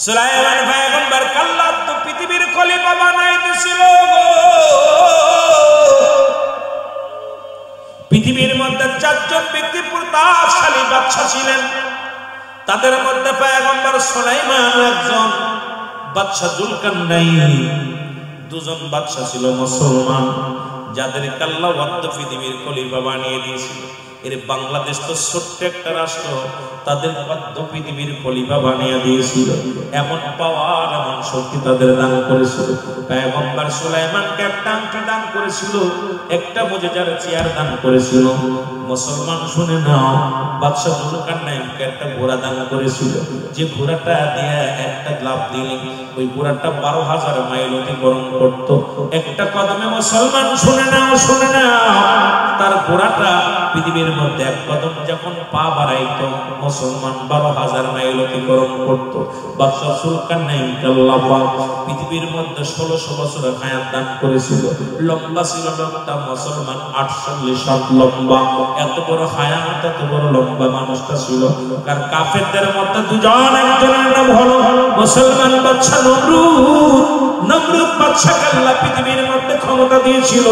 সুলাইমান পয়গম্বর আল্লাহ তো পৃথিবীর খলিফা বানাই দিছিল। পৃথিবীর মধ্যে চারজন ব্যক্তি প্রতাপশালী বাদশা ছিলেন, তাদের মধ্যে পয়গম্বর সুলাইমান একজন, বাদশা জুলকারনাইন দুজন বাদশা ছিল মুসলমান, যাদেরকে আল্লাহ পৃথিবীর খলিফা বানিয়ে দিয়েছিল। এর বাংলাদেশ তো ছোট্ট একটা রাষ্ট্র, তাদের পৃথিবীর খলিফা বানিয়ে দিয়েছিল। এমন পাওয়ার, এমন শক্তি তাদের দান করেছিল। পয়গম্বর সুলাইমানকে একটা আংটি দান করেছিল, একটা মুজিজার চেয়ার দান করেছিল। মুসলমান শুনে নাও, বাদশা জুলকারনাইনকে একটা ঘোড়া দান করেছিল, যে ঘোড়াটা দিয়ে একটা লাফ দিলে ওই ঘোড়াটা 12,000 মাইল অতিক্রম করত একটা কদমে। মুসলমান শুনে নাও, শুনে নাও, তার ঘোড়াটা পৃথিবীর মধ্যে এক কদম যখন পা বাড়াইতো, মুসলমান 12,000 মাইল অতিক্রম করত। বাদশা জুলকারনাইনকে আল্লাহ পাক পৃথিবীর মধ্যে 1600 বছর হায়াত দান করেছিল। লম্বা ছিল লোকটা মুসলমান 48 হাত লম্বা। এত বড় হায়াত, এত বড় লম্বা মানুষটা ছিল। কার কাফেরদের মধ্যে দুজন, একজনের নাম হলো মুসলমান বাদশা নমরুদ। নমরুদ বাদশাকে আল্লাহ পৃথিবীর মধ্যে ক্ষমতা দিয়েছিল,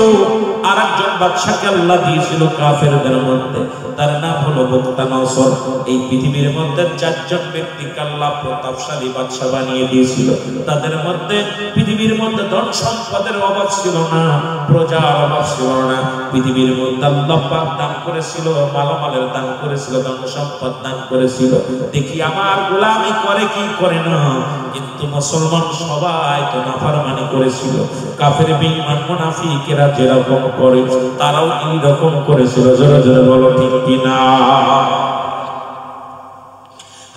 আর একজন বাদশাকে আল্লাহ দিয়েছিল কাফেরদের মধ্যে, তার নাম হলো বুখতানসর। এই পৃথিবীর মধ্যে চারজন ব্যক্তিকে আল্লাহ প্রতাপশালী বাদশা বানিয়ে দিয়েছিল। তাদের মধ্যে পৃথিবীর মধ্যে ধন সম্পদের অভাব ছিল না, প্রজার অভাব ছিল না। পৃথিবীর মধ্যে আল্লাহ পাক দান করেছিল, মালামালের দান করেছিল, ধন সম্পদ দান করেছিল। দেখি আমার গোলামি করে কি করে না, কিন্তু মুসলমান সবাই তো নাফরমানি করেছিল। কাফের বেঈমান মুনাফিকেরা যেরকম করে, তারাও এই রকম করেছিল। জোরে জোরে বলো ঠিক কিনা?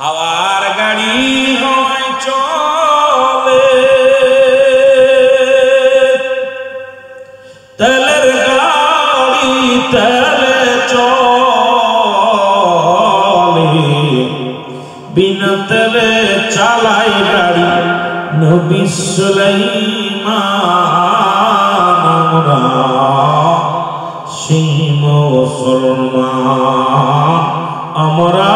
হাওয়ার গাড়ি হয় চলে, তেলের গাড়ি তেলে চলে, বিনা তেলে চালাই গাড়ি নবী সুলাইমান। আমরা সেই মুসলমান, আমরা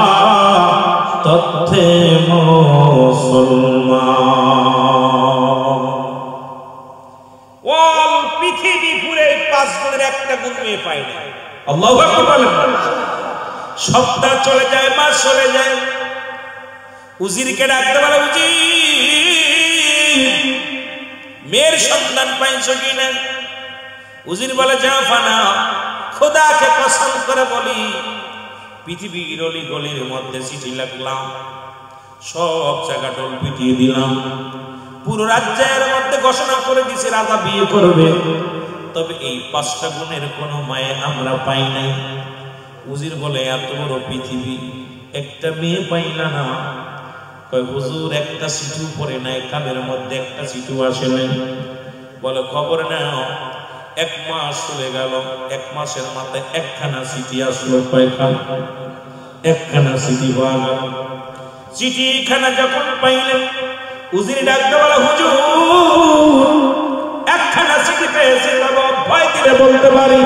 তথ্যে মুসলমান। ওয়াল পৃথিবী পুরে 5 গুণের একটা গুণ মেয়ে পাই না। আল্লাহু আকবার বলেন। সপ্তাহ চলে যায়, মাস চলে যায়, উজিরকে ডাকতে বলে, উজির মেয়ের সন্তান পাইছো কিনা? উজির বলে, জাফানা খোদাকে কসম করে বলি, পৃথিবীর অলি গলির মধ্যে চিঠি লিখলাম, সব জায়গা টোল পিটিয়ে দিলাম, পুরো রাজ্যের মধ্যে ঘোষণা করে দিছে রাজা বিয়ে করবে, তবে এই 5টা গুণের কোনো মায়ে আমরা পাই নাই। উজির বলে, এত বড় পৃথিবী একটা মেয়ে পাইলা না? কয় হুজুর, একটা চিঠি পড়ে নাই, কানের মধ্যে একটা চিঠি আসে নাই। বলে, খবর নাও, 1 মাস চলে গেল, 1 মাসের মাথায় একখানা চিঠি আসলো। কয়খানা? একখানা চিঠি পাওয়া গেল। চিঠিখানা যখন পাইলেন, উজির ডাকতে বলে, হুজুর একখানা চিঠি পেয়েছি, তবে ভয় দিলে বলতে পারি।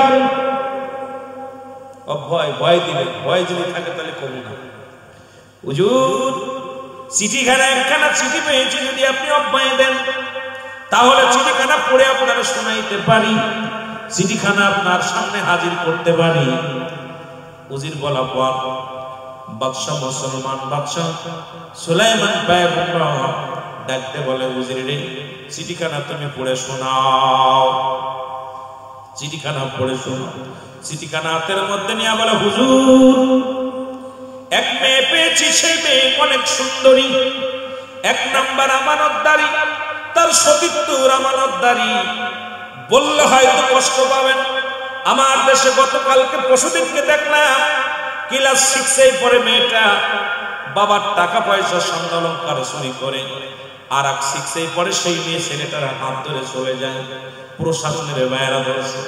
ভয় দিলে, ভয় যদি থাকে তাহলে কমু না। হুজুর চিঠিখানা, একখানা চিঠি পেয়েছি, যদি আপনি অভয় দেন তাহলে চিঠিখানা পড়ে আপনারা শোনাইতে পারি, চিঠিখানা আপনার সামনে হাজির করতে পারি। উজির বলা পর বাদশা, মুসলমান বাদশা সুলাইমান পয়গম্বর ডাকতে বলে, উজির রে, চিঠিখানা তুমি পড়ে শোনাও। চিঠিখানা পড়ে শোনাও। চিঠিখানা হাতের মধ্যে নিয়ে বলে, হুজুর এক মেয়ে পেয়েছি, সেই মেয়ে অনেক সুন্দরী, 1 নাম্বার আমানতদারি, তার সতীত্বর আমানতদারি। বললে হয়তো কষ্ট পাবেন। আমার দেশে গতকালকে পরশুদিনকে দেখলাম, ক্লাস 6-এ পড়ে মেয়েটা, বাবার টাকা পয়সা স্বর্ণ অলংকার চুরি করে, আর 6-এ পড়ে সেই মেয়ে ছেলেটার হাত ধরে চলে যায়। প্রশাসনের বাইরা ধরেছে,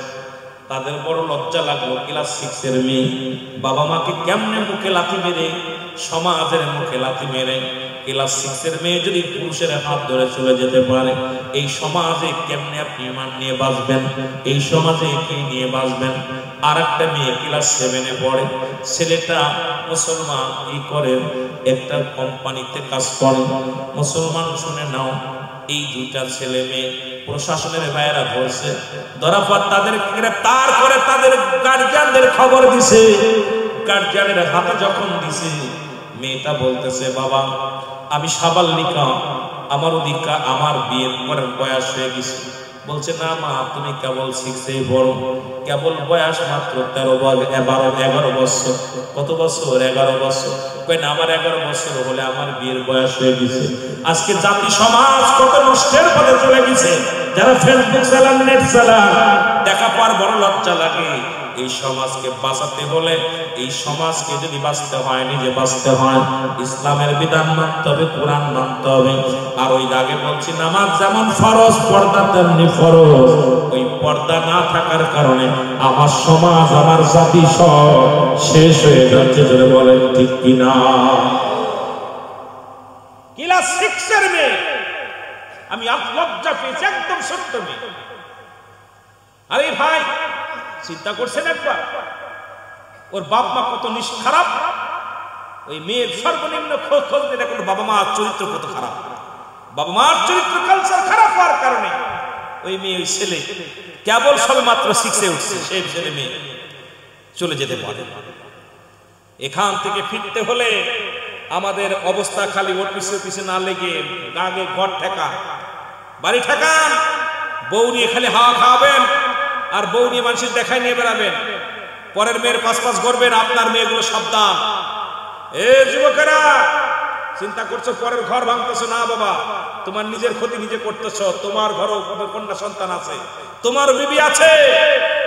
তাদের বড় লজ্জা লাগলো। ক্লাস 6-এর মেয়ে বাবা মাকে কেমনে মুখে লাথি মেরে, সমাজের মুখে লাথি মেরে, ক্লাস 6-এর মেয়ে যদি পুরুষের হাত ধরে চলে যেতে পারে, এই সমাজে কেমনে আপনি ইমান নিয়ে বাঁচবেন? এই সমাজে কি নিয়ে বাঁচবেন? আর একটা মেয়ে ক্লাস 7-এ পড়ে, ছেলেটা মুসলমান, কি করে একটা কোম্পানিতে কাজ করে। মুসলমান শুনে নাও, এই দুইটা ছেলে মেয়ে প্রশাসনের ভাইয়েরা ধরছে, ধরার পর তাদের গ্রেফতার করে তাদের গার্জিয়ানদের খবর দিছে। গার্জিয়ানের হাতে যখন দিছে, মেয়েটা বলতেছে, বাবা আমি সাবালিকা, আমার অধিকার, আমার বিয়ের পরের বয়স হয়ে গেছে। বলছে, না মা, তুমি কেবল 6 পড়ো, কেবল বয়স মাত্র 11 বছর। কত বছর? 11 বছর। কই না, আমার 11 বছর হলে আমার বিয়ের বয়স হয়ে গেছে। আজকে জাতি সমাজ কত নষ্টের পথে চলে গেছে। যারা ফেসবুক চালান, নেট চালান, দেখা পর বড় লজ্জা লাগে। এই সমাজকে বাঁচাতে হলে, এই সমাজকে যদি বাঁচতে হয়, নিজে বাঁচতে হয়, ইসলামের বিধান মানতে হবে, কোরআন মানতে হবে। আর ওই আগে বলছি, নামাজ যেমন ফরজ, পর্দা তেমনি ফরজ। ওই পর্দা না থাকার কারণে আমার সমাজ, আমার জাতি সব শেষ হয়ে যাচ্ছে। ধরে বলেন ঠিক কিনা? ক্লাস 6 এর মেয়ে, আমি লজ্জা পেয়েছি, একদম সত্য মেয়ে। আরে ভাই, চিন্তা করছেন একবার, ওর বাপ মা কত খারাপ। ওই মেয়ের সর্বনিম্ন খোঁজ নিয়ে দেখুন বাবা মার চরিত্র কত খারাপ। বাবা মার চরিত্র কালচার খারাপ হওয়ার কারণে ওই মেয়ে, ওই ছেলে কেবল সবে মাত্র 6 উঠছে, সেই ছেলে মেয়ে চলে যেতে পারে। এখান থেকে ফিরতে হলে আমাদের অবস্থা খালি ওর পিছে না লেগে গাগে ঘর ঠেকা, বাড়ি ঠেকান, বউ নিয়ে খালি হাওয়া খাওয়াবেন, আর বউ নিয়ে মানুষের দেখায় নিয়ে বেড়াবেন, পরের মেয়ের পাশ করবেন। আপনার মেয়েগুলো সাবধান। এ যুবকেরা, চিন্তা করছো পরের ঘর ভাঙতেছো না বাবা, তোমার নিজের ক্ষতি নিজে করতেছো। তোমার ঘরও কন্যা সন্তান আছে, তোমার বিবি আছে।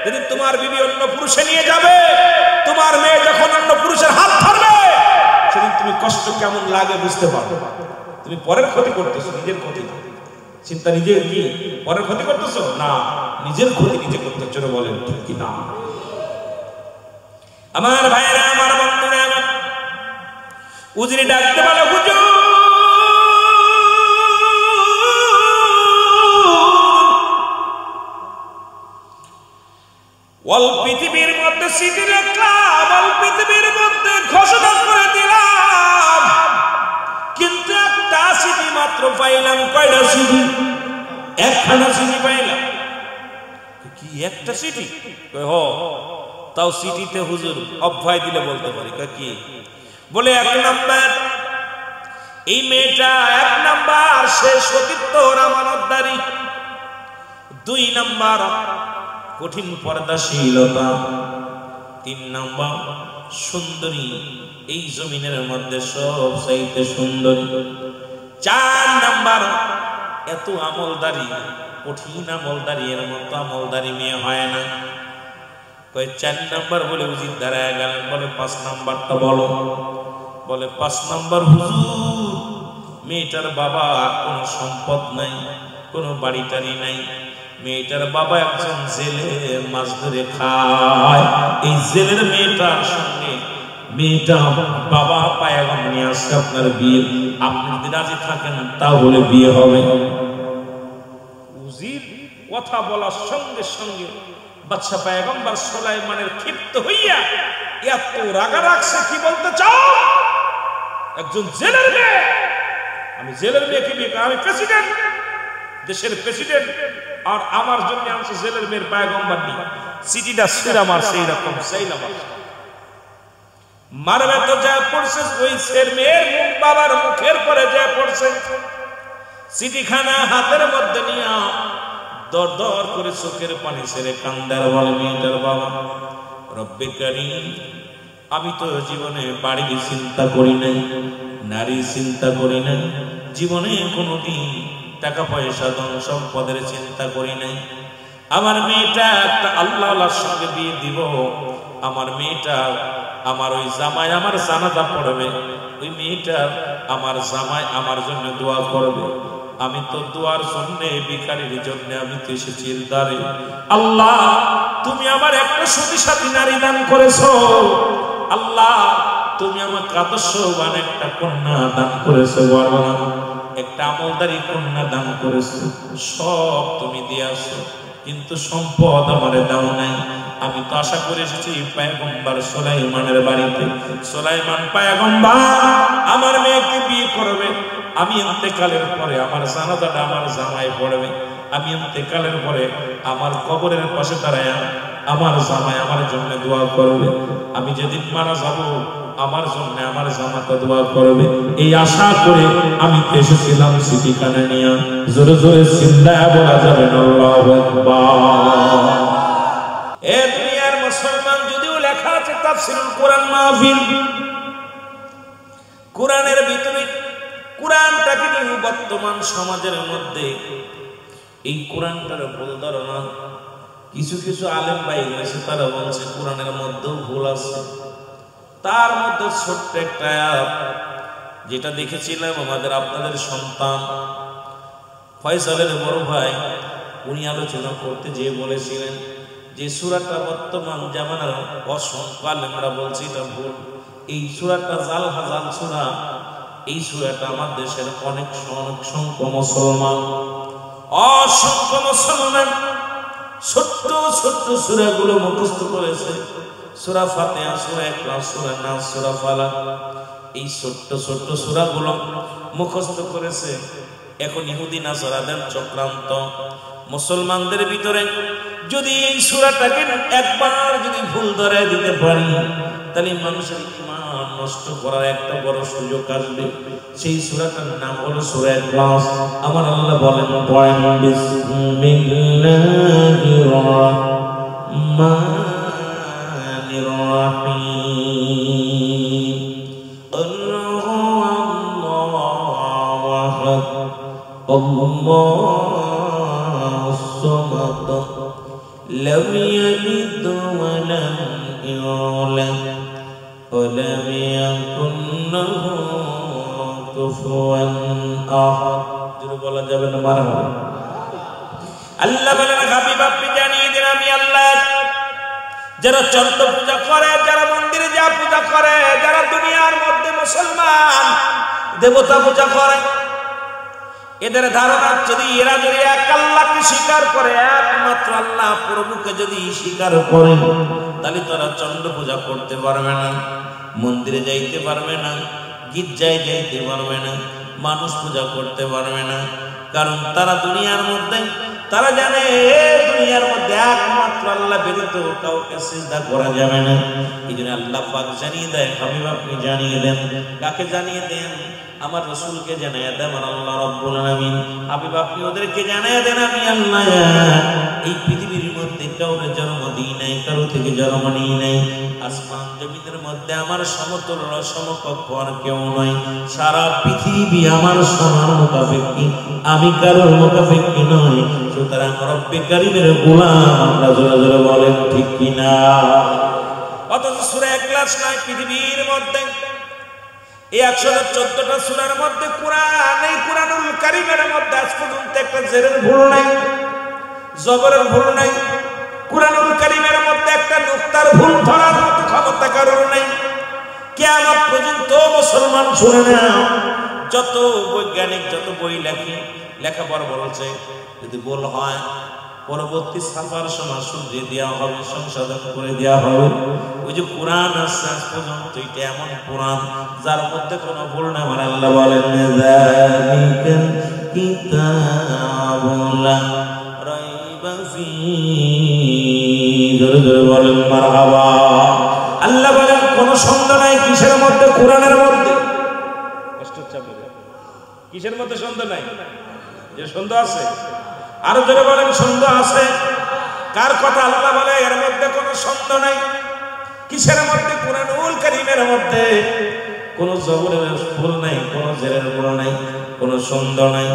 যেদিন তোমার বিবি অন্য পুরুষে নিয়ে যাবে, তোমার মেয়ে যখন অন্য পুরুষের হাত ধরবে, সেদিন তুমি কষ্ট কেমন লাগে বুঝতে পারবে। তুমি পরের ক্ষতি করতেছো, নিজের ক্ষতি না। চিন্তা নিজের কি পরের ক্ষতি করতেছো না, নিজের ক্ষতি নিজে করতে। চলে বলেন ঠিক কি না? আমার ভাইরা, আমার বন্ধুরা, আমার উজরি ডাকতে বলো, হুজুর ওয়াল পৃথিবীর মধ্যে সিটি রাখলাম, ওয়াল পৃথিবীর মধ্যে ঘোষণা করে দিলাম, কিন্তু একটা সিটি মাত্র পাইলাম। কয়টা সিটি? একখানা সিটি পাইলাম। কি একটা সিটি? তাও সিটিতে হুজুর অভয় দিলে বলতে পারি। কি বলে? 1 নাম্বার, এই মেয়েটা 1 নাম্বার সে সতীত্ব আমানতদারি। 2 নাম্বার কঠিন পর্দাশীলতা। 3 নাম্বার সুন্দরী, এই জমিনের মধ্যে সব চাইতে সুন্দরী। 4 নাম্বার এত আমলদারি, কঠিন আমলদারি, এর মতো আমলদারি মেয়ে হয় না। কয় 4 নাম্বার বলে উজির দাঁড়ায় গেলেন। বলে 5 নাম্বারটা বলো। বলে 5 নাম্বার, হুজুর মেয়েটার বাবা কোনো সম্পদ নাই, কোনো বাড়ি টাড়ি নাই। মেয়েটার বাবা একজন জেলে মাছ ধরে খায়। এই জেলের মেয়েটার সঙ্গে মেয়েটা বাবা পায়গাম নিয়ে আসছে আপনার বিয়ে, আপনি যদি রাজি থাকেন তাহলে বিয়ে হবে। উজির কথা বলার সঙ্গে সঙ্গে বাদশা পয়গম্বর সুলাইমানের ক্ষিপ্ত হইয়া এত রাগা রাখছে। কি বলতে চাও? একজন জেলের মেয়ে, আমি জেলের মেয়েকে বিয়ে, আমি প্রেসিডেন্ট, দেশের প্রেসিডেন্ট, আর আমার জন্য আনছে জেলের মেয়ের পয়গম্বর নি। সিটিটা সিরা মার সেই রকম সেইলা মারবে তো যা পড়ছে, ওই ছেলের মেয়ের মুখ বাবার মুখের পরে যা পড়ছে। সিটিখানা হাতের মধ্যে নিয়ে দর দর করে চোখের পানি ছেড়ে কান্দার বলে, মেয়েটার বাবা, রব্বে কারীম, আমি তো জীবনে বাড়ির চিন্তা করি নাই, নারী চিন্তা করি নাই, জীবনে কোনোদিন টাকা পয়সা ধন সম্পদের চিন্তা করি নাই। আমার মেয়েটা একটা আল্লাহর সঙ্গে বিয়ে দিব। আমার মেয়েটা, আমার ওই জামাই আমার জানাজা পড়বে, ওই মেয়েটা আমার জামাই আমার জন্য দোয়া করবে। আমি তো দোয়ার জন্য, ভিখারির জন্য আমি তো এসেছি দ্বারে। আল্লাহ, তুমি আমার একটা সতী সাথী নারী দান করেছো। আল্লাহ, তুমি আমাকে আদর্শবান একটা কন্যা দান করেছো, একটা আমলদারি কন্যা দান করেছো। সব তুমি দিয়েছো, কিন্তু সম্পদ আমারে দাও নাই। আমি তো আশা করে এসেছি পয়গম্বর সুলাইমানের বাড়িতে, সুলাইমান পয়গম্বর আমার মেয়েকে বিয়ে করবে, আমি ইন্তেকালের পরে আমার জানাজাটা আমার জামাই পড়বে, আমি ইন্তেকালের পরে আমার কবরের পাশে দাঁড়ায় আমার জামাই আমার জন্য দোয়া করবে, আমি যেদিন মারা যাব আমার জন্য আমার জামাতা দোয়া করবে। এই আশা করে আমি এসেছিলাম সিটিখানে নিয়ে। জোরে জোরে চিল্লায়া বলা যাবে না আল্লাহু আকবার। এ দুনিয়ার মুসলমান, যদিও লেখা আছে তাফসীরুল কোরআন মাহফিল, কোরআনের ভিতরে কোরআনটাকে নিয়ে বর্তমান সমাজের মধ্যে এই কোরআনটার ভুল ধারণা কিছু কিছু আলেম ভাই রয়েছে, তারা বলছে কোরআনের মধ্যেও ভুল আছে। তার মধ্যে ছোট্ট একটা আয়াত যেটা দেখেছিলাম আমাদের আপনাদের সন্তান ফয়সালের বড় ভাই, উনি আলোচনা করতে যে বলেছিলেন যে সূরাটা বর্তমান জামানার অসংখ্য আলেমরা বলছে এটা ভুল। এই সূরাটা জাল হাজাল সূরা, এই সূরাটা আমার দেশের অনেক সংখ্য মুসলমান, অসংখ্য মুসলমান ছোট্ট ছোট্ট সূরাগুলো মুখস্থ করেছে। সূরা ফাতিহা, সূরা ইখলাস, সূরা নাস, সূরা ফালাক, এই ছোট্ট ছোট্ট সূরাগুলো মুখস্থ করেছে। এখন ইহুদি নাসারাদের চক্রান্ত, মুসলমানদের ভিতরে যদি এই সূরাটাকে একবার যদি ভুল ধরে দিতে পারি, তাহলে মানুষের ঈমান নষ্ট করার একটা বড় সুযোগ আসবে। সেই সূরাটার নাম হলো সূরা ইখলাস। আমার আল্লাহ বলেন, পড়েন বিসমিল্লাহির রাহমানির রাহিম, আল্লাহু আহাদ, আল্লাহুস সামাদ, লাম ইয়ালিদ ওয়া লাম ইউলাদ ওয়া লাম ইয়াকুন লাহু কুফুয়ান আহাদ। জোরে বলা যাবে না মারহাবা। আল্লাহ বলেন, হাবিব আপনি জানিয়ে দিন আমি আল্লাহ। যারা চন্দ্র পূজা করে, যারা মন্দিরে যা পূজা করে, যারা দুনিয়ার মধ্যে মুসলমান দেবতা পূজা করে, এদের ধারণা যদি এরা যদি এক আল্লাহকে স্বীকার করে, একমাত্র আল্লাহ প্রভুকে যদি স্বীকার করে, তাহলে তারা চন্দ্র পূজা করতে পারবে না, মন্দিরে যাইতে পারবে না, গির্জায় যাইতে পারবে না, মানুষ পূজা করতে পারবে না। কারণ তারা দুনিয়ার মধ্যে তারা জানে দুনিয়ার মধ্যে একমাত্র আল্লাহ ব্যতীত কাউকে সিজদা করা যাবে না। এই জন্য আল্লাহ পাক জানিয়ে দেয়, হাবিব আপনি জানিয়ে দেন। কাকে জানিয়ে দেন? আমার রাসূলকে জানিয়ে দেন আমার আল্লাহ রাব্বুল আলামিন। হাবিব আপনি ওদেরকে জানিয়ে দেন আমি আল্লাহ এই পৃথিবীর মধ্যে কাউকে জন্ম দিই নাই, কারো থেকে জন্ম নিই নাই। আসমান জমিনের মধ্যে আমার সমতুল্য সমকক্ষ আর কেউ নয়। সারা পৃথিবী আমার সমান মুকাফিকি, আমি কারোর মুকাফিকি নই। সুতরাং রব্বে কারীমের গোলাম আমরা। জোরে জোরে বলেন ঠিক কিনা? অথচ সূরা ইখলাস নয় পৃথিবীর মধ্যে এই 114টা সূরার মধ্যে কোরআন, এই কোরআনুল কারীমের মধ্যে আজ পর্যন্ত একটা জেরের ভুল নাই, জবরের ভুল নাই। কোরআনুল কারীমের মধ্যে একটা নুকতার ভুল ধরার মতো ক্ষমতা কারোর নাই। কিয়ামত পর্যন্ত মুসলমান শুনে নাও, যত বৈজ্ঞানিক যত বই লেখাপড়া বলছে, যদি ভুল হয় পরবর্তী ছাপার সময় শুধরিয়ে দেওয়া হবে, সংশোধন করে দেওয়া হবে। ওই যে কোরআন আছে আজ পর্যন্ত এটা এমন কোরআন যার মধ্যে কোনো ভুল না। আমার আল্লাহ বলেন, যালিকাল কিতাবু লা রাইবা ফীহি। জোরে জোরে বলেন মারহাবা। আল্লাহ বলেন কোনো সন্দেহ নাই কিসের মধ্যে? কোরআনের মধ্যে। কষ্ট হচ্ছে আপনাদের? কিসের মধ্যে সন্দেহ নাই? যে সন্দেহ আছে, আরো জোরে বলেন সন্দেহ আছে। কার কথা? আল্লাহ বলে এর মধ্যে কোনো সন্দেহ নাই। কিসের মধ্যে? কোরআনুল কারীমের মধ্যে কোনো জবরের ভুল নাই, কোনো জেরের ভুল নাই, কোনো সন্দেহ নাই।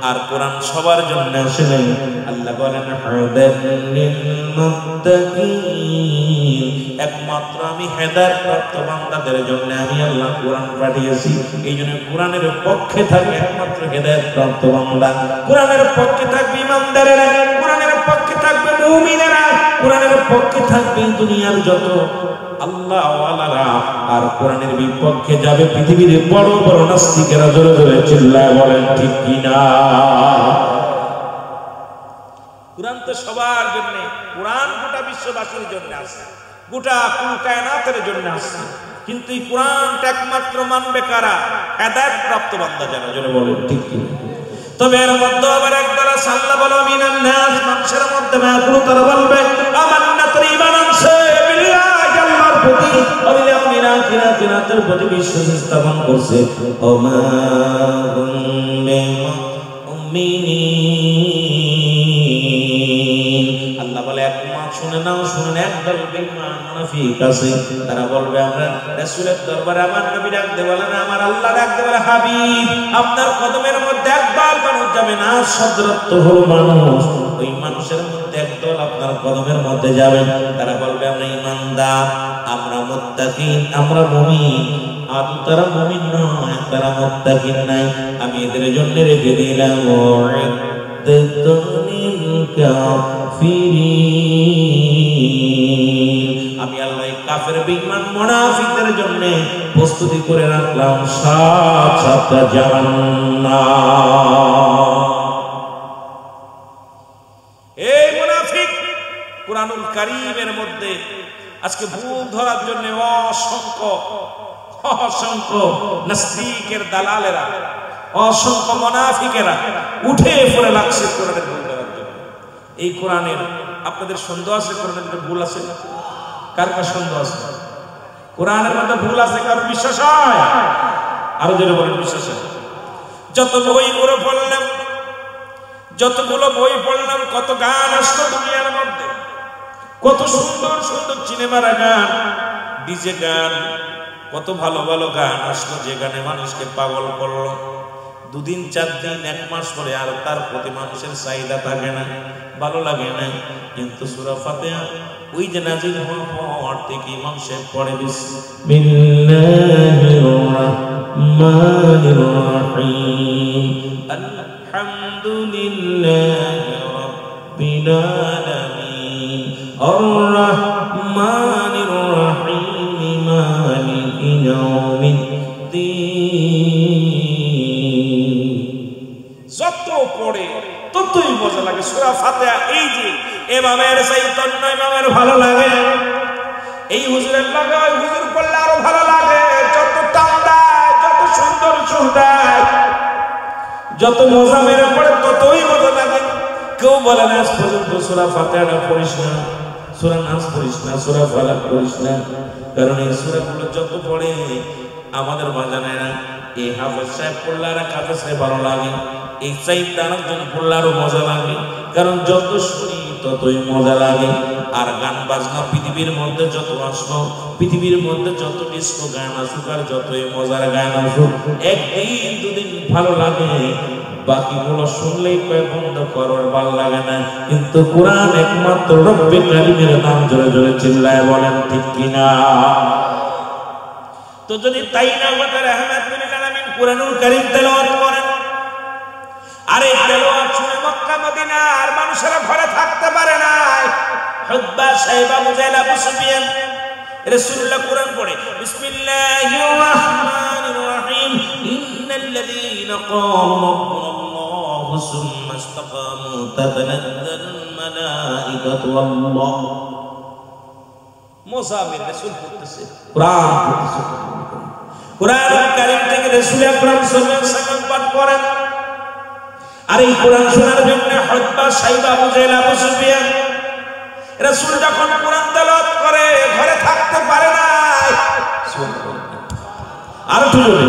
আর কোরআন সবার জন্য আসলে আল্লাহ বলেন হুদাল লিল মুত্তাকিন, একমাত্র আমি হেদায়েত প্রাপ্ত বান্দাদের জন্য আমি আল্লাহ কোরআন পাঠিয়েছি। এই জন্য কোরআনের পক্ষে থাকবে একমাত্র হেদায়েত প্রাপ্ত বান্দা, কোরআনের পক্ষে থাকবে ইমানদারেরা, কোরআনের পক্ষে থাকবে মুমিনেরা, কোরআনের পক্ষে থাকবে দুনিয়ার যত আল্লাহ ওয়ালারা। আর কোরআনের বিপক্ষে যাবে পৃথিবীর বড় বড় নাস্তিকেরা। জোরে জোরে চিল্লায় বলেন ঠিক কিনা? কোরআন তো মধ্যে সবার জন্য, কোরআন গোটা বিশ্ববাসীর জন্য আছে, গোটা কুল কায়নাতের জন্য আছে, কিন্তু এই কোরআনটা একমাত্র মানবে কারা? হেদায়েত প্রাপ্ত বান্দা যারা, যারা বলেন ঠিক কি। তবে এর মধ্যে আবার একদল আল্লাহ বলে মিনান নাস, মানুষের মধ্যে মাকুলু তারা বলবে আমান্না তোর ঈমান আনছে বিল্লাহি আল্লাহর প্রতি, অবিল আমিনা কিরাতের প্রতি বিশ্বাস স্থাপন করছে, ওমা আল্লাহ বলে একমাত্র শুনে নাও, শুনে একদল বেঈমান মুনাফিক আছে, তারা বলবে আমরা রাসূলের দরবারে আমার নবী ডাকতে বলে না, আমার আল্লাহ ডাকতে বলে হাবিব আপনার কদমের মধ্যে একদল মানুষ যাবে না, সদরত্ব হলো মানুষ, ওই মানুষের মধ্যে একদল আপনার কদমের মধ্যে যাবেন, তারা বলবে আমরা ঈমানদার, আমরা মুত্তাকিন, আমরা মুমিন। আর তারা মুমিন নয়, তারা মুত্তাকিন নাই, আমি এদের জন্য রেখে দিলাম আমি আল্লাহ কাফের বেঈমান মুনাফিকদের জন্য প্রস্তুতি করে রাখলাম ৭ জাহান্নাম। এই মুনাফিক কুরআনুল কারীমের মধ্যে আজকে ভুল ধরার জন্য অসংখ্য নাস্তিকের দালালেরা, অসংখ্য মুনাফিকেরা উঠে পড়ে লাগছে কোরআনের ভুল ধরার জন্য। এই কোরআনের আপনাদের সন্দেহ আছে কোরআনের মধ্যে ভুল আছে? কার কার সন্দেহ আছে? কোরআনের মধ্যে ভুল আছে কার বিশ্বাস হয়? আরো জোরে বলেন বিশ্বাস হয়। যত বইগুলো পড়লাম, যতগুলো বই পড়লাম, কত গান আসতো দুনিয়ার মধ্যে, কত সুন্দর সুন্দর সিনেমার গান, ডিজে গান, কত ভালো ভালো গান আসলো, যে গানে মানুষকে পাগল করলো। 2 দিন 4 দিন 1 মাস পরে আর তার প্রতি মানুষের চাহিদা থাকে না, ভালো লাগে না। কিন্তু সূরা ফাতিহা ওই যে নাজিল হওয়ার পর থেকে মানুষের পড়ে বিসমিল্লাহির রাহমানির রাহিম, আলহামদুলিল্লাহি রাব্বিল আলামিন, আর রাহমানির রাহিম, মালিকি ইয়াউমিদ্দিন। যত পড়ে ততই মজা লাগে সূরা ফাতিহা। এই যে ইমামের চৈতন্য, ইমামের ভালো লাগে, এই হুজুরের লাগে, ওই হুজুর পড়লে আরো ভালো লাগে, যত টান্দায়, যত সুন্দর শোনায়, যত মজা মেরে পড়ে ততই মজা লাগে। কেউ বলে না আজ পর্যন্ত সূরা ফাতিহাটা পড়িস না, সূরা নাস পড়িস না, সূরা ফালাক পড়িস না, কারণ এই সূরাগুলো যত পড়ে আমাদের বাজানেরা, এই হাফেজ সাহেব পড়লে আর হাফেজ সাহেব ভালো লাগে, এই চাইতে আরেকজন পড়লে আরো মজা লাগে, কারণ যত শুনি ততই মজা লাগে। আর গান বাজনা পৃথিবীর মধ্যে যত আসলো, পৃথিবীর মধ্যে যত ডিস্কো গান আসুক আর যতই মজার গান আসুক, 1 দিন 2 দিন ভালো লাগে, বাকিগুলো শুনলেই কয় বন্ধ করার ভালো লাগে না। কিন্তু কোরআন একমাত্র রব্বে কারীমের নাম জোরে জোরে চিল্লায় বলেন ঠিক কিনা? তো যদি তাই না হয় রাহমাতুল আলামিন কোরআনুল কারীম তেলাওয়াত করেন, আর এই তেলাওয়াত শুনে মক্কা মদিনার মানুষেরা ঘরে থাকতে পারে না। হুতবা সাহেব আবু জাহেল আবু সুফিয়ান রাসূলুল্লাহ কোরআন পড়ে বিসমিল্লাহির রাহমানির রাহিম, ইন্নাল্লাযীনা ক্বালু রাব্বুনাল্লাহু সুম্মা ইসতাকামু তাতানাজ্জালুল মালাঈকাতু ওয়াল্লাহ। মুসাফির রাসূল পড়তেছে, কোরআন পড়তেছে, কোরআনুল কারীম থেকে রাসূল আকরাম সাল্লাল্লাহু আলাইহি ওয়াসাল্লাম পাঠ করেন। আর এই কোরআন শোনার জন্য হুতবা সাহেব আবু জাহেল আবু সুফিয়ান রাসূল যখন কোরআন তেলাওয়াত করে ঘরে থাকতে পারে না। আর জোরে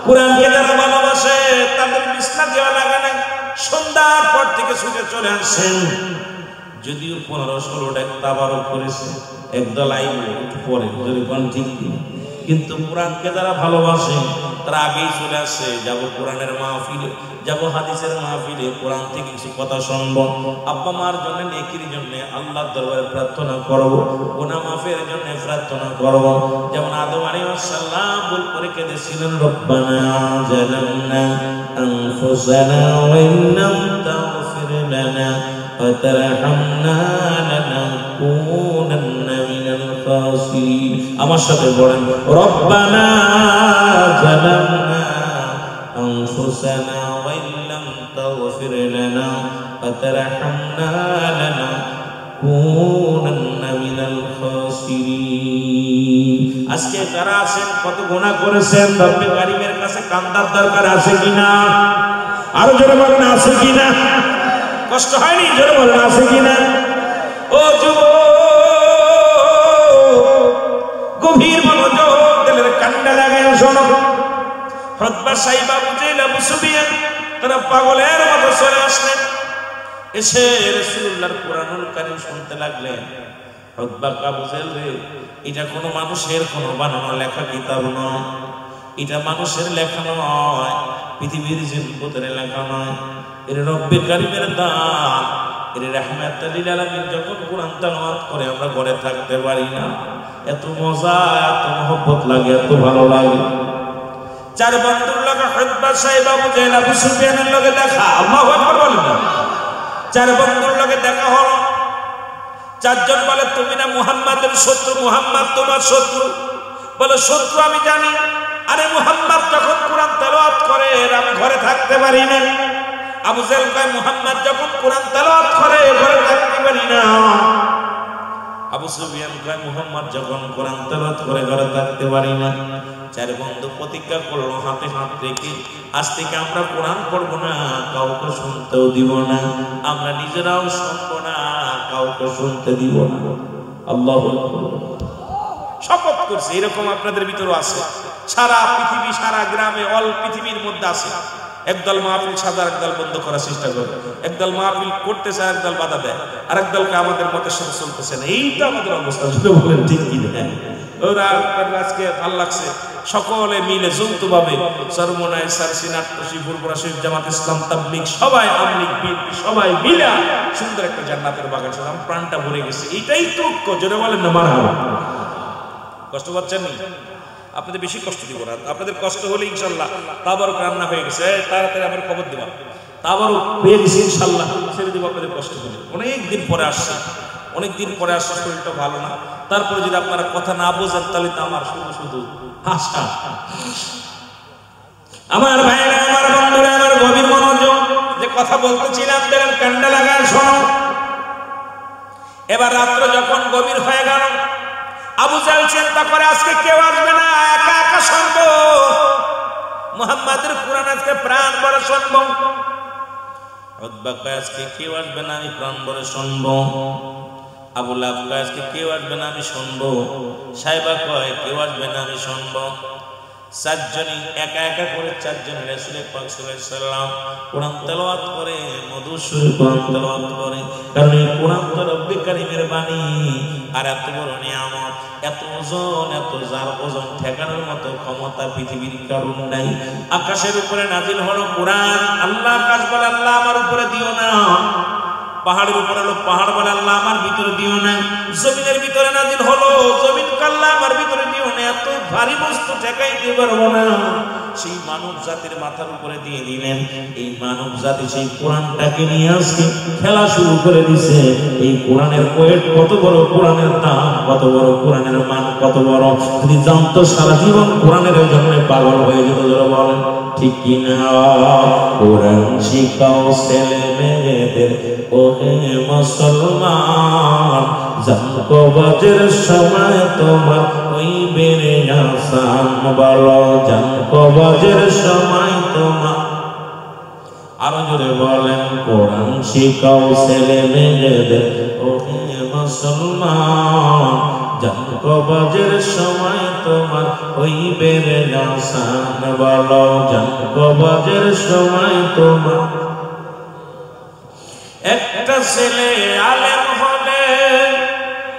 কোরআনকে যারা ভালোবাসে তাদের বিছনা দেওয়া লাগে না, সন্ধ্যার পর থেকে ছুটে চলে আসেন। যদিও 15-16টা তাবারক করেছে, একদল আইব পরে যদি কোন ঠিক, কিন্তু কোরআনকে যারা ভালোবাসে তারা আগেই চলে আসে, যাব কোরআনের মাহফিলে, যাব হাদিসের মাহফিলে, কোরআন থেকে কিছু কথা শুনবো, আব্বা মার জন্য, নেকির জন্য আল্লাহর দরবারে প্রার্থনা করব, গুনাহ মাফের জন্য প্রার্থনা করব। যেমন আদম আলাইহিস সালাম ভুল করে কেঁদেছিলেন, রব্বানা জালামনা আনফুসানা ওয়া ইল্লাম তাগফির লানা ওয়া তারহামনা লানাকুনান্না মিনাল খাসিরিন। আমার সাথে বলেন, রব্বানা জালামনা أنفسنا وإن لم تغفر لنا وترحمنا لنكونن من الخاسرين আজকে যারা আছেন কত গুনাহ করেছেন রব্বে কারীমের কাছে কান্দার দরকার আছে কিনা আরো জোরে বলেন আছে কিনা কষ্ট হয়নি জোরে বলেন আছে কিনা ও যুবক গভীর মনোযোগ দিলের কান্না লাগায় শোনো হযরত সাইবা বুঝাইল আবু সুফিয়ান তারা পাগলের মতো চলে আসলেন এসে রাসূলুল্লাহর কুরআনুল কারীম শুনতে লাগলেন হযরত আবু জাহল রে এটা কোনো মানুষের কোনো বানানো লেখা কিতাব নয় এটা মানুষের লেখা নয় পৃথিবীর জিন্নতের লেখা নয় এর রব্বে কারীমের দান এর রাহমাতুল লিল আলামিন যখন কুরআন তেলাওয়াত করে আমরা ঘরে থাকতে পারি না এত মজা এত মহব্বত লাগে এত ভালো লাগে চার বন্ধুর লগে হযরত সাইবা আবু জাহল আবু সুফিয়ানের লগে দেখা আল্লাহু আকবার বলেন না চার বন্ধুর লগে দেখা হলো চারজন বলে তুমি না মুহাম্মাদের শত্রু মুহাম্মদ তোমার শত্রু বলে শত্রু আমি জানি আরে মুহাম্মদ যখন কুরআন তেলাওয়াত করে আমি ঘরে থাকতে পারি না আবু জাহল কয় মুহাম্মদ যখন কুরআন তেলাওয়াত করে ঘরে থাকতে পারি না আবু সুফিয়ান কয় মুহাম্মদ যখন কুরআন তেলাওয়াত করে ঘরে থাকতে পারি না চার বন্ধু প্রতিজ্ঞা করলো হাতে হাত রেখে আজ থেকে আমরা কোরআন পড়বো না কাউকে শুনতেও দিব না আমরা নিজেরাও শুনবো না কাউকে শুনতে দিব না আল্লাহু আকবার শপথ করছে এরকম আপনাদের ভিতরও আছে সারা পৃথিবী সারা গ্রামে অল পৃথিবীর মধ্যে আছে একদল মাহফিল সাদা একদল বন্ধ করার চেষ্টা করে একদল মাহফিল করতেছে একদল বাধা দেয় আরেক দলকে আমাদের মতের সাথে চলতেছে না এইটা আমাদের অবস্থা শুনে বলেন ঠিক কি না ওরা আজকে ভাল লাগছে সকলে মিলে যৌথভাবে সরমনায় সারসিনাট তশিফুল পরাশিফ জামাত ইসলাম তাবলীগ সবাই আমলিগ বিএনপি সবাই মিলে সুন্দর একটা জান্নাতের বাগান সাজাম প্রাণটা ভরে গেছে এইটাই তো জোরে বলেন না মারহাবা কষ্ট পাচ্ছেন না আপনাদের বেশি কষ্ট দিব না আপনাদের কষ্ট হলে ইনশাআল্লাহ তাবারক রান্না হয়ে গেছে তাড়াতাড়ি আমার খবর দিবা তাবারক পেয়ে গেছি ইনশাআল্লাহ ছেড়ে দিব আপনাদের কষ্ট হলে অনেক দিন পরে আসছে শরীরটা ভালো না তারপরে যদি আপনারা কথা না বোঝেন তাহলে তো আমার শুধু শুধু হাসা আমার ভাইরা আমার বন্ধুরা আমার গভীর মনোযোগ যে কথা বলতেছিলাম দেখেন কান্না লাগায় শোনো এবার রাত্র যখন গভীর হয়ে গেল আবু জাহল চিন্তা করে আজকে কেউ আসবে না একা একা শুনবো মুহাম্মাদের কুরআন আজকে প্রাণ ভরে শুনবো উতবা কয় আজকে কেউ আসবে না আমি প্রাণ ভরে শুনবো আবু লাহাব কয় আজকে কেউ আসবে না আমি শুনবো সাইবা কয় কেউ আসবে না আমি শুনবো চারজনই একা একা করে চারজন রাসূল পাক সাল্লাল্লাহু আলাইহি সাল্লাম কোরআন তেলাওয়াত করে মধুর সুরে কোরআন তেলাওয়াত করে কারণ এই কোরআন তো রব্বে কারীমের বাণী আর এত বড় নিয়ামত এত ওজন এত যার ওজন ঠেকানোর মতো ক্ষমতা পৃথিবীর কারণ নাই আকাশের উপরে নাজিল হলো কোরআন আল্লাহ আকাশ বলে আল্লাহ আমার উপরে দিও না পাহাড়ের উপরে হলো পাহাড় বলে আল্লাহ আমার ভিতরে দিও না জমিনের ভিতরে নাজিল হলো জমিন কাল্লা আমার ভিতরে দিও না এত ভারী বস্তু ঠেকাইতে পারবো না সেই মানব জাতির মাথার উপরে দিয়ে দিলেন এই মানব জাতি সেই কোরআনটাকে নিয়ে আজকে খেলা শুরু করে দিছে এই কোরআনের ওয়েট কত বড় কোরআনের দাম কত বড় কোরআনের মান কত বড় যদি জানতো সারা জীবন কোরআনের জন্য পাগল হয়ে যেত যারা বলেন ঠিক কিনা কোরআন শিখাও ছেলে মেয়েদের ওহে মুসলমান জানকো বাজের সময় তোমার ওই বেড়ে আসান বলো জানকো বাজের সময় তোমার আরো জোরে বলেন কোরআন শিখাও ছেলে মেয়েদের ওহে মুসলমান জানকো বাজের সময় তোমার ওই বেড়ে আসান বলো জানকো বাজের সময় তোমার একটা ছেলে আলেম হলে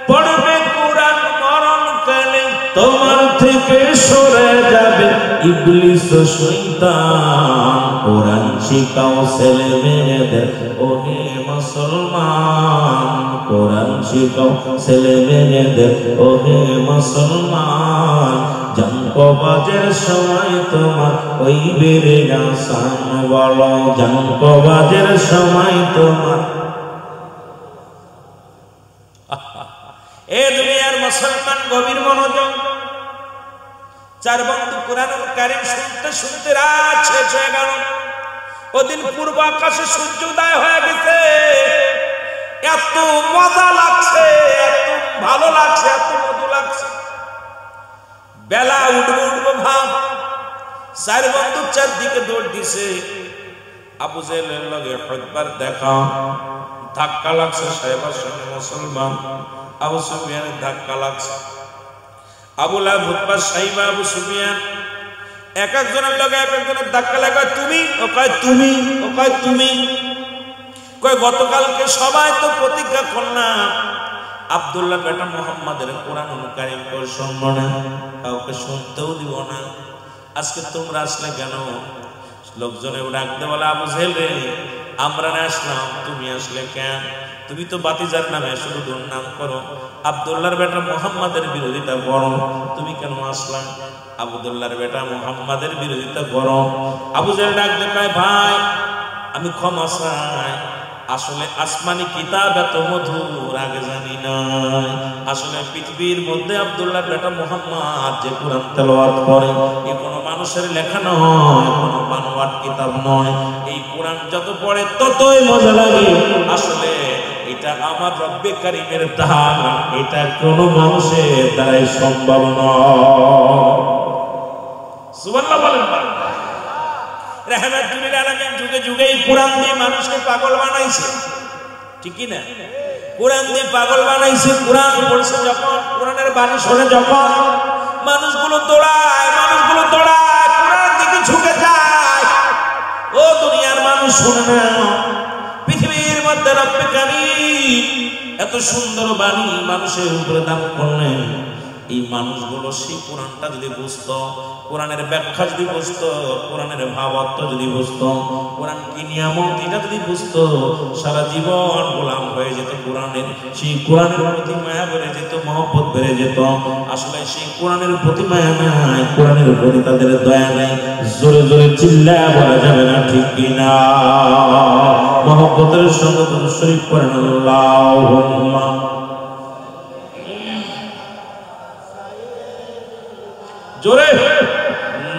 পড়বে কোরআন মরণ কালে তোমার থেকে সরে যাবে ইবলিস ও শয়তান কোরআন শিখাও ছেলে মেয়েদের ওহে মুসলমান কোরআন শিখাও ছেলে মেয়েদের ওহে মুসলমান জানকো বাজের সময় তোমার ওই বেড়ে আসান বলো জানকো বাজের সময় তোমার এ দুনিয়ার মুসলমান গভীর মনোযোগ চার বন্ধু কোরআনুল কারীম শুনতে শুনতে রাত শেষ হয়ে গেল। ওদিন পূর্ব আকাশে সূর্য উদয় হয়ে গেছে। এত মজা লাগছে, এত ভালো লাগছে, এত মধু লাগছে। বেলা উঠবো উঠবো ভাব। চার বন্ধু চারদিকে দৌড় দিছে। আবু জেহেলের লগে হকবার দেখা, ধাক্কা লাগছে সাহেবার সঙ্গে মুসলমান। আবু সুফিয়ানের ধাক্কা লাগছে। আবু লাহাব, উতবা, সাইবা, আবু সুফিয়ান এক একজনের লগে এক একজনের ধাক্কা লাগে। তুমি, ও কয় তুমি, ও কয় তুমি। কয় গতকালকে সবাই তো প্রতিজ্ঞা করলাম আব্দুল্লাহ বেটা মুহাম্মাদের কোরআনুল কারীম কেউ শুনবো না, কাউকে শুনতেও দিব না। আজকে তোমরা আসলে কেন? লোকজনে ডাকতে বলে, আবু জেহেল রে, আমরা না আসলাম, তুমি আসলে কেন? তুমি তো বাতিজার নামে শুধু দুর্নাম করো, আব্দুল্লাহর বেটা মুহাম্মাদের বিরোধিতা করো, তুমি কেন আসলাম? আব্দুল্লাহর বেটা মুহাম্মাদের বিরোধিতা করো। আবু জেহেল ডাকতে কয়, ভাই আমি ক্ষমা চাই, আসলে আসমানি কিতাব এত মধুর আগে জানি নাই। আসলে পৃথিবীর মধ্যে আব্দুল্লাহর বেটা মুহাম্মদ যে কোরআন তেলাওয়াত করে, এ কোনো মানুষের লেখা নয়, কোনো বানোয়াট কিতাব নয়। এই কোরআন যত পড়ে ততই মজা লাগে। আসলে এটা আমার রব্বে কারীমের দান, এটা কোনো মানুষের দ্বারাই সম্ভব নয়। সুবহানাল্লাহ বলেন। রাহমাতুল লিল আলামিন যুগে যুগে এই কোরআন দিয়ে মানুষকে পাগল বানাইছে, ঠিক কি না? কোরআন দিয়ে পাগল বানাইছে। কোরআন পড়ছে যখন, কোরআনের বাণী শুনে যখন মানুষগুলো দৌড়ায়, মানুষগুলো দৌড়ায়, কোরআনের দিকে ঝুঁকে যায়। ও দুনিয়ার মানুষ শুনে না, পৃথিবীর মধ্যে রব্বে কারীম এত সুন্দর বাণী মানুষের উপরে দান করলেন। এই মানুষগুলো সেই কোরআনটা যদি বুঝতো, কোরআনের ব্যাখ্যা যদি বুঝতো, কোরআনের ভাবার্থ যদি বুঝতো, কোরআন কি নিয়ামত এটা যদি বুঝতো, সারা জীবন গোলাম হয়ে যেত কোরআনের। সেই কোরআনের প্রতি মায়া বেড়ে যেত, মহব্বত বেড়ে যেত। আসলে সেই কোরআনের প্রতি মায়া নাই, কোরআনের প্রতি তাদের দয়া নাই। জোরে জোরে চিল্লায়া বলা যাবে না, ঠিক কিনা? মহব্বতের সঙ্গে দুরূদ শরীফ পড়েন, আল্লাহুম্মা জোরে,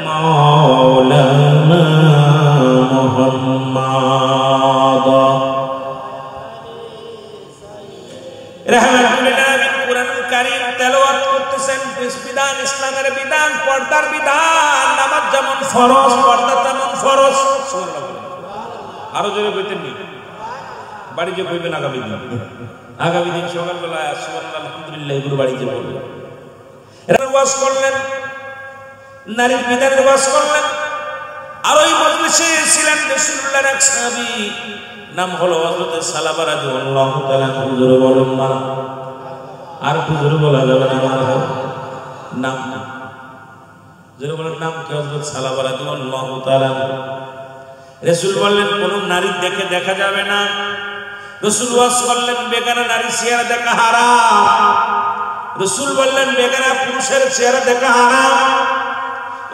মাওলানা মুহাম্মদ রাহমাতুল লিল আলামিন কোরআনুল কারীম তেলাওয়াত করতেছেন। বিধান, ইসলামের বিধান, পর্দার বিধান। নামাজ যেমন ফরজ, পর্দা তেমন ফরজ। সুবহানাল্লাহ। আরো জোরে কইতেন নি? বাড়ি যে কইবেন আগামী দিন, আগামী দিন সকালবেলা সুবহানাল্লাহ আলহামদুলিল্লাহ এগুলো বাড়ি যে বলবেন। এরা ওয়াজ করলেন, নারীর বিধানের ওয়াজ করলেন। আর ওই মজলিসে ছিলেন রাসূলুল্লাহর এক সাহাবী, নাম হলো হযরত সালাবা রাদিয়াল্লাহু তাআলা। হুজুর বলেন না, আর হুজুর বলা যাবে না, আমার নাম হুজুর বলেন নাম কি? হযরত সালাবা রাদিয়াল্লাহু তাআলা। রাসূল বললেন কোন নারী দেখে দেখা যাবে না। রাসূল ওয়াজ করলেন বেগানা নারী চেহারা দেখা হারাম। রাসূল বললেন বেগানা পুরুষের চেহারা দেখা হারাম।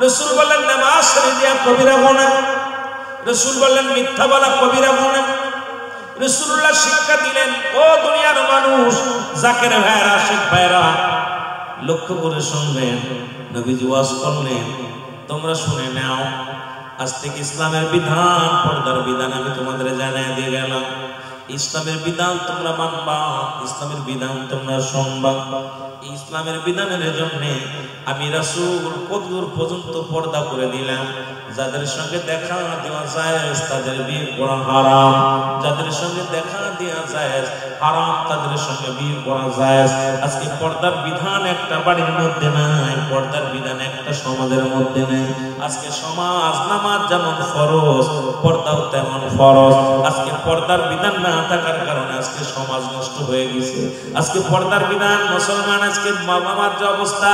রাসূল বললেন নামাজ ছেড়ে দিয়া কবিরা গুনাহ। রাসূল বললেন মিথ্যা বলা কবিরা গুনাহ। রাসূলুল্লাহ শিক্ষা দিলেন, ও দুনিয়ার মানুষ, জাকের ভাইরা, আশিক ভাইরা, লক্ষ্য করে শুনবেন। নবীজি ওয়াজ করলেন, তোমরা শুনে নাও, আজ থেকে ইসলামের বিধান, পর্দার বিধান আমি তোমাদের জানিয়ে দিয়ে গেলাম। ইসলামের বিধান তোমরা মানবা, ইসলামের বিধান তোমরা শুনবা। ইসলামের বিধানের জন্য আমি রাসূল কতদূর পর্যন্ত পর্দা করে দিলাম। যাদের সঙ্গে দেখা দেওয়া জায়েজ তাদের বিয়ে করা হারাম, যাদের সঙ্গে দেখা দেওয়া জায়েজ হারাম তাদের সঙ্গে বিয়ে করা জায়েজ। আজকে পর্দার বিধান একটা বাড়ির মধ্যে নাই, পর্দার বিধান একটা সমাজের মধ্যে নেই। আজকে সমাজ নামাজ যেমন ফরজ, পর্দাও তেমন ফরজ। আজকে পর্দার বিধান না থাকার কারণে আজকে সমাজ নষ্ট হয়ে গেছে। আজকে পর্দার বিধান মুসলমান আজকে মামার যে অবস্থা,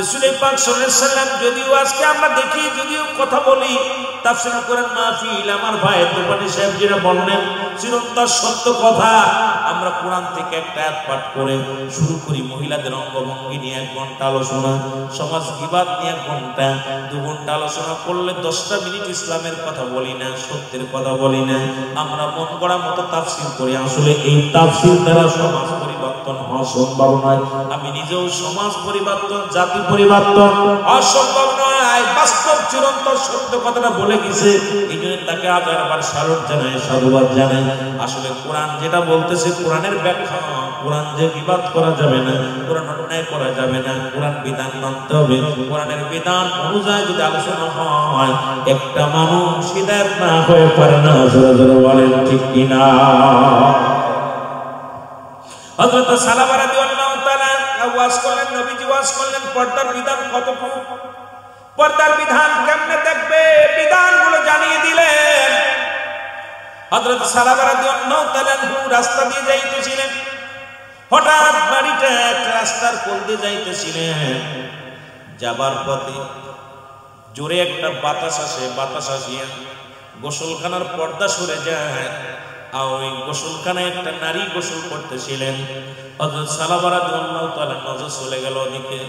রাসূল পাক সাল্লাল্লাহু আলাইহি সাল্লাম যদিও আজকে আমরা দেখি, যদিও কথা বলি, তাফসীর কোরআন মাহফিল, আমার ভাই দোপানি সাহেব যেটা বললেন চিরন্তন সত্য কথা। আমরা কোরআন থেকে একটা আয়াত পাঠ করে শুরু করি, মহিলাদের অঙ্গভঙ্গি নিয়ে 1 ঘন্টা আলোচনা, সমাজ বিবাদ নিয়ে 1 ঘন্টা, 2 ঘন্টা আলোচনা করলে 10টা মিনিট ইসলামের কথা বলি না, সত্যের কথা বলি না। আমরা মন গড়া মতো তাফসীর করি। আসলে এই তাফসীর দ্বারা সমাজ পরিবর্তন পরিবর্তন হওয়া সম্ভব নয়। আমি নিজেও সমাজ পরিবর্তন, জাতি পরিবর্তন অসম্ভব নয়, বাস্তব চিরন্তন সত্য কথাটা বলে গেছে। এই জন্য তাকে হাজারবার স্মারক জানাই, সাধুবাদ জানাই। আসলে কোরআন যেটা বলতেছে, কোরআনের ব্যাখ্যা, কোরআন যে বিবাদ করা যাবে না, কোরআন অন্যায় করা যাবে না, কোরআন বিধান মানতে হবে। কোরআনের বিধান অনুযায়ী যদি আলোচনা হয়, একটা মানুষ হিদায়াত না হয়ে পারে না। জোরে জোরে বলেন ঠিক কিনা? হযরত সালামা রাদিয়াল্লাহু তাআলা ওয়াজ করলেন, নবীজি ওয়াজ করলেন পর্দার বিধান কতটুকু, পর্দার বিধান কেমনে দেখবে, বিধানগুলো জানিয়ে দিলেন। হযরত সালামা রাদিয়াল্লাহু তাআলা রাস্তা দিয়ে যাইতেছিলেন, হঠাৎ বাড়িটা একটা রাস্তার কোল দিয়ে যাইতেছিলেন। যাবার পথে জোরে একটা বাতাস আসে, বাতাস আসিয়া গোসলখানার পর্দা সরে যায়। আর ওই গোসলখানায় একটা নারী গোসল করতেছিলেন। হযরত সালামা রাদিয়াল্লাহু তাআলা নজর চলে গেল ওদিকে।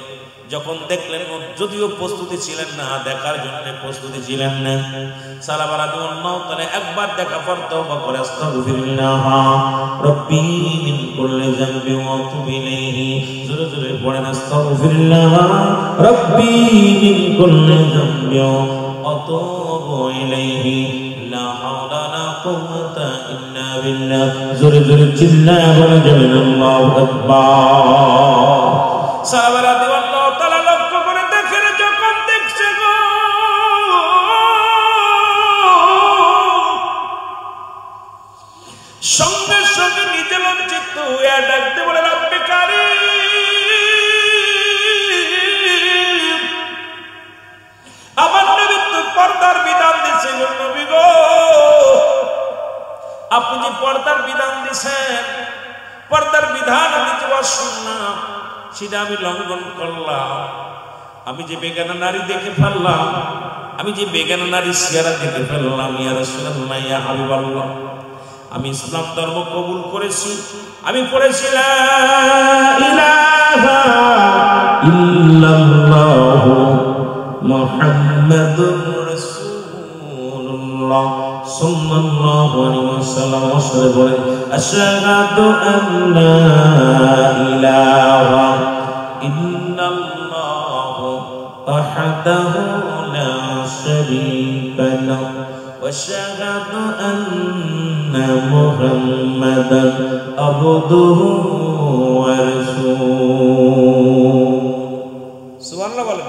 যখন দেখলেন, যদিও প্রস্তুতি ছিলেন না, দেখার জন্য প্রস্তুতি ছিলেন না, সালামা রাদিয়াল্লাহু তাআলা একবার দেখা পর তওবা করে আস্তাগফিরুল্লাহ রাব্বি মিন কুল্লি যামবি ওয়া তুবু ইলাইহি। জোরে জোরে পড়েন আস্তাগফিরুল্লাহ রাব্বি মিন কুল্লি যামবি ওয়া তুবু ইলাইহি লা হাওলা ওয়া লা কুওয়াতা ইল্লা বিল্লাহ। জোরে জোরে চিল্লায়া বলে যাবেন আল্লাহু আকবার। সালামা রাদিয়াল্লাহু তাআলা লক্ষ্য করে দেখেন, যখন দেখছে গো সঙ্গে সঙ্গে নিজে লজ্জিত হয়ে ডাকতে বলে, রব্বে কারীম, আমার নবী তো পর্দার বিধান দিয়েছে গো নবী গো, আপনি যে পর্দার বিধান দিয়েছেন, পর্দার বিধান আমি যে শুনলাম, সেটা আমি লঙ্ঘন করলাম। আমি যে বেগানা নারী দেখে ফেললাম, আমি যে বেগানা নারী চেহারা দেখে ফেললাম, ইয়া রাসূলুল্লাহ ইয়া হাবিবাল্লাহ, আমি ইসলাম ধর্ম কবুল করেছি। আমি পড়েছি লা ইলাহা ইল্লাল্লাহু মুহাম্মাদুর রাসূলুল্লাহ সাল্লাল্লাহু আলাইহি ওয়াসাল্লাম। আসলে বলেন আশহাদু আল্লা ইলাহা ইল্লাল্লাহু ওয়াহদাহু লা শারীকা লাহু ওয়া আশহাদু আন্না মুহাম্মাদান আবদুহু ওয়া রাসূলুহু। সুবহানাল্লাহ বলেন।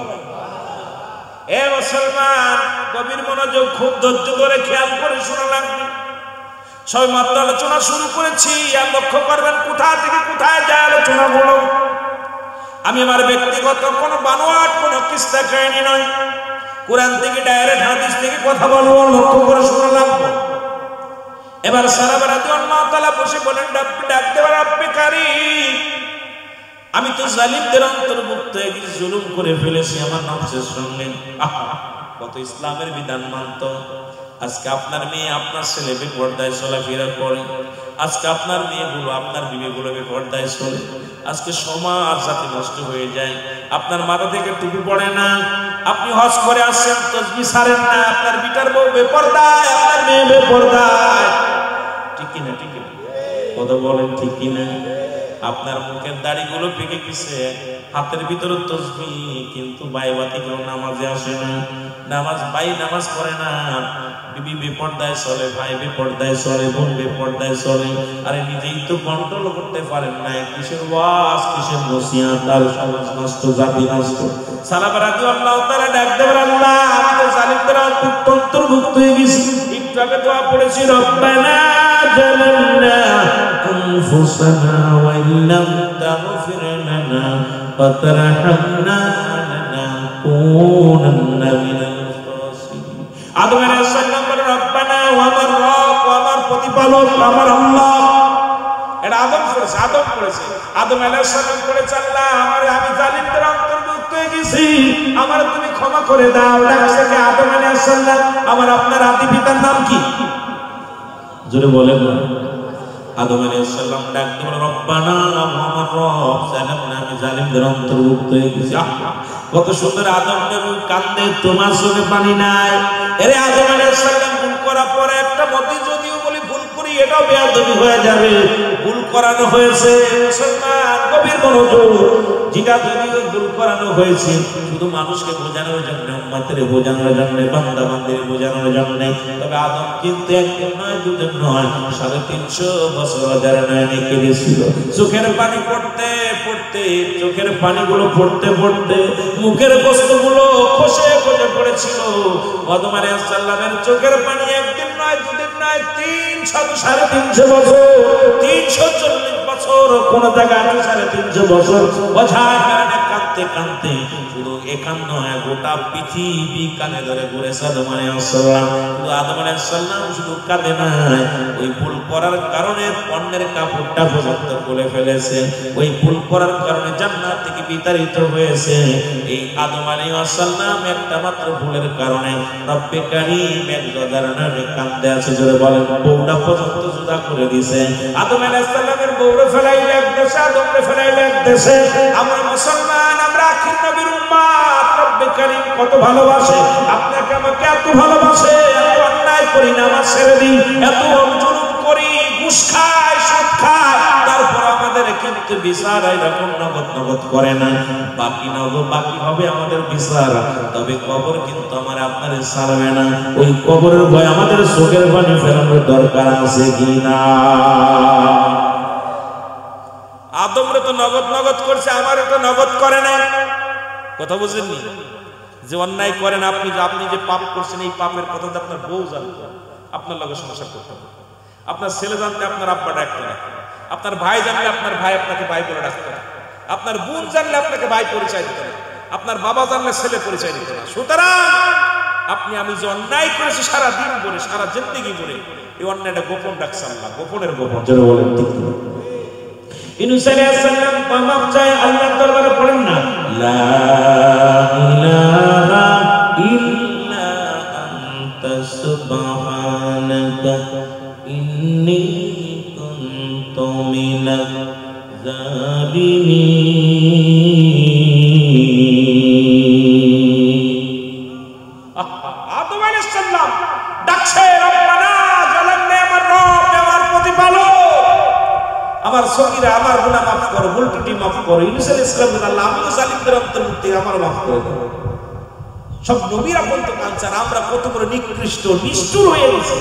এ মুসলমান, গভীর মনোযোগ, খুব ধৈর্য ধরে খেয়াল করে শোনা লাগবে। সবাই মাত্র আলোচনা শুরু করেছি, আর লক্ষ্য করবেন কোথা থেকে কোথায় যায় আলোচনাগুলো। আমি আমার ব্যক্তিগত কোনো বানোয়াট কোনো কিস্সা কাহিনী নয়, কোরআন থেকে ডাইরেক্ট হাদিস থেকে কথা বলবো, লক্ষ্য করে শোনা লাগবে। এবার সালামা রাদিয়াল্লাহু তাআলা বসে বলেন, ডাকতে বলেন, রব্বে কারীম, আমি তো জালিমদের অন্তর্ভুক্ত, একদিন জুলুম করে ফেলেছি আমার নফসের সঙ্গে। কত ইসলামের বিধান মানত। আজকে আপনার মেয়ে, আপনার ছেলে বেপরদায় চলাফেরা করে, আজকে আপনার মেয়েগুলো, আপনার বিবেগুলো বেপরদায় চলে, আজকে সমাজ জাতি নষ্ট হয়ে যায়। আপনার মাথা থেকে টুপি পড়ে না, আপনি হজ করে আসছেন, তাসবিহ ছাড়েন না, আপনার বিটার বউ বেপরদায়, আপনার মেয়ে বেপরদায়। ঠিক কিনা? ঠিক কিনা? কথা বলেন ঠিক কিনা? আপনার মুখের দাড়িগুলো পেকে গেছে, হাতের ভিতরে তাসবিহ, কিন্তু বাইবাতি কেউ নামাজে আসে না, নামাজ পড়ে না, বিবি বেপরদায় চলে, ভাই বেপরদায় চলে, বোন বেপরদায় চলে। আরে নিজেই তো কন্ট্রোল করতে পারেন না, কিসের ওয়াজ, কিসের নসিহত, আর সমাজ নষ্ট, জাতি নষ্ট। সালামা রাদিয়াল্লাহু তাআলা ডাকতে বলেন, আল্লাহ, আমি তো জালিমদের অন্তর্ভুক্ত হয়ে গেছি। একটু আগে দোয়া পড়েছি, রব্বানা জালামনা আনফুসানা ওয়া ইল্লাম তাগফির লানা ওয়া তারহামনা লানাকুনান্না মিনাল খাসিরিন। আদম আলাইহিস সালাম বলেন, রব্বানা, ও আমার রব, ও আমার প্রতিপালক, আমার আল্লাহ। এটা আদম করেছে, আদম আলাইহিস সালাম করেছে, আল্লাহ, আমি জালিমদের অন্তর্ভুক্ত হয়ে গেছি, আমার তুমি ক্ষমা করে দাও। ডাকছে কে? আদম আলাইহিস সালাম। আমার আপনার আদি পিতার নাম কি? জোরে বলেন না। আদম আলাইহিস সালাম ডাকতে বলে, রব্বানা, আমার রব, জালামনা, আমি জালিমদের অন্তর্ভুক্ত হয়ে গেছি। কত সুন্দর আদম নবী কান্দে, তোমার চোখে পানি নাই। এরে আদম আলাইহিস সালাম ভুল করার পরে একটা মতি যদিও বলি ভুল করি, এটাও বেয়াদবি হয়ে যাবে। ভুল করানো হয়েছে। মুসলমান গভীর মনোযোগ, যেটা যদি ভুল করানো হয়েছে শুধু মানুষকে বোঝানোর জন্য, উম্মতের বোঝানোর জন্য, বান্দা বান্দির বোঝানোর জন্য, তবে আদম কিন্তু একদিন নয় দুদিন নয় 350 বছর যারা নয়নে কেঁদেছিল। চোখের পানি পড়তে পড়তে, চোখের পানিগুলো পড়তে পড়তে মুখের বস্তুগুলো খসে খসে পড়েছিল। আদম আলাইহিস সালামের চোখের পানি একদিন নয় দুদিন নয় 300 বছর, 340 বছর, কোন জায়গায় 350 বছর অঝাড় কাঁদতে কাঁদতে শুধু এখান নয় গোটা পৃথিবী কানে ধরে ঘুরেছে আদম আলাইহিস সালাম। শুধু আদম আলাইহিস সালাম শুধু কাঁদে নাই, ওই ভুল করার কারণে অন্যের কাপড়টা পর্যন্ত খুলে ফেলেছে। ওই ভুল করার কারণে জান্নাত থেকে বিতাড়িত হয়েছে। এই আদম আলাইহিস সালাম একটা মাত্র ভুলের কারণে রব্বে কারীম এক জোদার নামে কাঁদতে আছে। জোরে বলেন, বউটা পর্যন্ত জুদা করে দিয়েছে। আদম আলাইহিস সালামের বউরে ফেলাইলে এক দেশে, আদমরে ফেলাইলে এক দেশে। আমরা মুসলমান, আমরা আখির নবীর উম্মত। রব্বে কারীম কত ভালোবাসে আপনাকে, আমাকে এত ভালোবাসে, এত অন্যায় করি না আমার ছেড়ে দিন, এত জুলুম করি, ঘুষ খাই, সুদ খাই, তারপর আমাদের কিন্তু বিচার এরকম নগদ নগদ করে না। বাকি বাকি হবে আমাদের বিচার, তবে কবর কিন্তু আমার আপনার ছাড়বে না। ওই কবরের ভয় আমাদের চোখের পানি ফেরানোর দরকার আছে কিনা? আদমরে তো নগদ নগদ করছে, আমারে তো নগদ করে না। কথা বুঝেননি? যে অন্যায় করেন আপনি, যে পাপ করছেন, এই পাপের কথা আপনার বউ জানতো, আপনার লগে সংসার করতে হবে। আপনার ছেলে জানতে আপনার আব্বা ডাকতে না, আপনার ভাই জানলে আপনার ভাই আপনাকে ভাই বলে ডাকতে না, আপনার বোন জানলে আপনাকে ভাই পরিচয় দিতে না, আপনার বাবা জানলে ছেলে পরিচয় দিতে না। সুতরাং আপনি আমি যে অন্যায় করেছি সারা দিন বলে, সারা জিন্দেগি বলে, এই অন্যায়টা গোপন রাখছে আল্লাহ, গোপনের গোপন। যারা বলেন ঠিক না? ইউনূস আলাইহিস সালাম মাফ চায় আল্লাহর দরবারে, পড়েন না লা ইলাহা ইল্লা আনতা সুবহানাকা ইন্নী কুনতু মিনাজ জালিমিন। আদম আলাইহিস সালাম ডাকছে, রব্বানা জালালনা, আমার রব, আমার প্রতিপালক, আমার সগীরা, আমার গুনাহ মাফ করো, ভুল ত্রুটি মাফ করো। ইউনূস আলাইহিস সালাম বলেন, আল্লাহ আমিও জালিমদের অন্তর্ভুক্ত, আমার মাফ করে দাও। সব নবীরা বলতো কালচার, আমরা কত বড় নিকৃষ্ট নিষ্ঠুর হয়ে গেছি।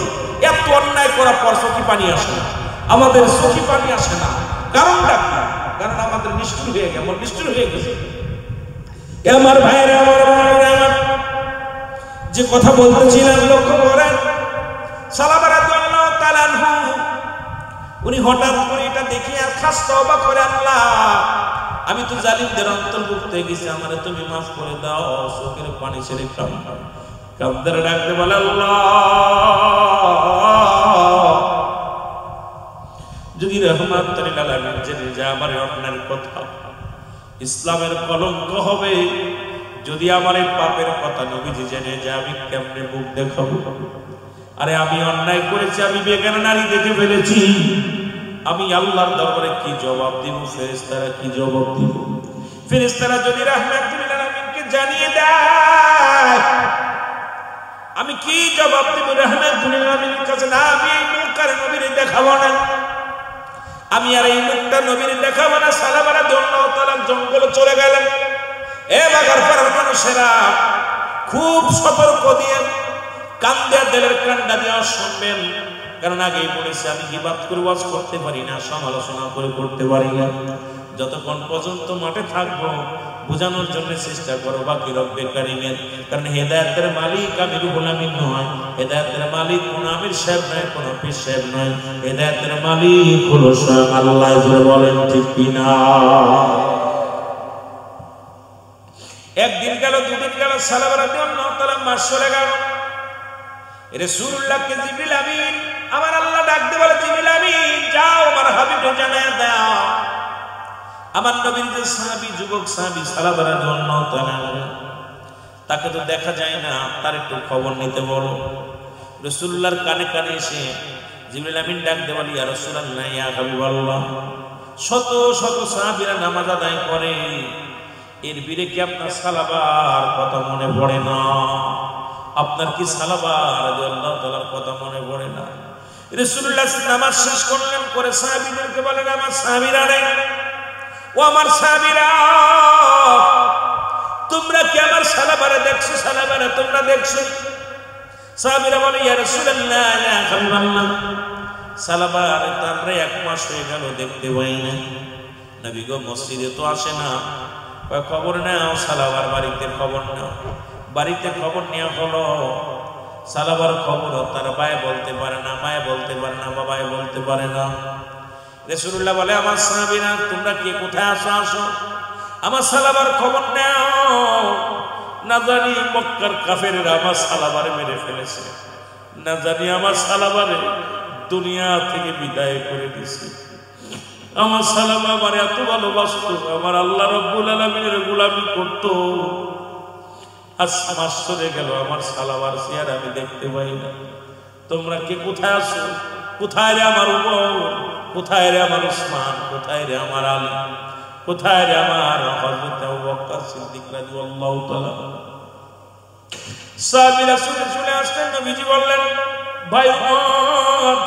এত অন্যায় করার পর চোখে পানি আসে না, আমাদের চোখে পানি আসে না। কারণটা কি? কারণ আমাদের নিষ্ঠুর হয়ে গেছে, নিষ্ঠুর হয়ে গেছে। আমার ভাইরা, আমার বোনেরা, আমার যে কথা বলতেছিলাম লক্ষ্য করেন। সালামা রাদিয়াল্লাহু তাআলা আনহু উনি হঠাৎ করে এটা দেখে আর খাস্তা অবাক করে, আল্লাহ আমি তো জালিমদের অন্তর্ভুক্ত হয়ে গেছি, আমারে তুমি মাফ করে দাও। চোখের পানি ছেড়ে কাঁদতে ডাকতে বলে, আল্লাহ যদি রহমাতুল লিল আলামিন জেনে যায় আমার অন্যায়ের কথা, ইসলামের কলঙ্ক হবে। যদি আমার এই পাপের কথা নবীজি জেনে যায়, আমি কেমনে মুখ দেখাবো? আরে আমি অন্যায় করেছি, আমি বেগানা নারী দেখে ফেলেছি, আমি আল্লাহর দরবারে কি জবাব দিব? ফেরেশতারা কি জবাব দিব? ফেরেশতারা যদি রাহমাতুল লিল আলামিনকে জানিয়ে দেয়, আমি কি জবাব দিব রাহমাতুল লিল আলামিনের কাছে? না, আমি এই মুখটার নবীরে দেখাবো না, আমি আর এই মুখটা নবীরে দেখাবো না। সালামা রাদিয়াল্লাহু তাআলা জঙ্গলে চলে গেলেন। এ বাগার পাড়ার মানুষেরা খুব সতর্ক দিয়ে কান দেয়া, দিলের কান্ডা দেওয়া শুনবেন। কারণ আগেই বলেছি, আমি গীবাত করে ওয়াজ করতে পারি না, সমালোচনা করে করতে পারি না। যতক্ষণ পর্যন্ত মাঠে থাকবো বোঝানোর জন্য চেষ্টা করো বাকি রব্বে কারীমের। কারণ হেদায়েতের মালিক আমি রুহুল আমিন নয়, হেদায়েতের মালিক কোন আমির সাহেব নয়, কোন পীর সাহেব নয়, হেদায়েতের মালিক হলো স্বয়ং আল্লাহ। জোরে বলেন ঠিক কিনা? একদিন গেল, দুদিন গেল, সালামা রাদিয়াল্লাহু তাআলা মাস চলে গেল। রাসূলুল্লাহকে জিবরিল আমিন, আমার আল্লাহ ডাকতে বলে, জিবরিল আমিন যাও আমার হাবিবকে জানায়া দাও, আমার নবীর যে সাহাবী, যুবক সাহাবী সালামা রাদিয়াল্লাহু তাআলা, তাকে তো দেখা যায় না, তার একটু খবর নিতে বলো। রাসূলুল্লাহর কানে কানে এসে জিবরিল আমিন ডাকতে বলে, ইয়া রাসূলুল্লাহ, ইয়া হাবিবাল্লাহ, শত শত সাহাবীরা নামাজ আদায় করে, এর বিরে কি আপনার সালাবার কথা মনে পড়ে না? আপনার কি সালাবা রাদিয়াল্লাহু তাআলার কথা মনে পড়ে না? রাসূলুল্লাহ নামাজ শেষ করলেন, করে সাহাবীদেরকে বলেন, আমার সাহাবীরা রে, ও আমার সাহাবীরা, তোমরা কি আমার সালাবারে দেখছো? সালাবারে তোমরা দেখছো? সাহাবীরা বলে, ইয়া রাসূলুল্লাহ, ইয়া হাবিবাল্লাহ, সালাবারে তো আমরা 1 মাস হয়ে গেল দেখতে পাই না। নবী গো, মসজিদে তো আসে না। খবর নাও, সালাবার বাড়িতে খবর নাও। বাড়িতে খবর নেওয়া হলো, সালাবার খবর তার ভাই বলতে পারে না, মায়ে বলতে পারে না, বাবাই বলতে পারে না। রাসূলুল্লাহ বলে, আমার সাহাবীরা, তোমরা কে কোথায় আসো? আসো, আমার সালাবার খবর নাও। না জানি মক্কার কাফেররা আমার সালাবারে মেরে ফেলেছে, না জানি আমার সালাবারে দুনিয়া থেকে বিদায় করে দিছে। আমার সালাবা আমার এত ভালোবাসতো, আমার আল্লাহ রাব্বুল আলামিনের গোলামি করতো। আজ 6 মাস চলে গেল, আমার সালাবার চেহারা আমি দেখতে পাই না। তোমরা কে কোথায় আসো? কোথায় রে আমার উমর? কোথায় রে আমার উসমান? কোথায় রে আমার আলী? কোথায় রে আমার হযরত আবু বকর সিদ্দিক রাদিয়াল্লাহু তাআলা? সাহাবীরা চলে আসলেন, নবীজি বললেন, ভাই উমর,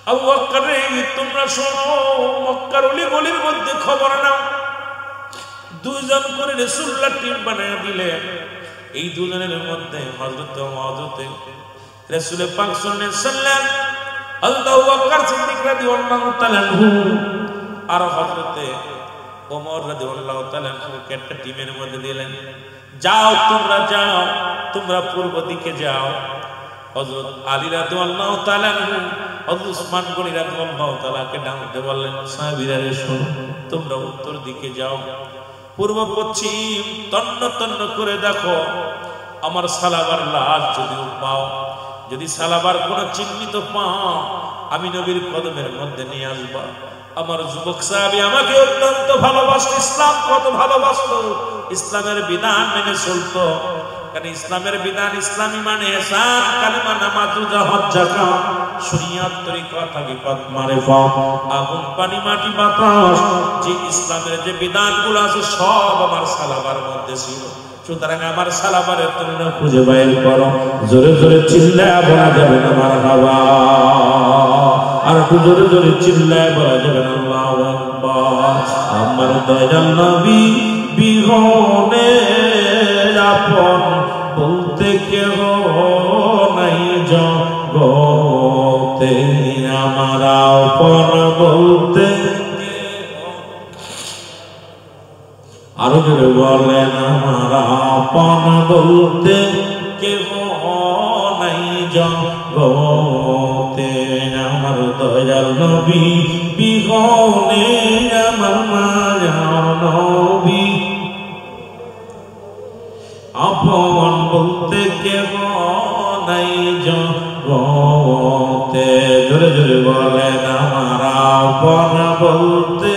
আবু বকর রে, তোমরা শোনো, মক্কার অলি গলির মধ্যে খবর নাও। 2 জন করে রাসূলুল্লাহ টিম বানায় দিলেন। এই 2 জনের মধ্যে হযরত রাসূল পাক সাল্লাল্লাহু আলাইহি সাল্লাম, আবু বকর সিদ্দিক রাদিয়াল্লাহু তাআলা আর হযরত ওমর রাদিয়াল্লাহু তাআলা একটা টিমের মধ্যে দিলেন। যাও, তোমরা যাও, তোমরা পূর্ব দিকে যাও। হযরত আলী রাদিয়াল্লাহু তাআলা, হযরত উসমান গনি রাদিয়াল্লাহু তাআলাকে ডাকতে বললেন, সাহাবীরা রে শোনো, তোমরা উত্তর দিকে যাও, পূর্ব পশ্চিম তন্ন তন্ন করে দেখো, আমার সালাবার লাশ যদি পাও, যদি সালাবার কোনো চিহ্নিত পাও, আমি নবীর কদমের মধ্যে নিয়ে আসবা। আমার যুবক সাহাবী আমাকে অত্যন্ত ভালোবাসত, ইসলাম কত ভালোবাসত, ইসলামের বিধান মেনে চলতো। কারণ ইসলামের বিধান, ইসলামী মানে ইহসান, কালেমা, নামাজ, রোজা, হজ, যাকাত, শরীয়ত, তরিকত, হাকিকত, মারিফত, আগুন, পানি, মাটি, বাতাস, যে ইসলামের যে বিধানগুলো আছে সব আমার সালাবার মধ্যে ছিল। সুতরাং আমার সালাবারে তোমরা খুঁজে বাইর করো। জোরে জোরে চিল্লায় বলা যাবে না মারহাবা, আর একটু জোরে জোরে চিল্লায় বলা যাবে না আল্লাহু আকবার। আমার দয়াল নবী বিহনে আপন বলতে কেহ নাই জগতে, আমার আপন বলতে আরো জোরে বলেন, আমার আপন বলতে কেহ নাই জগতে, আমার দয়াল নবী বিহনে আমার মায়ার নবী আপন বলতে কেহ নাই জগতে। জোরে জোরে বলেন, আমার আপন বলতে।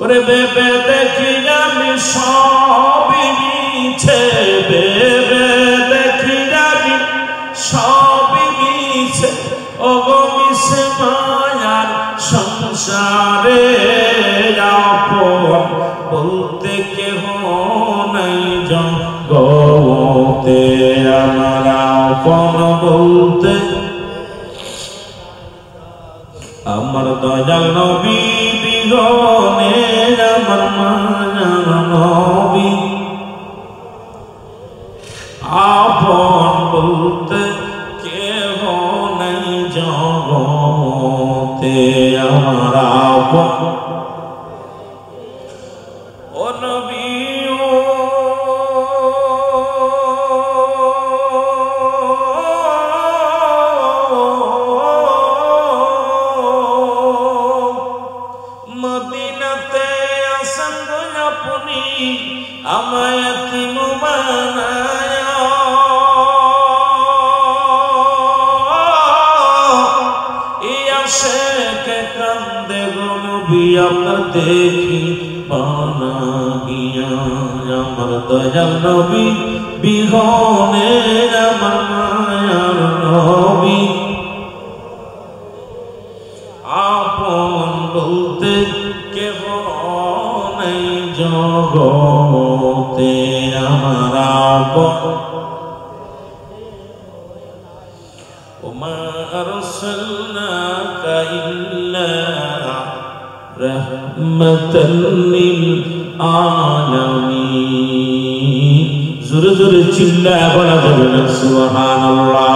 ওরে ভেবে দেখি আমি সবই মিছে, ভেবে দেখি আমি সবই মিছে, ওগো মিছে মায়ার সংসারে, আপন বলতে কেহ নাই জগতে, আমার আপন বলতে আমার দয়াল নবী বিহনে আমার মায়ার নবী, আপন বলতে কেহ নাই জগতে, আমার আপন। ও নবী মদিনাতে আসেন গো আপনি, আমায় এতিম বানায়, এই আশেকে কান্দে গো নবী আপনার দেখি বানাইয়া, আমার দয়াল নবী বিহনে আমার মায়ার নবী, আপন বলতে কেহ নাই জগতে, আমার আপন। ওমা আরসালনাকা ইল্লা রাহমাতাল লিল আলামিন। জোরে জোরে চিল্লায়া বলা যাবে না সুবহানাল্লাহ।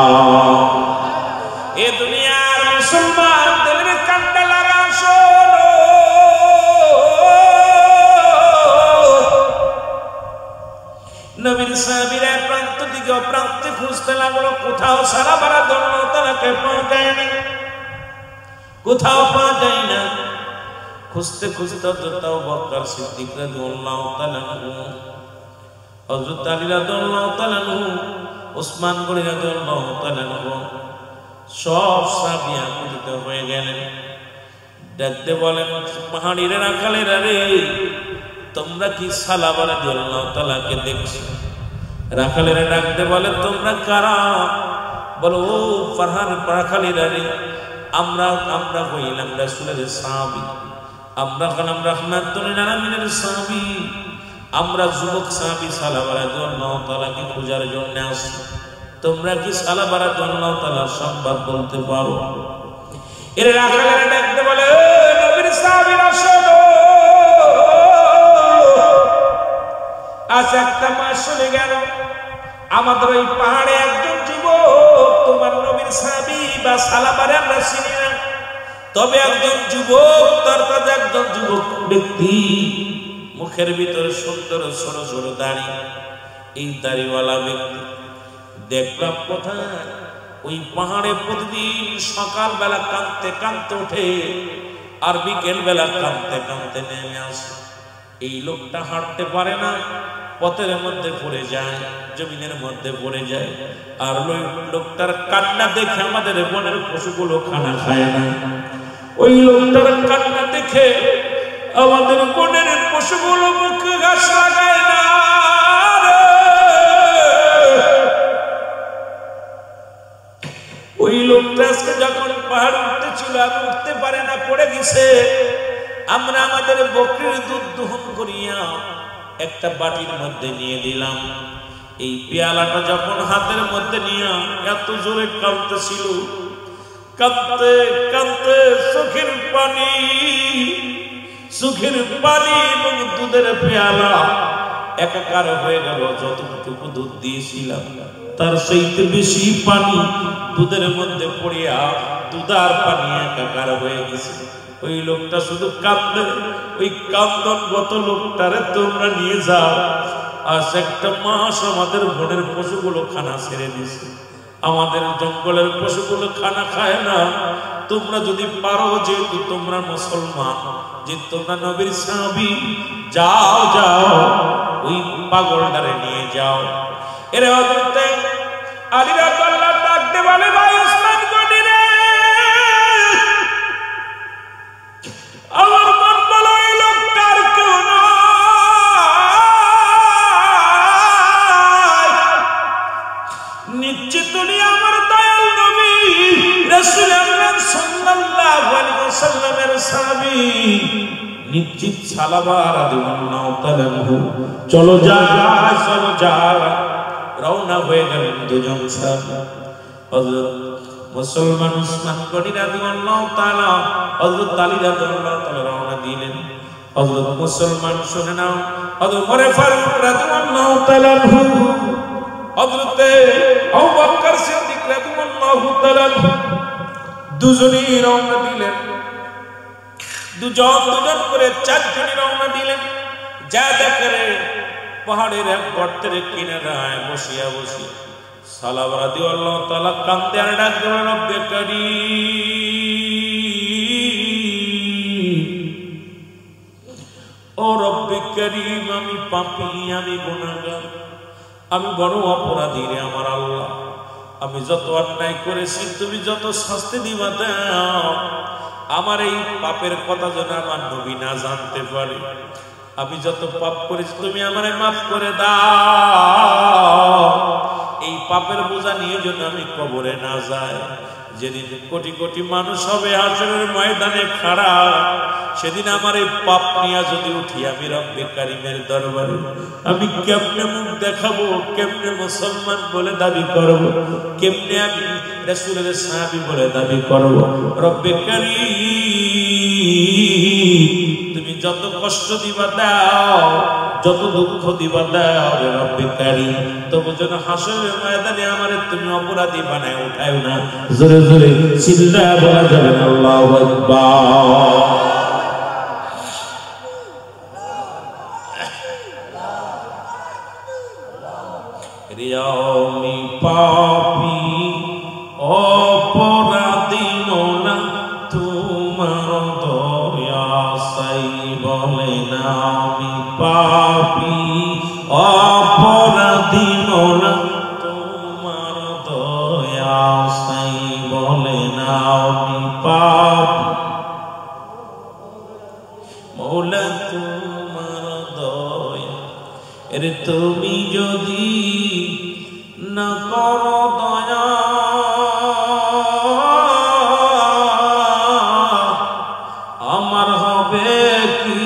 এ দুনিয়ার মুসলমান দিলের কান্ডা লাগা শোনো, নবীর সাহাবীরা প্রান্ত দিকে প্রান্তে খুঁজতে লাগলো, কোথাও সারা বারা দল তালাকে পাওয়া যায় না, কোথাও পাওয়া যায় না। খুঁজতে খুঁজতে হযরত আবু বকর সিদ্দিক রাদিয়াল্লাহু তাআলা আনহু, হযরত আলী রাদিয়াল্লাহু তাআলা আনহু, ওসমান গনি রাদিয়াল্লাহু তাআলা আনহু সব সাহাবী একত্রিত হয়ে গেলেন। ডাকতে বলেন, পাহাড়িরে রাখালেরা রে, তোমরা কি সালাবা রাদিয়াল্লাহু তাআলাকে দেখছো? রাখালেরা ডাকতে বলে, তোমরা কারা? বলো, ও ফারহান রাখালেরা রে, আমরা হইলাম রাসূলের সাহাবী, আমরা হলাম রাহমাতুল লিল আলামিনের সাহাবী, আমরা যুবক সাহাবী সালাবা রাদিয়াল্লাহু তাআলাকে খোঁজার জন্য আসছি। তোমরা কি সালাবা রাদিয়াল্লাহু তাআলার সংবাদ বলতে পারো? এর রাখালেরা ডাকতে বলে, নবীর সাহাবীরা শোনো, আজ একটা মাস চলে গেল, আমাদের ওই পাহাড়ে একজন যুবক, তোমার নবীর সাহাবী বা সালাবারে আমরা চিনি না, তবে একজন যুবক, তার কাছে একজন যুবক ব্যক্তি, মুখের ভিতরে সুন্দর ছোট ছোট দাড়ি, এই দাড়িওয়ালা ব্যক্তি দেখলাম কোথায়? ওই পাহাড়ে প্রতিদিন সকালবেলা কাঁদতে কাঁদতে ওঠে, আর বিকেল বেলা কাঁদতে কাঁদতে নেমে আসে। এই লোকটা হাঁটতে পারে না, পথের মধ্যে পড়ে যায়, জমিনের মধ্যে পড়ে যায়, আর লোকটার কান্না দেখে আমাদের বনের পশুগুলো খানা খায় না। ওই লোকটার কান্না দেখে আমাদের বনের পশুগুলো মুখে ঘাস লাগায় না। ওই লোকটা আজকে যখন পাহাড় উঠতেছিল, আর উঠতে পারে না, পড়ে গেছে। আমরা আমাদের বকরির দুধ দহন করিয়া একটা বাটির মধ্যে নিয়ে দিলাম। এই পেয়ালাটা যখন হাতের মধ্যে নিয়ে এত জোরে কাঁদতেছিল, কাঁদতে কাঁদতে চোখের পানি এবং দুধের পেয়ালা একাকার হয়ে গেল। যতটুকু দুধ দিয়েছিলাম তার চাইতে বেশি পানি দুধের মধ্যে পড়িয়া দুধ আর পানি একাকার হয়ে গেছে। ওই লোকটা শুধু কাঁদে, ওই কান্দনগত লোকটারে তোমরা নিয়ে যাও। আজ একটা মাস আমাদের বনের পশুগুলো খানা ছেড়ে দিছে, আমাদের জঙ্গলের পশুগুলো খানা খায় না। তোমরা যদি পারো, যেহেতু তোমরা মুসলমান, যে তোমরা নবীর সাহাবী, যাও যাও ওই পাগলটারে নিয়ে যাও। এর হযরত আলী রাদিয়াল্লাহু তাআলা ডাকতে বলে, ভাই ওসমান গনি রে, আমার মন বলো এই লোকটার কেউ নয়, নিশ্চিত আমার দয়াল নবী রাসূল আকরাম সাল্লাল্লাহু আলাইহি ওয়াসাল্লামের সাহাবী, নিশ্চিত সালাবা রাদিয়াল্লাহু তাআলা আনহু। চলো যাই, চলো যাই। রওনা হয়ে গেলেন দুজন সাহাবী। হযরত মুসলমান ওসমান গনি রাদিয়াল্লাহু তাআলা, হযরত আলী রাদিয়াল্লাহু তাআলা রওনা দিলেন। হযরত মুসলমান শুনে নাও, হযরত ওমর ফারুক রাদিয়াল্লাহু তাআলা আনহু, হযরত আবু বকর সিদ্দিক রাদিয়াল্লাহু তাআলা দুজনেই রওনা দিলেন। দুজন করে চারজনই রওনা দিলেন। যা দেখে পাহাড়ের এক গর্তের কিনারায় বসিয়া সালাবা রাদিয়াল্লাহু তাআলা কান্দে আর ডাক দেন, রব্বে কারীম, ও রব্বে কারীম, আমি পাপী, আমি গুনাহগার, আমি বড় অপরাধী রে আমার আল্লাহ। আমি যত অন্যায় করেছি তুমি যত শাস্তি দিবা দাও, আমার এই পাপের কথা যেন আমার নবী না জানতে পারে। আমি যত পাপ করেছি তুমি আমারে মাফ করে দাও। এই পাপের বোঝা নিয়ে যেন আমি কবরে না যাই। যেদিন কোটি কোটি মানুষ হবে হাসরের ময়দানে খাড়া, সেদিন আমার এই পাপ নিয়ে যদি উঠি আমি রব্বে কারিমের দরবারে আমি কেমনে মুখ দেখাবো, কেমনে মুসলমান বলে দাবি করব, কেমনে আমি রাসূলের সাহাবী বলে দাবি করব। রব্বে কারিম তুমি যত কষ্ট দিবা দাও, যত দুঃখ দিবা দাও রে রব্বে কারিম, তবু যেন হাসরের ময়দানে আমারে তুমি অপরাধী বানায় উঠাও না। জোরে জোরে চিল্লায়া বলা যাবে না আল্লাহু আকবার। আমি পাপী অপরাধী মোনা তোমার দয়া চাই বলে না। আমি পাপী অপরাধী মোনা তোমার দয়া চাই বলে না। আমি পাপী মোলা তোমার দয়া, এরে তুমি যদি না করো দয়া আমার হবে কি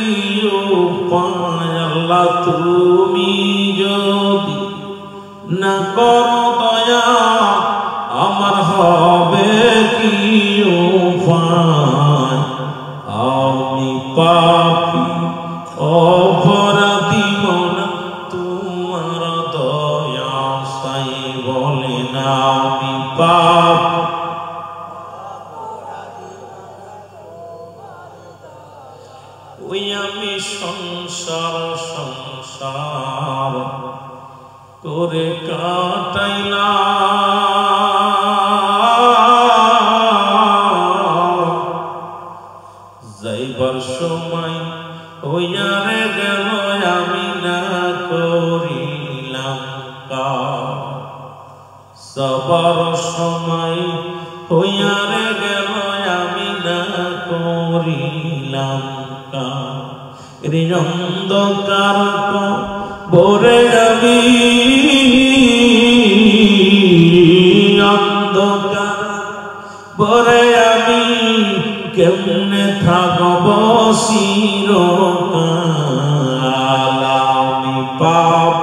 উপায়। আল্লাহ তুমি যদি না করো দয়া আমার হবে কি উপায়। আমি পাপী অপরাধী মোনা তোমার দয়া চাই বলে না। আমি পাপী ওই আমি সংসার সংসার করে কাটাইলাম, যাইবার সময় হইয়ারে গেল আমি না করিলাম কাজ। যাবার সময় হইয়ারে গেল আমি না করিলাম কাজ। অন্ধকার ভরে আমি অন্ধকার ভরে আমি কেমনে থাকব চিরকাল। আমি পাপ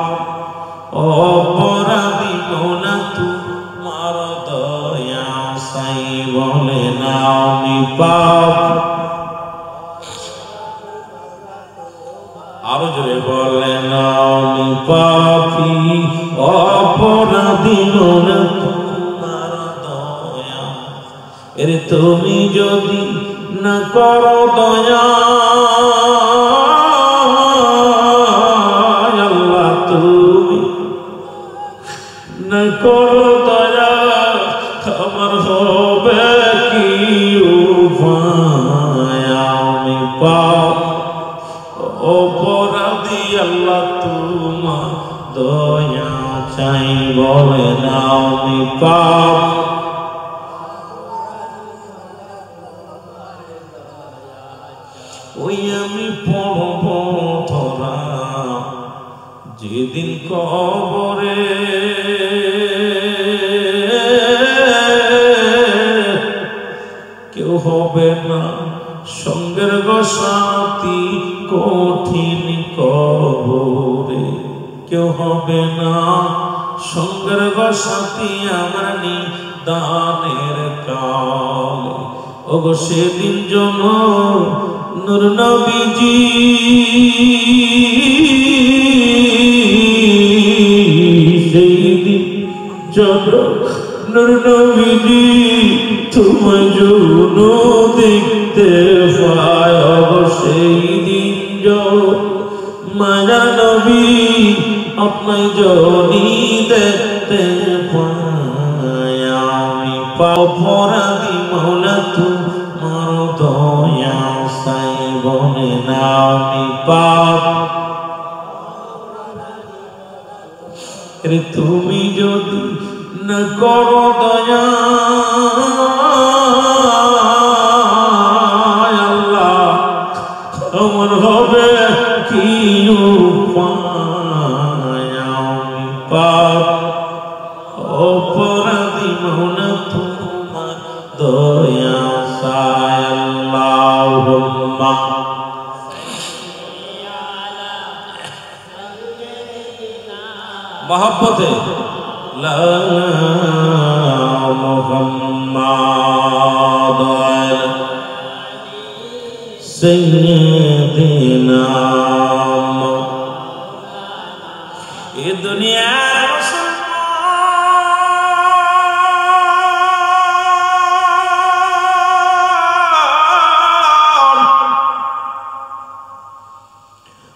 অপরাধী মোনা তোমার দয়া চাই বলে না। আমি পাপ আরো জোরে বলে না। আমি পাপী অপরাধী মোনা তোমার দয়া, এরে তুমি যদি না করো দয়া আল্লাহ তুমি না করো দয়া আমার হবে কি উপায়। আমি পাপ অপরাধী আল্লাহ তোমার দয়া চাই বলে না। আমি পাপ ওই আমি পড়ব ধরা যেদিন কবরে, কেউ হবে না সঙ্গের গোসাতি কঠিন কবরে। কেউ হবে না সঙ্গের গোসাতি আমার নিদানের কালে। ওগো সেদিন জন নূর নবীজি সেই দিন জন নূর নবীজি তোমায় যেন দেখতে পায়। ওগো সেই দিন জন মায়া নবী আপনায় জনি দেখতে পায়। আমি অপরাধী মোনা তোমার দয়া চাই বলে না। আমি পাপ রে তুমি যদি না করো দয়া আল্লাহ আমার হবে কি উপায়। আমি পাপ অপরাধী মোনা তোমার দয়া চাই। আল্লাহুম্মা মহব্বতে লা মুহাম্মাদ সাইয়্যিদিনা এ দুনিয়ার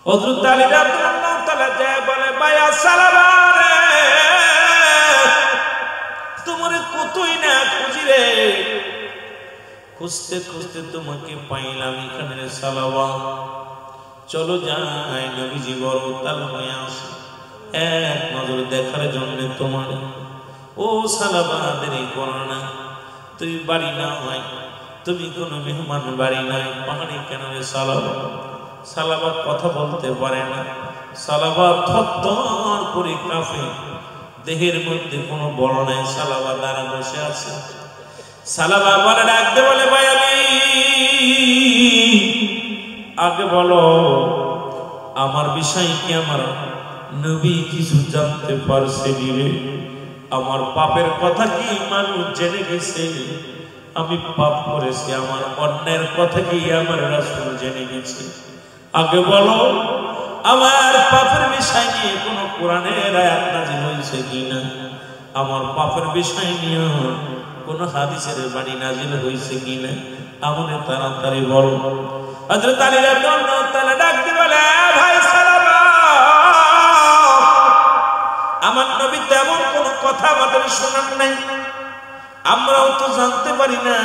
হযরত আলী রাদিয়াল্লাহু তাআলা যায় বলে ভাই সালামা রে তোমারে কতই না খুঁজি রে খুঁজতে খুঁজতে তোমাকে পাইলাম এখানে সালামা চলো যাই নবীজি বড় তাল হয়ে আসে এক নজর দেখার জন্য তোমার ও সালামা দেরি করো না তুমি বাড়ি না হয় তুমি কোনো মেহমান বাড়ি নাই পাহাড়ি কেন রে সালামা সালাবা কথা বলতে পারে না সালাবা থরথর করে কাঁপে দেহের মধ্যে কোনো বল নাই সালাবা দাঁড়া বসে আছে সালাবা বলে ডাকতে বলে ভাই আলী আগে বলো আমার বিষয় কি আমার নবী কিছু জানতে পারছে দিবে আমার পাপের কথা কি মানুষ জেনে গেছে আমি পাপ করেছি আমার অন্যের কথা কি আমার রাসূল জেনে গেছে আগে বলো আমার পাপের বিষয় নিয়ে কোন কোরআনের আয়াত নাযিল হয়েছে কিনা আমার পাপের বিষয় নিয়ে কোন হাদিসের বাণী নাযিল হয়েছে কিনা আমাকে তাড়াতাড়ি বলো হযরত আলী রাদিয়াল্লাহু তাআলা ডাক দিয়ে বলে ভাই সালামা আমার নবী তেমন কোন কথা আমাদের শোনান নাই আমরাও তো জানতে পারি না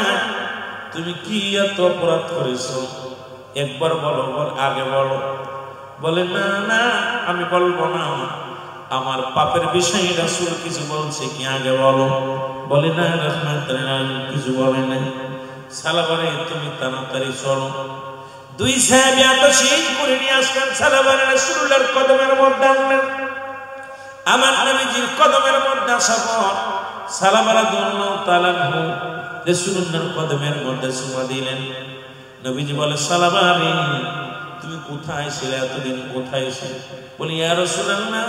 তুমি কি এত অপরাধ করেছো একবার বলো আগে বলো বলে না না আমি বলবো না আমার পাপের বিষয়ে রাসূল কিছু বলছে কি আগে বলো বলে না রাসূল কিছু বলে না সালাবারে তুমি তাড়াতাড়ি চলো দুই সাহাবী এত শহীদ করে নিয়ে আসলেন সালাবারে রাসূলুল্লাহর কদমের মধ্যে আনলেন আমার নবীজির কদমের মধ্যে আসার পর সালাবা রাদিয়াল্লাহু তাআলা রাসূলুল্লাহর কদমের মধ্যে চুমা দিলেন নবীজি বলে সালামা রে তুমি কোথায় ছিলে এতদিন কোথায় ছিলে বলি ইয়া রাসূলুল্লাহ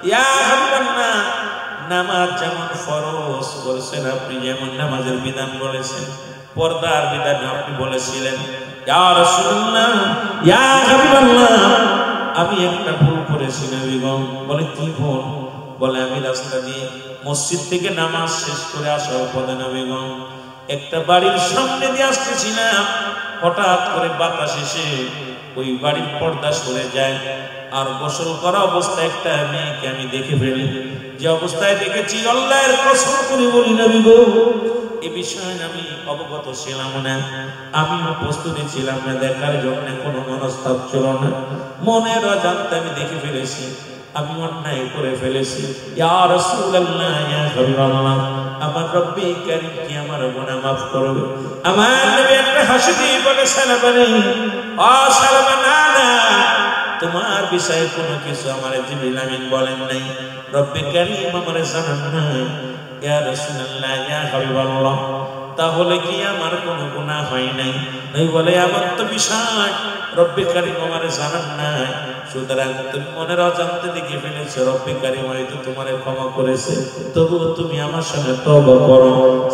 ইয়া হাবিবাল্লাহ নামাজ যেমন ফরজ বলেছেন আপনি যেমন নামাজের বিধান বলেছেন পর্দার বিধান আপনি বলেছিলেন ইয়া রাসূলুল্লাহ ইয়া হাবিবাল্লাহ আমি একটা ভুল করেছি নবীগণ বলে কি ভুল বলে আমি রাস্তা দিয়ে মসজিদ থেকে নামাজ শেষ করে আসার পথে নবীগণ একটা বাড়ির সামনে দিয়ে আসতেছিলাম হঠাৎ করে বাতাস এসে ওই বাড়ির পর্দা সরে যায় আর গোসল করা অবস্থায় একটা মেয়েকে আমি দেখে ফেলি যে অবস্থায় দেখেছি আল্লাহর কসম করে বলি নবী গো এই বিষয়ে আমি অবগত ছিলাম না আমিও প্রস্তুতি ছিলাম না দেখার জন্য কোনো মনস্তাপ ছিল না মনের অজান্তে আমি দেখে ফেলেছি আমি অন্যায় করে ফেলেছি ইয়া রাসূলুল্লাহ ইয়া হাবিবাল্লাহ আমার রব্বি কারীম কি আমার গুনাহ maaf করবে আমার নবী একটা হাসি দিয়ে বলে সালামা রে ও সালামা না না তোমার বিষয়ে কোনো কিছু আমার জিবরিল আমিন বলেন নাই রব্বি কারীম আমারে জানান না ইয়া রাসূলুল্লাহ ইয়া হাবিবাল্লাহ তাহলে কি আমার কোনো গুনাহ হয় নাই এই বলে আমার তো বিষয় রব্বি কারীম আমারে জানান না সুতরাং তুমি মনের অজান্তে দেখে ফেলেছো রব্বি কারীম হয়তো তোমারে ক্ষমা করেছে তবুও তুমি আমার সঙ্গে তওবা করো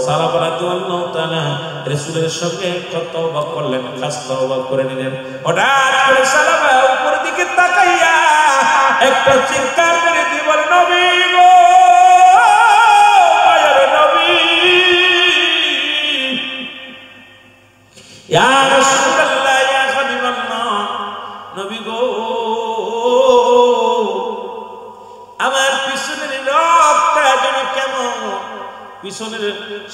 সালাবা রাদিয়াল্লাহু তাআলা রাসূলের সঙ্গে তওবা করলেন খাস তওবা করে নিলেন হঠাৎ করে সালাবা উপরের দিকে তাকাইয়া একটা চিৎকার করে দিয়ে বলে নবী গো মায়ের নবী ইয়া রাসূলুল্লাহ ইয়া হাবিবাল্লাহ নবী গো আমার পিছনের রক্তটা যেন কেমন পিছনের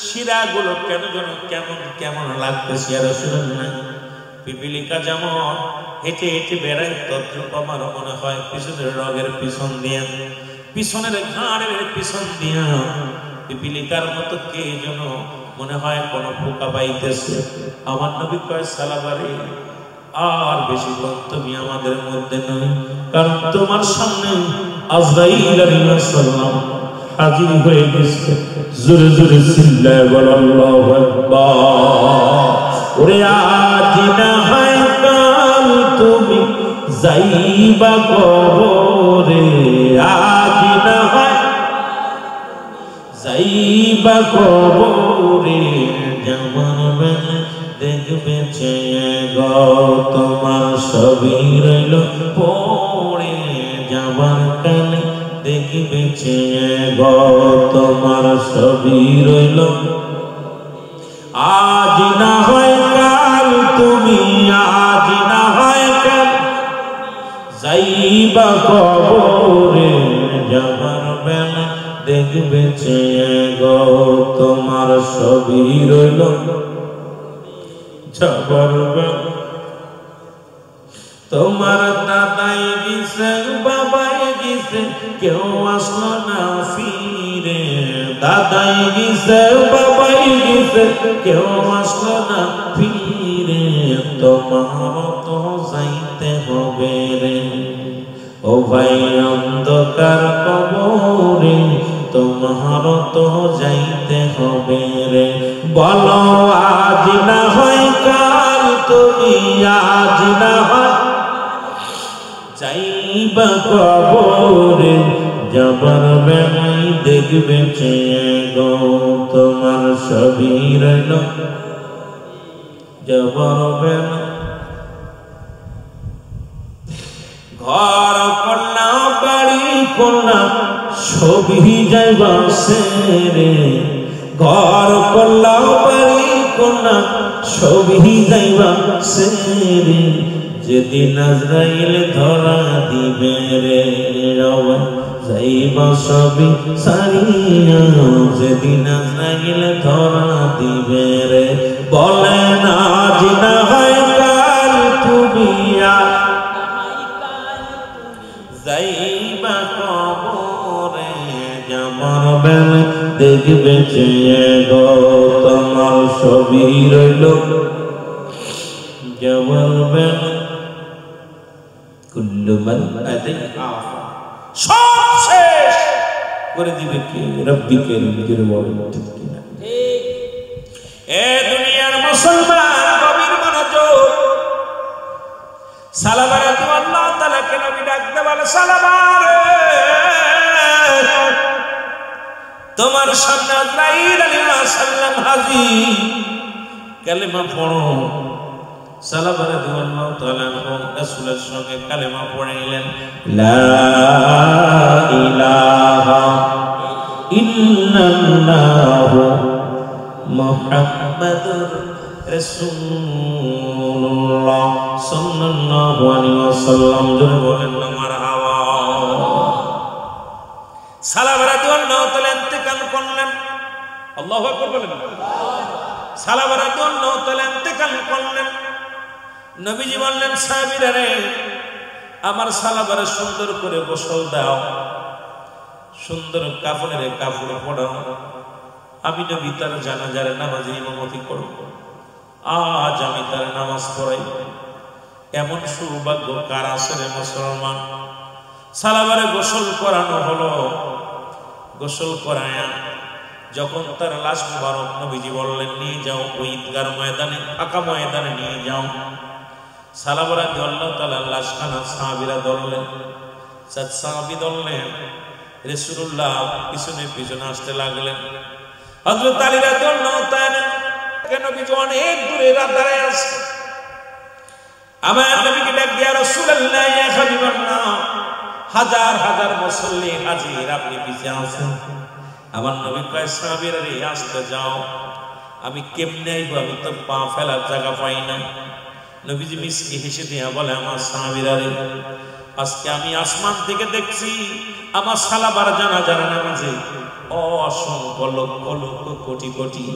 শিরাগুলো কেন যেন কেমন কেমন লাগতেছে ইয়া রাসূলুল্লাহ পিপিলিকা যেমন হেঁটে হেঁটে বেড়ায় তদ্রুপ আমার মনে হয় পিছনের রগের পিছন দিয়া পিছনের ঘাড়ের পিছন দিয়া পিপিলিকার মতো কে যেন মনে হয় কোন পোকা পাইতেছে আমার নবী কয় সালামা রে আর বেশিক্ষণ তুমি আমাদের মধ্যে নয় কারণ তোমার সামনে আজরাইল আলাইহিস সালাম হাজির হয়ে গেছে জোরে জোরে চিল্লায় বল আল্লাহু আকবার ওরে আজ না হয় কাল তুমি যাইবা কবরে আজ না হয় যাইবা কবরে যাবার বেলা দেখবে চেয়ে গো তোমার ছবি রইল পড়ে যাবার কালে দেখবে চেয়ে গো তোমার ছবি রইল আজ না হয় কাল তুমি আজ না হয় কাল যাইবা কবরে যাবার বেলা দেখবে চেয়ে গো তোমার ছবি রইল যাবার বেলা তোমার দাদাই গেছে বাবাই গেছে কেউ আসলো না ফিরে দাদাই গেছে বাবাই গেছে কেউ আসলো না ফিরে তোমার তো যাইতে হবে রে ও ভাই অন্ধকার কবরে তোমার তো যাইতে হবে রে বলো আজ না হয় কাল তুমি আজ না হয় যাইবা কবরে যাবার বেলায় দেখবে চেয়ে গো তোমার ছবি রইল যাবার বেলা ঘর কন্যা বাড়ি কন্যা ছবি যাইবা সেরে ঘর কন্যা বাড়ি কন্যা ছবি যাইবা সেরে যেদিন আজরাইল ধরা দিবে রে রওয়া যাইবা সবই সারিয়া যেদিন আজরাইল ধরা দিবে রে বলেন আজ না হয় কাল তুমি যাইবা কবরে যাবার বেলা দেখবে চেয়ে গো তোমার ছবি রইল যাবার বেলা কুল্লু মান আলাইহা সব শেষ করে দিবে কে রব্বি কারীম করে বলেন ঠিক কিনা ঠিক এ দুনিয়ার মুসলমান গভীর মনোযোগ সালামা আল্লাহ তাআলা কে নবী ডাকতে বলে সালামা তোমার সামনে আজরাইল আলাইহিস সালাম হাজির কালেমা পড়ো সালামা রাদিয়াল্লাহু তাআলা রাসূলের সঙ্গে কালেমা পড়লেন লা ইলাহা ইল্লাল্লাহু মুহাম্মাদুর রাসূলুল্লাহ সাল্লাল্লাহু আলাইহি ওয়াসাল্লাম জোরে বলেন না মারহাবা সালামা রাদিয়াল্লাহু তাআলা ইন্তেকাল করলেন আল্লাহু আকবার বলেন সালামা রাদিয়াল্লাহু তাআলা ইন্তেকাল করলেন নবীজি বললেন সাহাবীরা রে আমার সালাবারে সুন্দর করে গোসল দাও সুন্দর কাফনের কাপড় পরাও আমি নবী তার জানাজার নামাজে ইমামতি করব আজ আমি তার নামাজ পড়াই এমন সৌভাগ্য কার আছে রে মুসলমান সালাবারে গোসল করানো হলো গোসল করায়া যখন তার লাশ মুবারক নবীজি বললেন নিয়ে যাও ওই ঈদগার ময়দানে ফাঁকা ময়দানে নিয়ে যাও সালামা রাদিয়াল্লাহু তাআলা লাশখানা সাহাবীরা ধরলেন সাহাবী ধরলেন রাসূলুল্লাহ পিছনে পিছনে আসতে লাগলেন হযরত আলী রাদিয়াল্লাহু তাআলা কেন কিছু অনেক দূরে দাঁড়ায় আছে আমার নবীকে ডাক দিয়া রাসূলুল্লাহ ইয়া হাবিবাল্লাহ হাজার হাজার মুসল্লি হাজির আপনি পিছে আছেন আমার নবী কয় সাহাবীরা রে আসতে যাও আমি কেমনে আইব আমি তো পা ফেলার জায়গা পাই না নবীজি মিসকি হেসে দিয়া বলে আমার সাহাবীরা রে আজকে আমি আসমান থেকে দেখছি আমার সালাবার জানাজার নামাজে অসংখ্য লক্ষ লক্ষ কোটি কোটি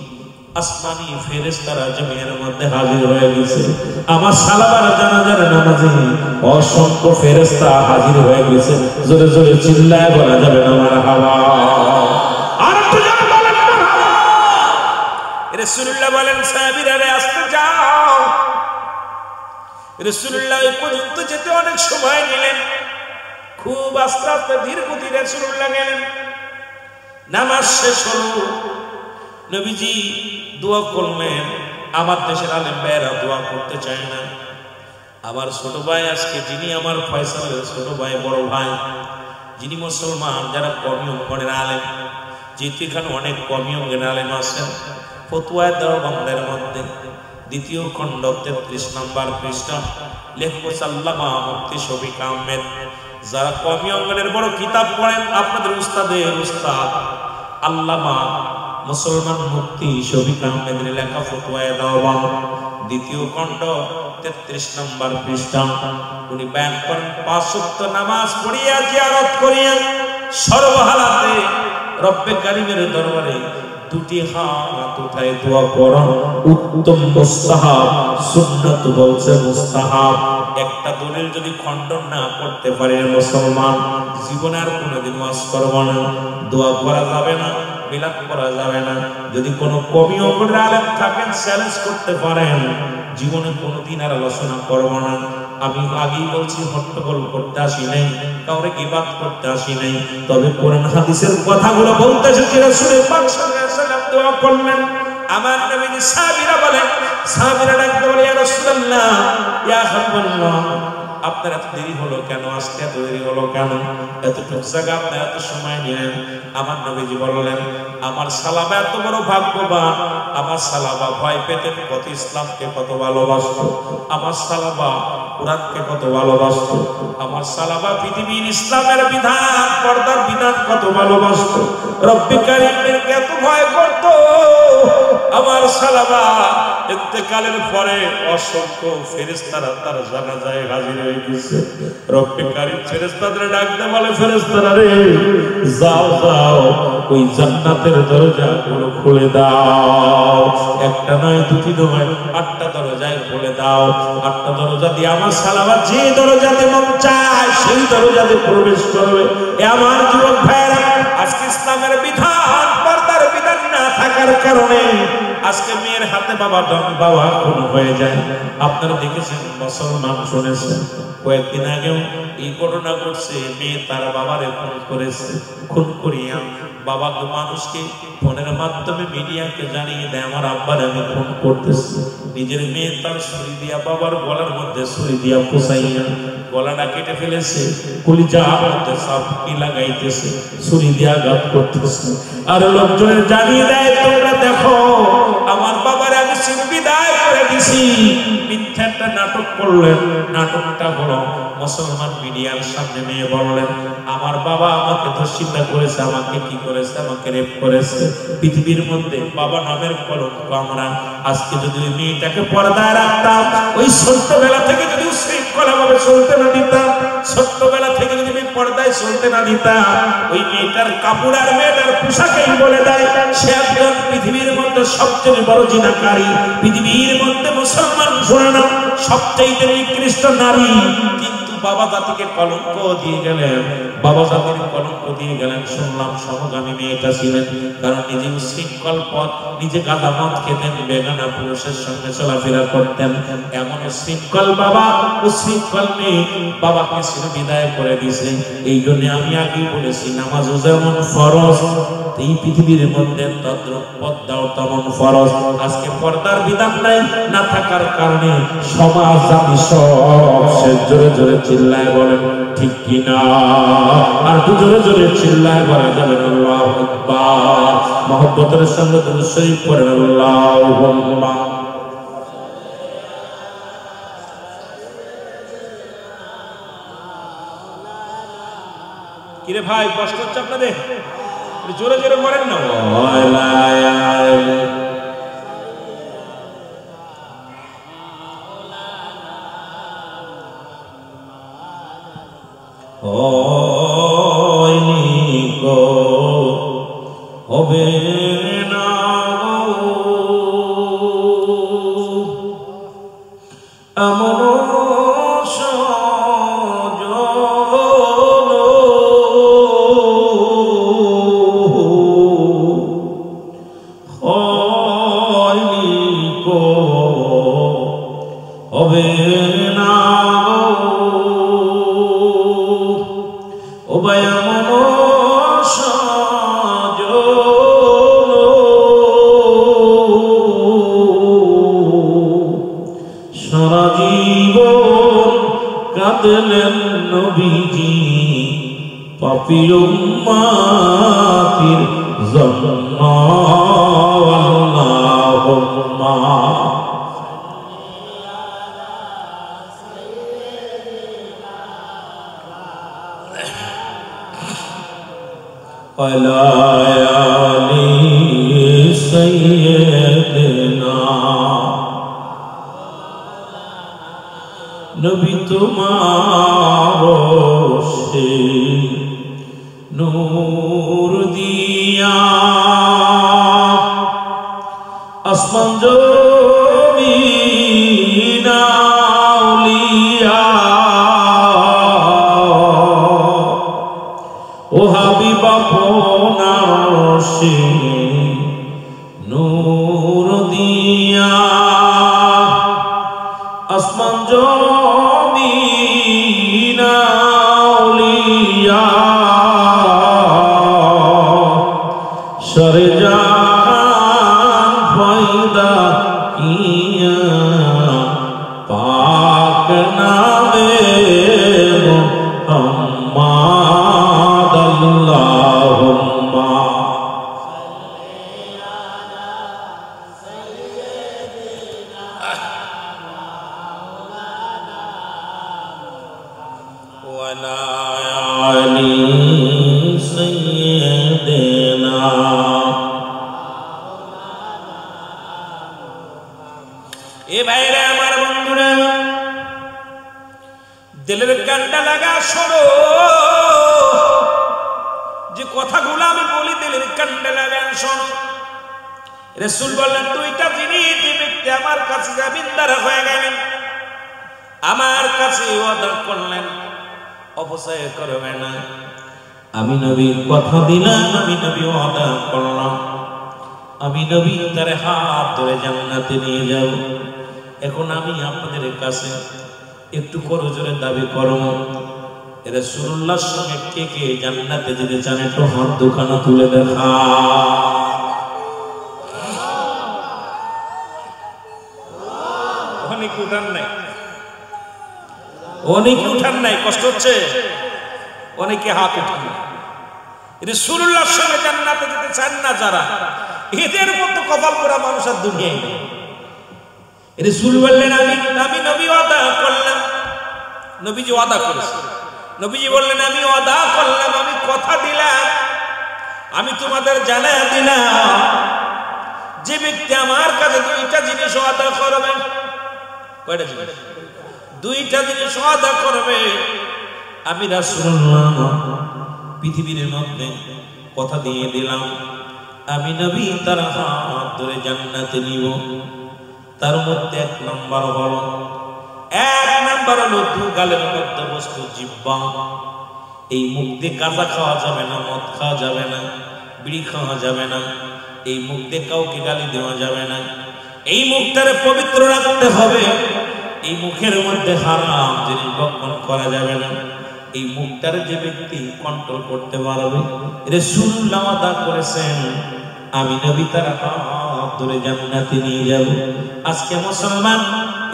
আসমানি ফেরেশতারা জমিনের মধ্যে হাজির হয়ে গেছে আমার সালাবার জানাজার নামাজে অসংখ্য ফেরেশতা হাজির হয়ে গেছে জোরে জোরে চিল্লায় বলা যাবে না মারহাবা আর একটু জোরে বলেন মারহাবা রাসূলুল্লাহ বলেন সাহাবীরা রে আসতে যাও রাসূলুল্লাহ এই পর্যন্ত যেতে অনেক সময় নিলেন খুব আস্তে আস্তে ধীর গতিতে রাসূলুল্লাহ গেলেন নামাজ শেষ হলো নবীজি দোয়া করলেন আমার দেশের আলেম ভাইয়েরা দোয়া করতে চায় না আমার ছোট ভাই আজকে যিনি আমার ফয়সালের ছোট ভাই বড় ভাই, যিনি মুসলমান, যারা কমি অঙ্গনের আলেম, যেহেতু এখানে অনেক কমি অঙ্গনের আলেম আছেন, ফতুয়া দেওবন্দের মধ্যে দ্বিতীয় খণ্ড 33 নম্বর পৃষ্ঠা লেখক আল্লামা মুফতি শফিক আহমেদ। যারা কমি অঙ্গনের বড় কিতাব পড়েন, আপনাদের উস্তাদের উস্তাদ আল্লামা মুসলমান মুফতি শফিক আহমেদের লেখা ফতুয়া দেওবন্দ দ্বিতীয় খণ্ড 33 নম্বর পৃষ্ঠা। উনি বয়ান করেন, 5 ওয়াক্ত নামাজ পড়িয়া জিয়ারত করিয়া সর্বহালাতে রব্বে কারীমের দরবারে দুটি হাত উঠায় দোয়া করা উত্তম মুস্তাহাব। সুন্নাত বলছে মুস্তাহাব। একটা দলিল যদি খণ্ডন না করতে পারে মুসলমান, জীবনে আর কোনোদিন ওয়াজ করব না, দোয়া করা যাবে না, মিলাদ করা যাবে না। যদি কোনো কমি অঙ্গনের আলেম থাকেন, চ্যালেঞ্জ করতে পারেন, জীবনে কোনোদিন আর আলোচনা করব না। আমি আগেই বলছি, হট্টগোল করতে আসি নাই, কাউরে গীবাত করতে আসি নাই, তবে কোরআন হাদিসের কথাগুলো বলতে এসেছি। রাসূল পাক সাল্লাল্লাহু আলাইহি ওয়াসাল্লাম দোয়া করলেন, আমার নবীজি সাহাবীরা বলেন, সাহাবীরা ডাকতে বলে, ইয়া রাসূলুল্লাহ, ইয়া হাবিবাল্লাহ, আপনার এত দেরি হলো কেন? আজকে এত দেরি হলো কেন? এতটুকু জায়গা আপনার এত সময় নিলেন? আমার নবীজি বললেন, আমার সালাবা এত বড় ভাগ্যবান, আমার সালাবা ভয় পেতেন কত, ইসলামকে কত ভালোবাসত, আমার সালাবা কোরআনকে কত ভালোবাসত, আমার সালাবা পৃথিবীর ইসলামের বিধান, পর্দার বিধান কত ভালোবাসত, রব্বে কারীমকে এত ভয় করত। আমার সালাবা ইন্তেকালের পরে অসংখ্য ফেরেশতারা তার জানাজায় হাজির হয়ে গেছে। রব্বে কারীম ফেরেশতাদের ডাকতে বলে, ফেরেশতারা রে, যাও যাও, ওই জান্নাতের দরজাগুলো খুলে দাও। একটা নয়, দুটি নয়, 8টা দরজায় খুলে দাও। 8টা দরজা দিয়ে আমার সালাবা যে দরজাতে মন চায় সেই দরজাতে প্রবেশ করবে। এ আমার যুবক ভাইরা, আজকে ইসলামের বিধান, পর্দার বিধান না থাকার কারণে আজকে মেয়ের হাতে বাবা খুন হয়ে যায়। আপনারা দেখেছেন, মুসলমান শুনেছেন, কয়েকদিন আগেও এই ঘটনা ঘটছে। মেয়ে তার বাবারে খুন করেছে। খুন করিয়া বাবা মানুষকে ফোনের মাধ্যমে মিডিয়াকে জানিয়ে দেয়, আমার আব্বার আমি খুন করতেছি। নিজের মেয়ে তার ছুরি দিয়া বাবার গলার মধ্যে ছুরি দিয়া পোষাইয়া গলাটা কেটে ফেলেছে, কলিজার মধ্যে সাপটি লাগাইতেছে, ছুরি দিয়া আঘাত করতেছে। আর লোকজনের জানিয়ে দেয়, তোমরা দেখো আমার বাবারে আমি বিদায় করে দিছি। মিথ্যা একটা নাটক করলেন। নাটকটা হলো, মুসলমান মিডিয়ার সামনে মেয়ে বললেন, আমার বাবা আমাকে ধর্ষিতা করেছে, আমাকে কি করেছে, আমাকে রেপ করেছে। পৃথিবীর মধ্যে বাবা নামের কলঙ্ক আমরা। আজকে যদি ওই মেয়েটাকে পর্দায় রাখতাম, ওই ছোট্টবেলা থেকে যদি শৃঙ্খলা ভাবে চলতে না দিতাম, ছোট্টবেলা থেকে যদি আমি পর্দায় চলতে না দিতাম, ওই মেয়েটার কাপড় আর মেয়েটার পোশাকেই বলে দেয় সে একজন পৃথিবীর মধ্যে সবচেয়ে বড় জিনাকারী, পৃথিবীর মধ্যে মুসলমান শুনে না সবচেয়ে নিকৃষ্ট নারী। কিন্তু বাবা জাতিকে কলঙ্ক দিয়ে গেলেন, বাবা জাতির কলঙ্ক দিয়ে গেলেন। শুনলাম সমগামী মেয়েটা ছিলেন, কারণ নিজে উশৃঙ্খল পথ, নিজে গাঁজা মদ খেতেন, বেগানা পুরুষের সঙ্গে চলাফেরা করতেন। এমন উশৃঙ্খল বাবা, উশৃঙ্খল মেয়ে বাবাকে ছিল বিদায় করে দিয়েছে। এই জন্য আমি আগেই বলেছি, নামাজও যেমন ফরজ, এই পৃথিবীর মধ্যে তদ্রুপ পর্দাও তেমন ফরজ। আজকে পর্দার বিধান নাই, না থাকার কারণে সমাজ জাতি সব সে জোরে জোরে চিল্লায় বলেন ঠিক কিনা? আর জোরে জোরে চিল্লায় বলা যাবেন আল্লাহু আকবার। মহব্বতের সঙ্গে দুরূদ শরীফ পড়েন, আল্লাহুম্মা। কিরে ভাই, কষ্ট হচ্ছে আপনাদের? জোরে জোরে বলেন না। হবে না এমন হবে না ও ভাই, এমন সারা জীবন প্রিয় উম্মতির জন্য আল্লাহুম্মা আলা আলি সাইয়্যিদিনা নবী তোমার সে নূর দিয়া আসমান জমিন আউলিয়া ও হাবিব আপনার সে নূর দিয়া আসমান জমিন আউলিয়া সরে জাহান ফায়দা কিয়া পাক নামে মুহাম্মদ আল্লাহুম্মা ওয়ালা আলি সাইয়্যিদিনা এ ভাইরা আমার বন্ধুরা দিলের কানটা লাগা শোনো যে কথাগুলো আমি বলি দিলের কানটা লাগা শোনো রাসূল বললেন দুইটা জিনিস যে ব্যক্তি আমার কাছে জামিনদার হয়ে গেলেন আমার কাছে ওয়াদা করলেন অপচয় করবে না আমি নবীর কথা দিলাম আমি নবী ওয়াদা করলাম আমি নবী তার হাত ধরে জান্নাতে নিয়ে যাব এখন আমি আপনাদের কাছে একটু করজোরে দাবি করব রাসূলুল্লাহর সঙ্গে কে কে জান্নাতে যেতে চান একটু হাত দুখানা তুলে দেখা অনেকে উঠান নাই কষ্ট হচ্ছে অনেকে হাত উঠান রাসূলুল্লাহর সঙ্গে জান্নাতে যেতে চান না যারা এদের মতো কপাল পোড়া মানুষ আর দুনিয়ায় নেই রাসূল বললেন আমি নবী ওয়াদা করলাম নবীজি ওয়াদা করেছেন নবীজি বললেন আমি ওয়াদা করলাম আমি কথা দিলাম আমি তোমাদের জানাই দিলাম যে ব্যক্তি আমার কাছে দুইটা জিনিস ওয়াদা করবে কয়টা জিনিস দুইটা জিনিস ওয়াদা করবে আমি রাসূলুল্লাহ পৃথিবীর মধ্যে কথা দিয়ে দিলাম আমি নবী তার হাত ধরে জান্নাতে নিব তার মধ্যে এক নাম্বার হলো দু গালের মধ্যে বস্তু জিহ্বা এই মুখ দিয়ে গাঁজা খাওয়া যাবে না মদ খাওয়া যাবে না বিড়ি খাওয়া যাবে না এই মুখ দিয়ে কাউকে গালি দেওয়া যাবে না এই মুখটারে পবিত্র রাখতে হবে এই মুখের মধ্যে হারাম জিনিস ভক্ষণ করা যাবে না এই মুখটার যে ব্যক্তি কন্ট্রোল করতে পারবে রাসূলুল্লাহ ওয়াদা করেছেন আমি নবী তার হাত ধরে জান্নাতে নিয়ে যাব আজকে মুসলমান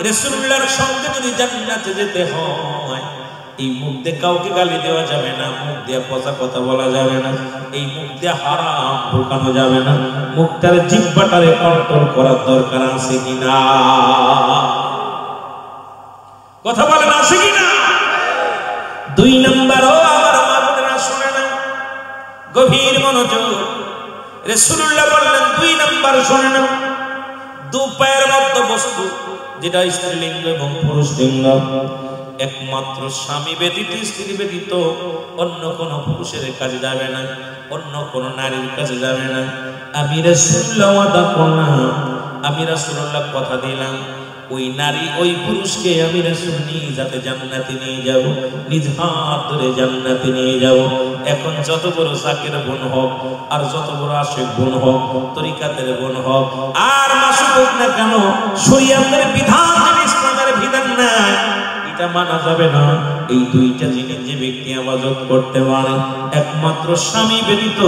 রাসূলুল্লাহর সঙ্গে যদি জান্নাতে যেতে হয় এই মুখ দিয়ে কাউকে গালি দেওয়া যাবে না মুখ দিয়ে পচা কথা বলা যাবে না এই মুখ দিয়ে হারাম ঢোকানো যাবে না মুখটার জিহ্বাটারে কন্ট্রোল করার দরকার আছে কিনা কথা বলেন আছে কিনা দুই নাম্বারও আমার মাবুদেরা শুনে না গভীর মনোযোগ রাসূলুল্লাহ বললেন দুই নাম্বার শুনে না দু পায়ের মধ্যে বস্তু যেটা স্ত্রীলিঙ্গ এবং পুরুষ লিঙ্গ একমাত্র স্বামী ব্যতীত স্ত্রী ব্যতীত অন্য কোনো পুরুষের কাছে যাবে না অন্য কোনো নারীর কাছে যাবে না আমি রাসূলুল্লাহ ওয়াদা করলাম আমি রাসূলুল্লাহ কথা দিলাম ওই নারী ওই পুরুষকে আমি রাসূল নিয়ে যাতে জান্নাতে নিয়ে যাব নিজ হাত ধরে জান্নাতে নিয়ে যাব এখন যত বড় জাকির বোন হোক আর যত বড় আশিক বোন হোক তরিকাতের বোন হোক আর মাসুক হোক না কেন শরীয়তের বিধান ইসলামের বিধান না এটা মানা যাবে না এই দুইটা জিনিস যে ব্যক্তি ইবাদত করতে পারে একমাত্র স্বামী ব্যতীত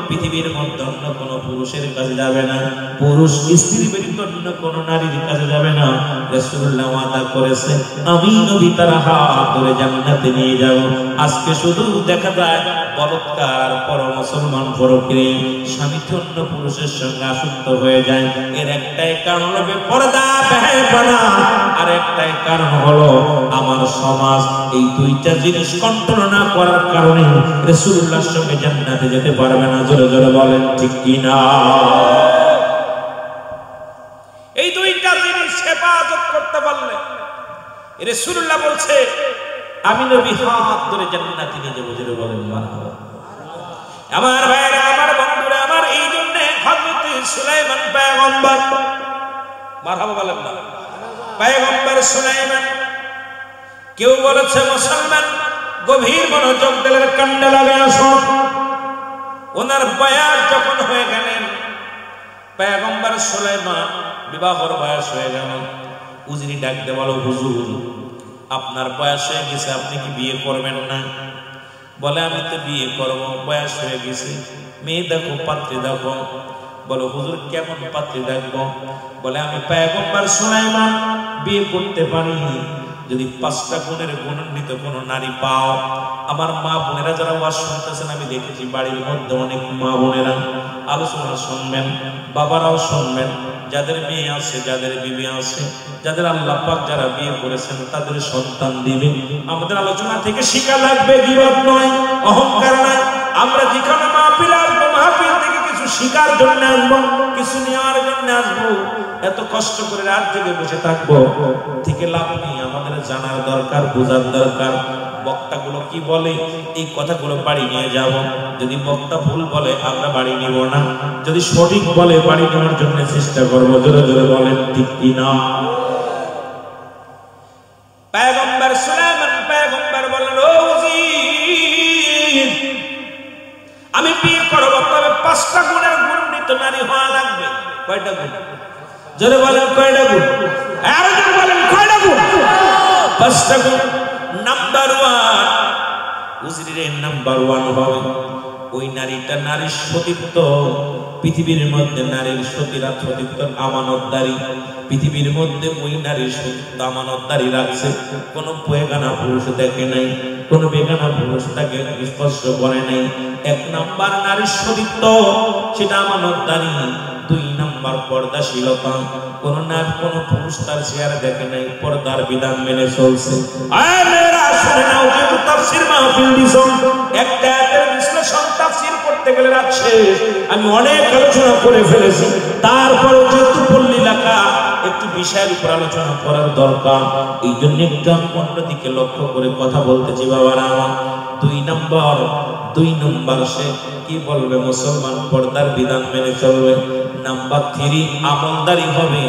পৃথিবীর মধ্যে অন্য কোনো পুরুষের কাছে যাবে না পুরুষ স্ত্রী ব্যতীত অন্য কোনো নারীর কাছে যাবে না রাসূলুল্লাহ ওয়াদা করেছে আমি নবী তার হাত ধরে জান্নাতে নিয়ে যাব। আজকে শুধু দেখা যায় বলৎকার পর মুসলমান পরকীরে স্বামী অন্য পুরুষের সঙ্গে আসক্ত হয়ে যায়। এর একটাই কারণ হলো বেপরদা বেহায়াপনা, আর একটাই কারণ হলো আমার সমাজ এই দুইটা জিনিস কন্ট্রোল না করার কারণে রাসূলুল্লাহর সঙ্গে জান্নাতে যেতে পারবে না। জোরে জোরে বলেন ঠিক কি না? এই দুইটা জিনিস হেফাজত করতে পারলে রাসূলুল্লাহ বলছে আমি নবী হাত ধরে জান্নাতে নিয়ে যাবো। জোরে বলেন মারহাবা। আমার ভাইরা, আমার বন্ধুরা, আমার এই জন্য হযরত সুলাইমান পয়গম্বর, মারহাবা বলেন না, পয়গম্বর সুলাইমান, কেউ বলেছে মুসলমান, গভীর মনোযোগ দিলের কান্ডে লাগে আসো। ওনার বয়স যখন হয়ে গেলেন, পয়গম্বর সুলাইমান বিবাহর বয়স হয়ে গেল, উজিরি ডাকতে বলো হুজুর আপনার বয়স হয়ে গেছে, আপনি কি বিয়ে করবেন না? বলে আমি তো বিয়ে করব, বয়স হয়ে গেছে, মেয়ে দেখো, পাত্রী দেখো। বলো হুজুর কেমন পাত্রী দেখবো? বলে আমি পয়গম্বর সুলাইমান বিয়ে করতে পারি যদি 5টা গুণের গুণান্বিত কোন নারী পাও। আমার মা বোনেরা যারা ওয়াজ শুনতেছেন, আমি দেখেছি বাড়ির মধ্যে অনেক মা বোনেরা আলোচনা শুনবেন, বাবারাও শুনবেন, যাদের মেয়ে আছে, যাদের বিবি আছে, যাদের আল্লাহ পাক যারা বিয়ে করেছেন তাদের সন্তান দিবেন। আমাদের আলোচনা থেকে শিক্ষা লাগবে, গীবত নয়, অহংকার নয়। আমরা যেখানে মাহফিল আসবো, মাহফিল থেকে কিছু শিকার জন্য আসবো, কিছু নেওয়ার জন্য আসবো। এত কষ্ট করে রাত থেকে বসে থাকবো থেকে লাভ নেই। আমাদের জানার দরকার, বোঝার দরকার, বক্তাগুলো কি বলে এই কথাগুলো বাড়ি নিয়ে যাব। যদি বক্তা ভুল বলে আমরা বাড়ি নিব না, যদি সঠিক বলে বাড়ি নেওয়ার জন্য চেষ্টা করবো। জোরে জোরে বলেন ঠিক কি না? পয়গম্বর সুলাইমান পয়গম্বর বলেন ও উজির, আমি বিয়ে করব, তবে 5টা গুণের গুণান্বিত নারী হওয়া লাগবে। কয়টা গুণ? জোরে বলেন কয়টা গুণ? আর জোরে বলেন কয়টা গুণ? 5টা গুণ। নাম্বার 1, উজিরের নাম্বার 1 হবে ওই নারীটা নারীর সতীত্ব। পৃথিবীর মধ্যে নারীর সতীত্ব আমানতদারি। পৃথিবীর মধ্যে ওই নারীর সতীত্ব আমানতদারি রাখছে। কোনো বেগানা পুরুষ দেখে নাই, কোনো বেগানা পুরুষ তাকে স্পর্শ করে নাই। 1 নাম্বার নারীর সতীত্ব, সেটা আমানতদারি। 2 নাম্বার পর্দাশীলতা। কোন নারী, কোন পুরুষ তার চেহারা দেখে নাই, পর্দার বিধান মেনে চলছে। আয় মেয়েরা শুনে নাও, যেহেতু তাফসীর মাহফিল দিছো, একটা আয়াতের বিশ্লেষণ তাফসীর করতে গেলে রাত শেষ। আমি অনেক আলোচনা করে ফেলেছি, তারপরে যেহেতু পল্লী এলাকা একটু বিষয়ের উপর আলোচনা করার দরকার, এই জন্য একটু অন্যদিকে লক্ষ্য করে কথা বলতেছি বাবারা আমার। 2 নম্বর সে কি বলবে? মুসলমান পর্দার বিধান মেনে চলবে। নাম্বার 3 আমলদারি হবে,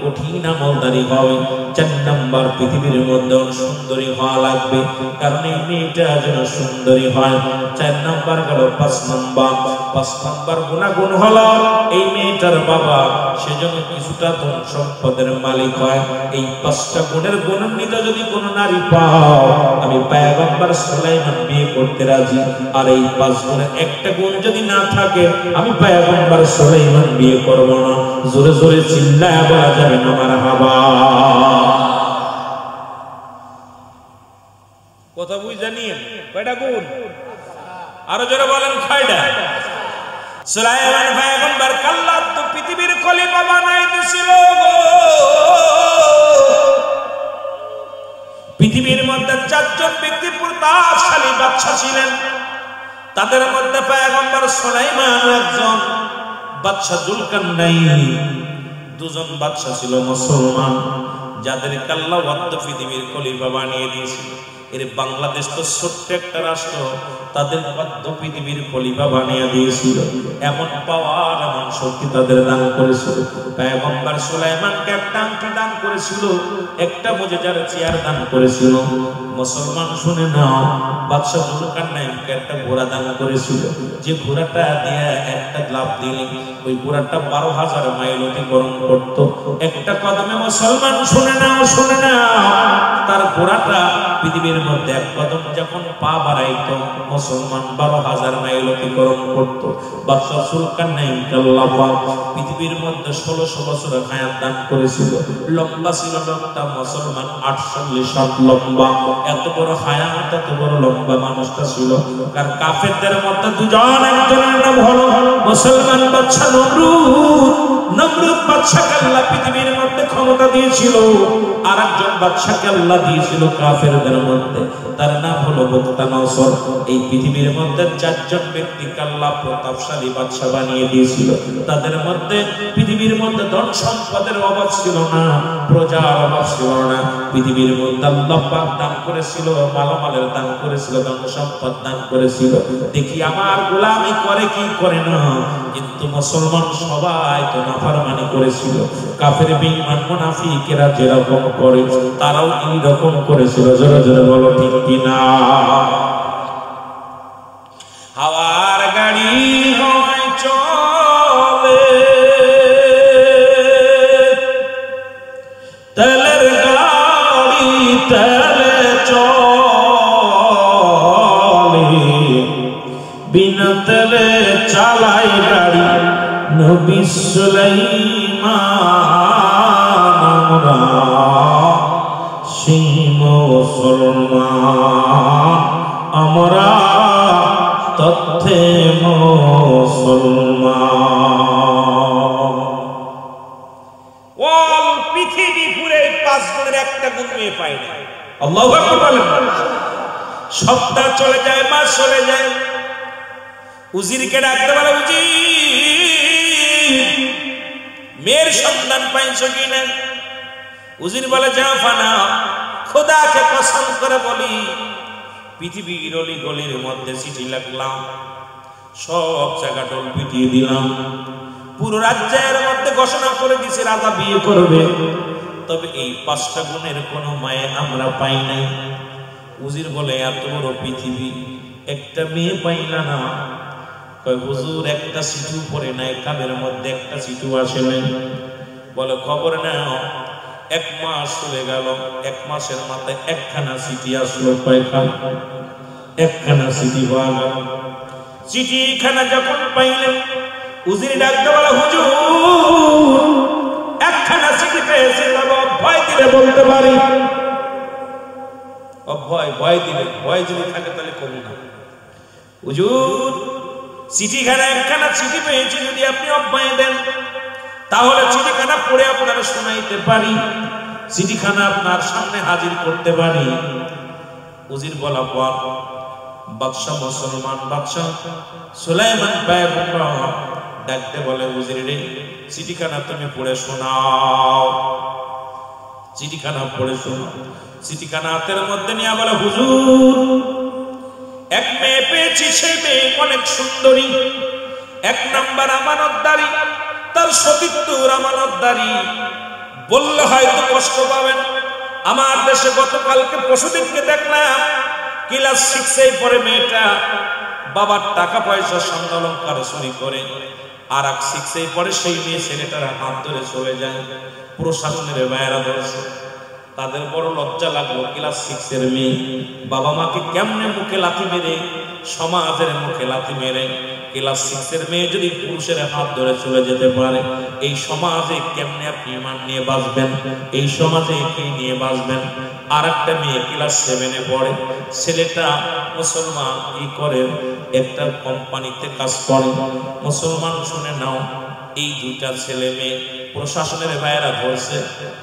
কঠিন আমলদারি হবে। 4 নাম্বার পৃথিবীর মধ্যে সুন্দরী হওয়া লাগবে, কারণ এই মেয়েটা যেন সুন্দরী হয়। 4 নাম্বার গেল। 5 নাম্বার গুণাগুণ হলো এই মেয়েটার বাবা সেজন্য কিছুটা ধন সম্পদের মালিক হয়। এই 5টা গুণের গুণান্বিত যদি কোন নারী পাও, আমি পয়গম্বর সুলাইমান বিয়ে করতে রাজি। আর এই 5 গুণের একটা গুণ যদি না থাকে, আমি পয়গম্বর সুলাইমান বিয়ে করব না। জোরে জোরে চিল্লায় বলা যাবে না মারহাবা। কথা বুঝা নিয়ে কয়টা গুণ? আরো জোরে বলেন কয়টা? সুলাইমান পয়গম্বর আল্লাহ তো পৃথিবীর খলিফা বানাই দিছিল গো। পৃথিবীর মধ্যে 4 জন ব্যক্তি প্রতাপশালী বাদশা ছিলেন, তাদের মধ্যে পয়গম্বর সুলাইমান একজন, বাদশা জুলকারনাইন। 2 জন বাদশা ছিল মুসলমান, যাদেরকে আল্লাহ পৃথিবীর খলিফা বানিয়ে দিয়েছিল। এর বাংলাদেশ তো ছোট্ট একটা রাষ্ট্র, তাদের পৃথিবীর খলিফা বানিয়ে দিয়েছিল। এমন পাওয়ার, এমন শক্তি তাদের দান করেছিল। পয়গম্বর সুলাইমানকে একটা আংটি দান করেছিল, একটা মুজিজার চেয়ার দান করেছিল। মুসলমান শুনে নাও, বাদশা জুলকারনাইনকে একটা ঘোড়া দান করেছিল, যে ঘোড়াটা দিয়ে একটা লাফ দিলে ওই ঘোড়াটা 12,000 মাইল অতিক্রম করত একটা কদমে। মুসলমান শুনে নাও, তার ঘোড়াটা পৃথিবীর পৃথিবীর মধ্যে এক কদম যখন পা বাড়াইতো মুসলমান 12,000 মাইল অতিক্রম করত। বাদশা জুলকারনাইন আল্লাহ পাক পৃথিবীর মধ্যে 1600 বছর হায়াত দান করেছিল। লম্বা ছিল লোকটা মুসলমান 48 হাত লম্বা। এত বড় হায়াত, এত বড় লম্বা মানুষটা ছিল। কার কাফেরদের মধ্যে দুজন, একজনের নাম হলো মুসলমান বাদশা নমরুদ। নমরুদ বাদশাকে আল্লাহ পৃথিবীর মধ্যে ক্ষমতা দিয়েছিল। আর একজন বাদশাকে আল্লাহ দিয়েছিল কাফেরদের মধ্যে, তার নাম হলো বুখতানসর। এই পৃথিবীর মধ্যে 4 জন ব্যক্তিকে আল্লাহ প্রতাপশালী বাদশা বানিয়ে দিয়েছিল। তাদের মধ্যে পৃথিবীর মধ্যে ধন সম্পদের অভাব ছিল না, প্রজার অভাব ছিল না। পৃথিবীর মধ্যে আল্লাহ পাক দান করেছিল, মালামালের দান করেছিল, ধন সম্পদ দান করেছিল। দেখি আমার গোলামি করে কি করে না, কিন্তু মুসলমান সবাই তো নাফরমানি করেছিল। কাফের বেঈমান মুনাফিকেরা যেরকম করে তারাও এই রকম করেছিল। জোরে জোরে বলো ঠিক কিনা? হাওয়ার গাড়ি হয় চলে, তেলের গাড়ি তেলে চলে, বিনা তেলে চালাই গাড়ি নবী সুলাইমান। আমরা সেই মুসলমান, আমরা তথ্যে মুসলমান। ওয়াল পৃথিবী পুরে 5 গুণের একটা গুণ নিয়ে পাই না। আল্লাহু আকবার বলেন। সপ্তাহ চলে যায়, মাস চলে যায়, উজিরকে ডাকতে বলে, উজির মেয়ের সন্তান পাইছো কিনা? উজির বলে, জাফানা খোদাকে কসম করে বলি পৃথিবীর অলি গলির মধ্যে চিঠি লিখলাম, সব জায়গা টোল পিটিয়ে দিলাম, পুরো রাজ্যের মধ্যে ঘোষণা করে দিয়েছি রাজা বিয়ে করবে, তবে এই 5টা গুণের কোনো মায়ে আমরা পাই নাই। উজির বলে, এত বড় পৃথিবী একটা মেয়ে পাইলা না? কয় হুজুর একটা চিঠি পড়ে নাই, কানের মধ্যে একটা চিঠি আসে নাই। বলে খবর নাও, 1 মাস চলে গেল, 1 মাসের মাথায় একখানা চিঠি আসলো। কয়খানা? একখানা চিঠি পাওয়া গেল। চিঠিখানা যখন পাইলেন উজির ডাকতে বলে, হুজুর একখানা চিঠি পেয়েছি, তবে ভয় দিলে বলতে পারি। ভয় দিলে, ভয় যদি থাকে তাহলে কমু না। হুজুর চিঠিখানা একখানা চিঠি পেয়েছি, যদি আপনি অভয় দেন তাহলে চিঠিখানা পড়ে আপনারা শোনাইতে পারি, চিঠিখানা আপনার সামনে হাজির করতে পারি। উজির বলা পর বাদশা মুসলমান বাদশা সুলাইমান পয়গম্বর ডাকতে বলে, উজির রে চিঠিখানা তুমি পড়ে শোনাও। চিঠিখানা পড়ে শোনাও। চিঠিখানা হাতের মধ্যে নিয়ে বলে, হুজুর এক মেয়ে পেয়েছি, সেই মেয়ে অনেক সুন্দরী, 1 নাম্বার আমানতদারি, তার সতীত্বর আমানতদারি। বললে হয়তো কষ্ট পাবেন। আমার দেশে গতকালকে পরশুদিনকে দেখলাম ক্লাস 6-এ পড়ে মেয়েটা, বাবার টাকা পয়সা স্বর্ণ অলংকার চুরি করে আর 6-এ পড়ে সেই মেয়ে ছেলেটার হাত ধরে চলে যায়। প্রশাসনের বাইরে ধরেছে, তাদের বড় লজ্জা লাগলো। ক্লাস 6-এর মেয়ে বাবা মাকে কেমনে মুখে লাথি মেরে, সমাজের মুখে লাথি মেরে ক্লাস 6-এর মেয়ে যদি পুরুষের হাত ধরে চলে যেতে পারে, এই সমাজে কেমনে আপনি ইমান নিয়ে বাঁচবেন? এই সমাজে কি নিয়ে বাঁচবেন? আর একটা মেয়ে ক্লাস 7-এ পড়ে, ছেলেটা মুসলমান, কি করে একটা কোম্পানিতে কাজ করে। মুসলমান শুনে নাও, এই 2টা ছেলে মেয়ে প্রশাসনের বাইরে ধরছে,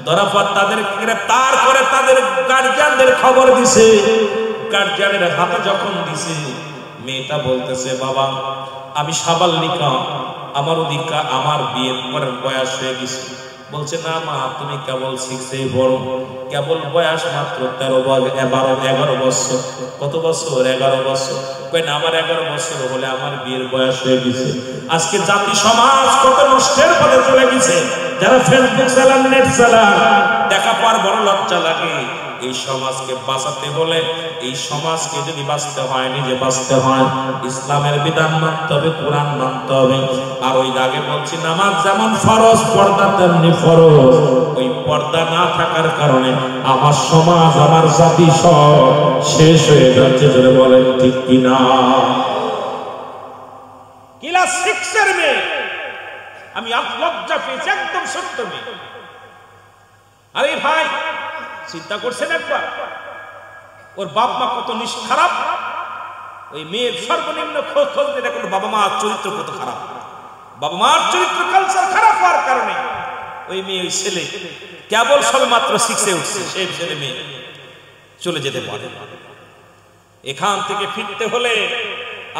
ধরা পর তাদের গ্রেফতার করে তাদের গার্জিয়ানদের খবর দিছে। গার্জিয়ানের হাতে যখন দিছে, মেয়েটা বলতেছে, বাবা আমি সাবালিকা, আমার অধিকার, আমার বিয়ের পরের বয়স হয়ে গেছে। বলছে, না মা তুমি কেবল 6-এই পড়ো, কেবল বয়স মাত্র 11 বছর। কত বছর? 11 বছর। কই না, আমার 11 বছর হলে আমার বিয়ের বয়স হয়ে গেছে। আজকে জাতি সমাজ কত নষ্টের পথে চলে গেছে। যারা ফেসবুক চালান, নেট চালান, দেখা পার বড় লজ্জা লাগে। এই সমাজকে বাঁচাতে হলে, এই সমাজকে যদি বাঁচতে হয়, নিজে বাঁচতে হয়, ইসলামের বিধান মানতে হবে, কোরআন মানতে হবে। আর ওই আগে বলছি, নামাজ যেমন ফরজ, পর্দা তেমনি ফরজ। ওই পর্দা না থাকার কারণে আমার সমাজ আমার জাতি সব শেষ হয়ে যাচ্ছে। ধরে বলেন ঠিক কিনা? ক্লাস 6 এর মেয়ে, আমি লজ্জা পেয়েছি, একদম সত্য মেয়ে। আরে ভাই চিন্তা করছেন একবার, ওর বাপ মা কত খারাপ, ওই মেয়ের সর্বনিম্ন খোঁজ নিয়ে দেখুন বাবা মার চরিত্র কত খারাপ। বাবা মার চরিত্র কালচার খারাপ হওয়ার কারণে ওই মেয়ে ওই ছেলে কেবল সবে মাত্র 6 এ উঠছে, সেই ছেলে মেয়ে চলে যেতে পারে। এখান থেকে ফিরতে হলে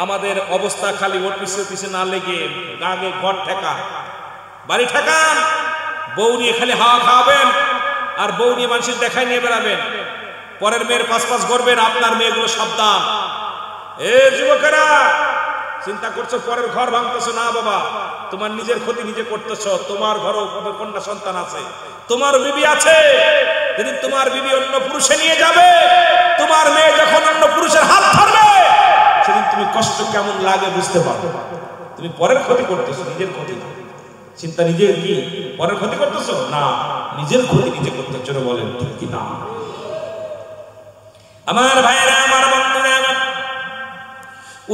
আমাদের অবস্থা খালি ওর পিছে না লেগে আগে ঘর ঠেকা, বাড়ি ঠেকান, বউ নিয়ে খালি হাওয়া খাওয়াবেন আর বউ নিয়ে মানুষের দেখায় নিয়ে বেড়াবেন, পরের মেয়ের পাশ করবেন, আপনার মেয়েগুলো সাবধান। এ যুবকেরা চিন্তা করছো পরের ঘর ভাঙতেছো না বাবা, তোমার নিজের ক্ষতি নিজে করতেছো। তোমার ঘরও কন্যা সন্তান আছে, তোমার বিবি আছে, যদি তোমার বিবি অন্য পুরুষে নিয়ে যাবে, তোমার মেয়ে যখন অন্য পুরুষের হাত ধরবে, সেদিন তুমি কষ্ট কেমন লাগে বুঝতে পারবে। তুমি পরের ক্ষতি করতেছো, নিজের ক্ষতি চিন্তা নিজের কি পরের ক্ষতি করতেছো না, নিজের ক্ষতি নিজে করতেছো। বলেন ঠিক কি না? আমার ভাইরা, আমার বন্ধুরা, আমার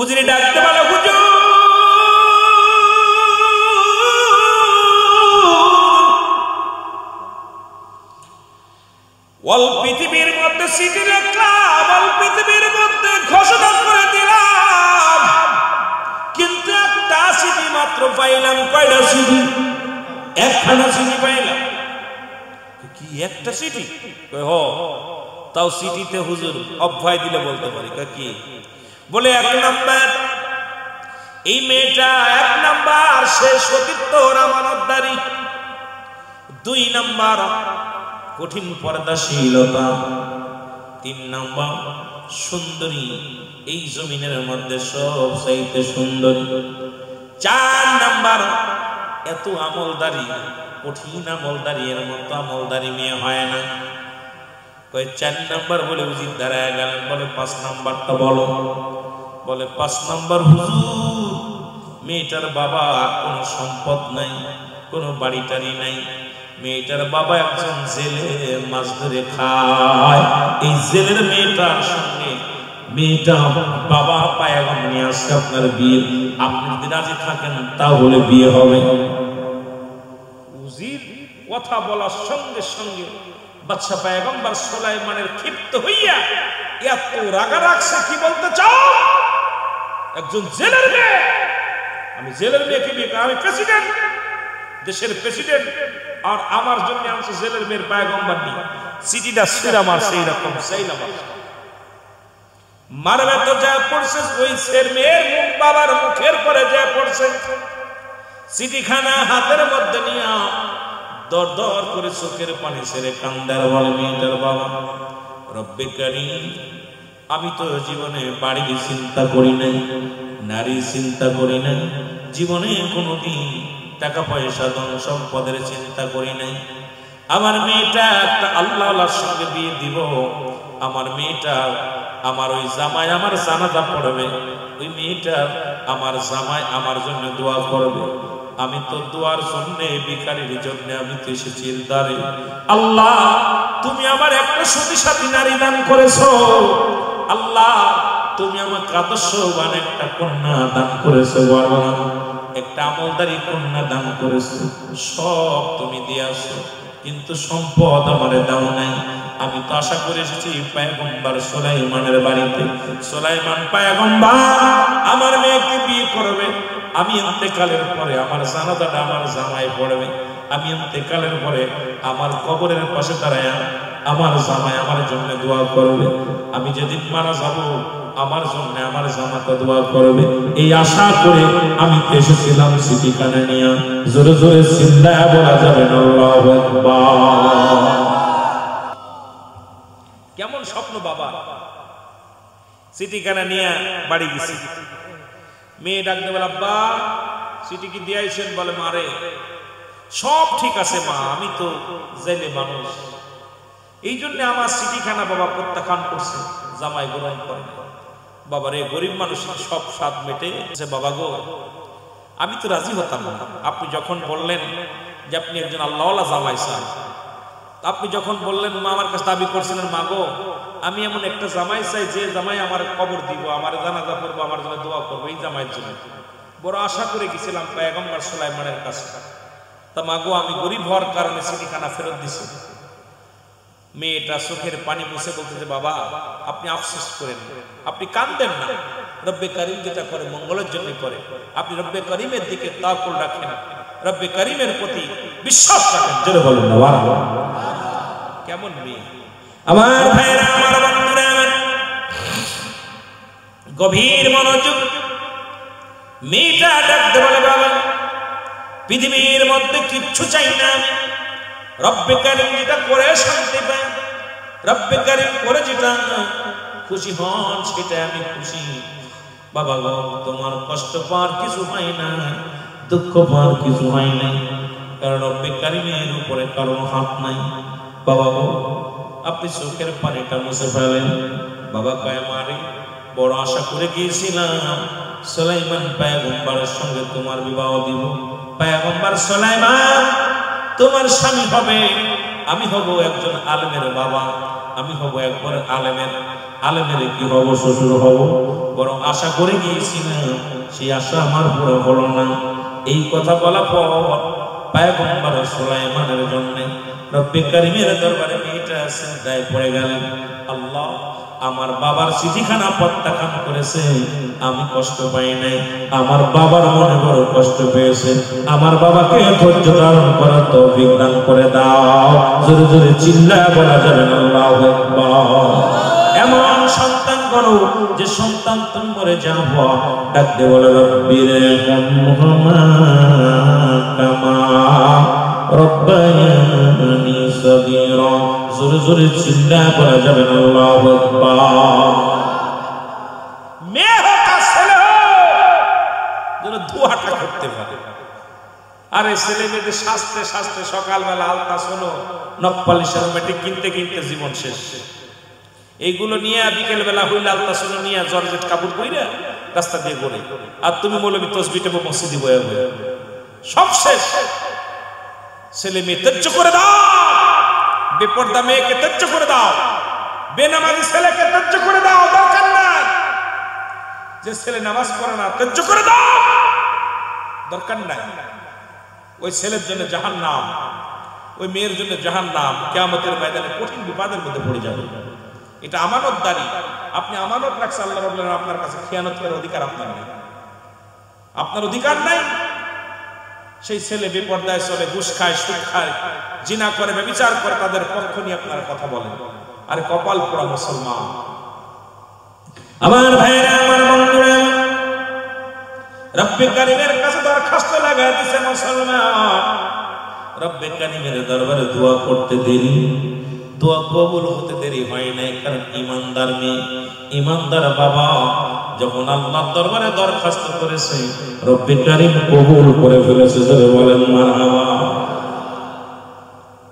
উজরি ডাকতে বলো, হুজুর ওয়াল পৃথিবীর মধ্যে সিটি রাখলাম, ওয়াল পৃথিবীর মধ্যে ঘোষণা করে দিলাম, কিন্তু একটা সিটি মাত্র পাইলাম। কয়টা সিটি? একখানা সিটি পাইলাম। কি একটা সিটি? তাও সিটিতে হুজুর অভয় দিলে বলতে পারি কি বলে, 1 নাম্বার এই মেয়েটা, 1 নাম্বার সে সতীত্ব আমানতদারি, 2 নাম্বার কঠিন পর্দাশীলতা, 3 নাম্বার সুন্দরী, এই জমিনের মধ্যে সব চাইতে সুন্দরী, 4 নাম্বার এত আমলদারি, কঠিন আমলদারি, এর মতো আমলদারি মেয়ে হয় না। 4 নাম্বার বলে উচিত দাঁড়ায় গেলেন, বলে 5 নাম্বারটা বলো। বলে 5 নাম্বার হুজুর, মেয়েটার বাবা কোনো সম্পদ নাই, কোনো বাড়ি টাড়ি নাই, মেয়েটার বাবা একজন জেলে মাছ ধরে খায়, এই জেলের মেয়েটার সঙ্গে মেয়েটা বাবা পায়গাম নিয়ে আসছে আপনার বিয়ে, আপনি যদি রাজি থাকেন তাহলে বিয়ে হবে। উজির কথা বলার সঙ্গে সঙ্গে বাদশা পয়গম্বর সুলাইমানের ক্ষিপ্ত হইয়া এত রাগা রাখছে, কি বলতে চাও? একজন জেলের মেয়ে, আমি জেলের মেয়েকে বিয়ে, আমি প্রেসিডেন্ট, দেশের প্রেসিডেন্ট, আর আমার জন্য আনছে জেলের মেয়ের পয়গম্বর নিয়ে, সিটিটা সুরা মার সেই রকম সেই না মারবে তো যা পড়ছে, ওই ছেলের মেয়ের মুখ বাবার মুখের পরে যা পড়ছে, সিটিখানা হাতের মধ্যে নিয়ে দর দর করে চোখের পানি ছেড়ে কান্দার বলে, মেয়েটার বাবা, রব্বে কারীম, আমি তো জীবনে বাড়ির চিন্তা করি নাই, নারী চিন্তা করি নাই, জীবনে কোনোদিন টাকা পয়সা ধন সম্পদের চিন্তা করি নাই। আমার মেয়েটা একটা আল্লাহর সঙ্গে বিয়ে দিব, আমার মেয়েটা, আমার ওই জামাই আমার জানাজা পড়বে, ওই মেয়েটা আমার জামাই আমার জন্য দোয়া করবে, আমি তো দোয়ার জন্য ভিখারির জন্য আমি তো এসেছি দ্বারে। আল্লাহ তুমি আমার একটা সতী সাথী নারী দান করেছো, আল্লাহ তুমি আমাকে আদর্শবান একটা কন্যা দান করেছো, একটা আমলদারি কন্যা দান করেছো, সব তুমি দিয়েছো, কিন্তু সম্পদ আমারে দাও নাই। আমি তো আশা করে এসেছি পয়গম্বর সুলাইমানের বাড়িতে, সুলাইমান পয়গম্বর আমার মেয়েকে বিয়ে করবে, আমি ইন্তেকালের পরে আমার জানাজাটা আমার জামাই পড়বে, আমি ইন্তেকালের পরে আমার কবরের পাশে দাঁড়ায় আমার জামাই আমার জন্য দোয়া করবে, আমি যেদিন মারা যাব আমার জন্য আমার জামাতা দোয়া করবে, এই আশা করে আমি এসেছিলাম সিটিখানা নিয়ে। জোরে জোরে চিল্লায়া বলা যাবে না আল্লাহু আকবার। কেমন স্বপ্ন বাবা, সিটিখানা নিয়ে বাড়ি গেছি, মেয়ে ডাকতে বলে, আব্বা সিটি কি দিয়ে আইছেন? বলে, মারে সব ঠিক আছে মা, আমি তো জেলে মানুষ, এই জন্য আমার সিটিখানা বাবা প্রত্যাখ্যান করছে, জামাই গ্রহণ করে। বাবা রে, গরিব মানুষের সব স্বাদ মেটে গেছে। বাবা গো, আমি তো রাজি হতাম না, আপনি যখন বললেন যে আপনি একজন আল্লাহওয়ালা জামাই চান, আপনি যখন বললেন মা আমার কাছে দাবি করছিলেন মা গো আমি এমন একটা জামাই চাই যে জামাই আমার কবর দিব, আমার জানাজা করবো, আমার জন্য দোয়া করবো, এই জামাইয়ের জন্য বড় আশা করে গেছিলাম পয়গম্বর সুলাইমানের কাছে। তা মা গো আমি গরিব হওয়ার কারণে চিঠিখানা ফেরত দিছি। মেয়েটা চোখের পানি মুছে বলতেছে বাবা আপনি আফসোস করেন, আপনি কাঁদেন না, রব্বে করিম যেটা করে মঙ্গলের জন্য করে, আপনি রব্বে করিমের দিকে তাওয়াক্কুল রাখেন, রব্বে করিমের প্রতি বিশ্বাস রাখেন। জোরে বলুন না সুবহানাল্লাহ। কেমন মেয়ে আমার ভাইরা, আমার বন্ধুরা, গভীর মনোযোগ। মেয়েটা ডাকতে বলে বাবা পৃথিবীর মধ্যে কিচ্ছু চাই না আমি, রব্বে করিম যেটা করে শান্তি পাই, রব্বে করিম করে যেটা খুশি হন সেটা আমি খুশি। বাবা গো তোমার কষ্ট পাওয়ার কিছু হয় না, দুঃখ পাওয়ার কিছু হয় নাই, কারণ রব্বে করিমের উপরে কারো হাত নাই। বাবা গো আপনি চোখের পানিটা মুছে ফেলেন। বাবা কয় মারে বড় আশা করে গিয়েছিলাম সুলাইমান পয়গম্বরের সঙ্গে তোমার বিবাহ দিব, পয়গম্বর সুলাইমান তোমার স্বামী হবে, আমি হব একজন আলেমের বাবা, আমি হব একবার আলেমের কি হব শ্বশুর হব। বড় আশা করে গিয়েছিলাম, সেই আশা আমার পুরো হলো না। এই কথা বলা পর পয়গম্বর সুলাইমানের জন্য রব্বে করিমের দরবারে মেয়েটা সিজদায় পড়ে গেলেন। আল্লাহ আমার বাবার চিঠিখানা প্রত্যাখ্যান করেছে, আমি কষ্ট পাই নাই, আমার বাবার মনে বড় কষ্ট পেয়েছে, আমার বাবাকে ধৈর্য ধারণ করার তৌফিক দান করে দাও। জোরে জোরে চিল্লায় বলা যাবে না আল্লাহু আকবার। এমন সন্তান করো যে সন্তান তুমি মরে যাবো, ডাকতে বলে রব্বির হামহুমা কামা রব্বায়ানি সগীরা। জোরে জোরে চিল্লায় বলা যাবে না আল্লাহু আকবার। মেয়ে হোক আর ছেলে হোক যেন দুয়াটা করতে পারে। আরে ছেলে মেয়েদের শাস্তে শাস্তে সকালবেলা আলতা শোনো নকপালিশের মেটে কিনতে কিনতে জীবন শেষ। এইগুলো নিয়ে বিকেল বেলা হইলে আলতা শোনো নিয়ে জর্জেট কাপড় পইরা রাস্তা দিয়ে ঘুরে, আর তুমি মৌলবী তসবিহ টেপো মসজিদে বয়ে বয়ে, সব শেষ। ছেলে মেয়ে তেজ্য করে দাও, বেপর্দা মেয়েকে তেজ্য করে দাও, বেনামাজি ছেলেকে তেজ্য করে দাও, দরকার নাই। যে ছেলে নামাজ পড়ে না তেজ্য করে দাও, দরকার নাই। ওই ছেলের জন্য জাহান্নাম, ওই মেয়ের জন্য জাহান্নাম, কিয়ামতের ময়দানে কঠিন বিপদের মধ্যে পড়ে যাবে। এটা আমানতদারি, আপনি আমানত রাখছেন আল্লাহ রাব্বুল আলামিন আপনার কাছে, খেয়ানত করার অধিকার আপনার নেই, আপনার অধিকার নাই। সেই ছেলে বেপর্দায় চলে, ঘুষ খায়, সুদ খায়, জিনা করে, ব্যভিচার করে, তাদের পক্ষ নিয়ে আপনারা কথা বলেন। আরে কপাল পোড়া মুসলমান। আমার ভাইরা, আমার বন্ধুরা, রব্বে করিমের কাছে দরখাস্ত লাগাই দিছে মুসলমান। রব্বে করিমের দরবারে দোয়া করতে দেরি, দোয়া কবুল হতে দেরি হয় নাই, কারণ ইমানদার মেয়ে, ইমানদার বাবা যখন আল্লাহর দরবারে দরখাস্ত করেছে রব্বে করিম কবুল করে ফেলেছে। জোরে বলেন মারহাবা।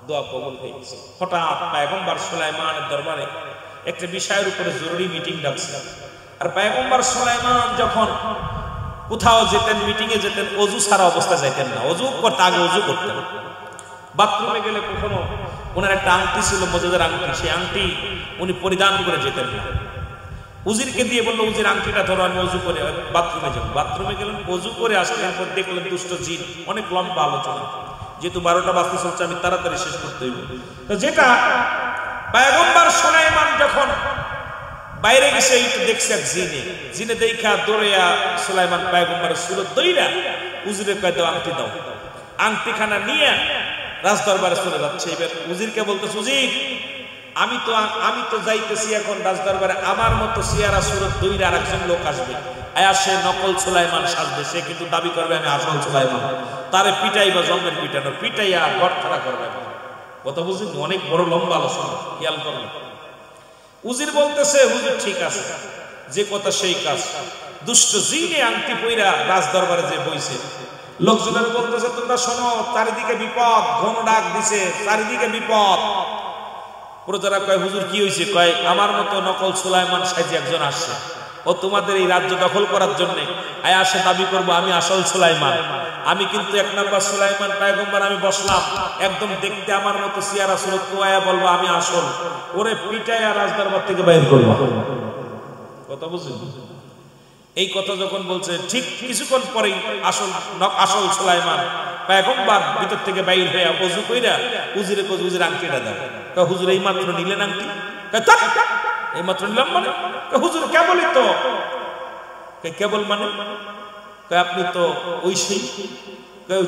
দোয়া কবুল হয়ে গেছে। হঠাৎ পয়গম্বর সুলাইমানের দরবারে একটা বিষয়ের উপরে জরুরি মিটিং ডাকছে। আর পয়গম্বর সুলাইমান যখন কোথাও যেতেন, মিটিং এ যেতেন, ওযু ছাড়া অবস্থা যাইতেন না, ওযু করতে আগে ওযু করতেন। বাথরুমে গেলে কখনো ওনার একটা আংটি ছিল, মজুদের আংটি, সেই আংটি উনি পরিধান করে যেতেন না। উজিরকে দিয়ে বললো উজির আংটিটা ধরো, আমি ওযু করে বাথরুমে যাবো। বাথরুমে গেলেন, ওযু করে আসলেন, পর দেখলেন দুষ্ট জিন। অনেক লম্বা আলোচনা, যেহেতু 12টা বাজতে চলছে আমি তাড়াতাড়ি শেষ করতে হইব। তো যেটা পয়গম্বর সুলাইমান যখন বাইরে গেছে দেখছে এক জিনে, জিনে দেখা দৌড়াইয়া সুলাইমান পয়গম্বরের সুরত দইরা উজিরের কয় দাও আংটি দাও। আংটিখানা নিয়ে রাজদরবারে চলে যাচ্ছে। এবার উজিরকে বলতেছে উজির আমি তো যাইতেছি এখন রাজদরবারে, আমার মতো সিয়ারা সুরত দইরা আর একজন লোক আসবে, আয়া সে নকল সুলাইমান সাজবে, সে কিন্তু দাবি করবে আমি আসল সুলাইমান, তারে পিটাইবা জন্মের পিটানো, পিটাইয়া ঘর ছাড়া করবে। কথা বুঝলেন? অনেক বড় লম্বা আলোচনা, খেয়াল করবেন। উজির বলতেছে হুজুর ঠিক আছে, যে কথা সেই কাজ। দুষ্ট জিনে আংটি পইরা রাজদরবারে যে বইছে, লোকজনের বলতেছে তোমরা শোনো, চারিদিকে বিপদ, ঘন ডাক দিছে, চারিদিকে বিপদ। প্রজারা কয় হুজুর কি হয়েছে? কয় আমার মতো নকল সুলাইমান সাইজি একজন আসছে, ও তোমাদের এই রাজ্য দখল করার জন্য আয়াসে দাবি করব আমি আসল সুলাইমান। আমি কিন্তু এক নম্বর সুলাইমান পয়গম্বর, আমি বসলাম একদম দেখতে আমার মতো সিয়ারা সুরত আয়া বলবো আমি আসল, ওরে পিটায় আর রাজদরবার থেকে বাইর করবো। কথা বুঝলেন? এই কথা যখন বলছে ঠিক কিছুক্ষণ পরেই আসল সুলাইমান পয়গম্বর ভিতর থেকে বাইর হয়ে ওযু কইরা হুজুরে কই হুজুর আংটিটা দাও। কয় হুজুর এই মাত্র নিলেন আংটি? কয় তা এই মাত্র নিলাম মানে? কয় হুজুর কেবলই তো। কয় কেবল মানে? কয় আপনি তো ওই সেই কয়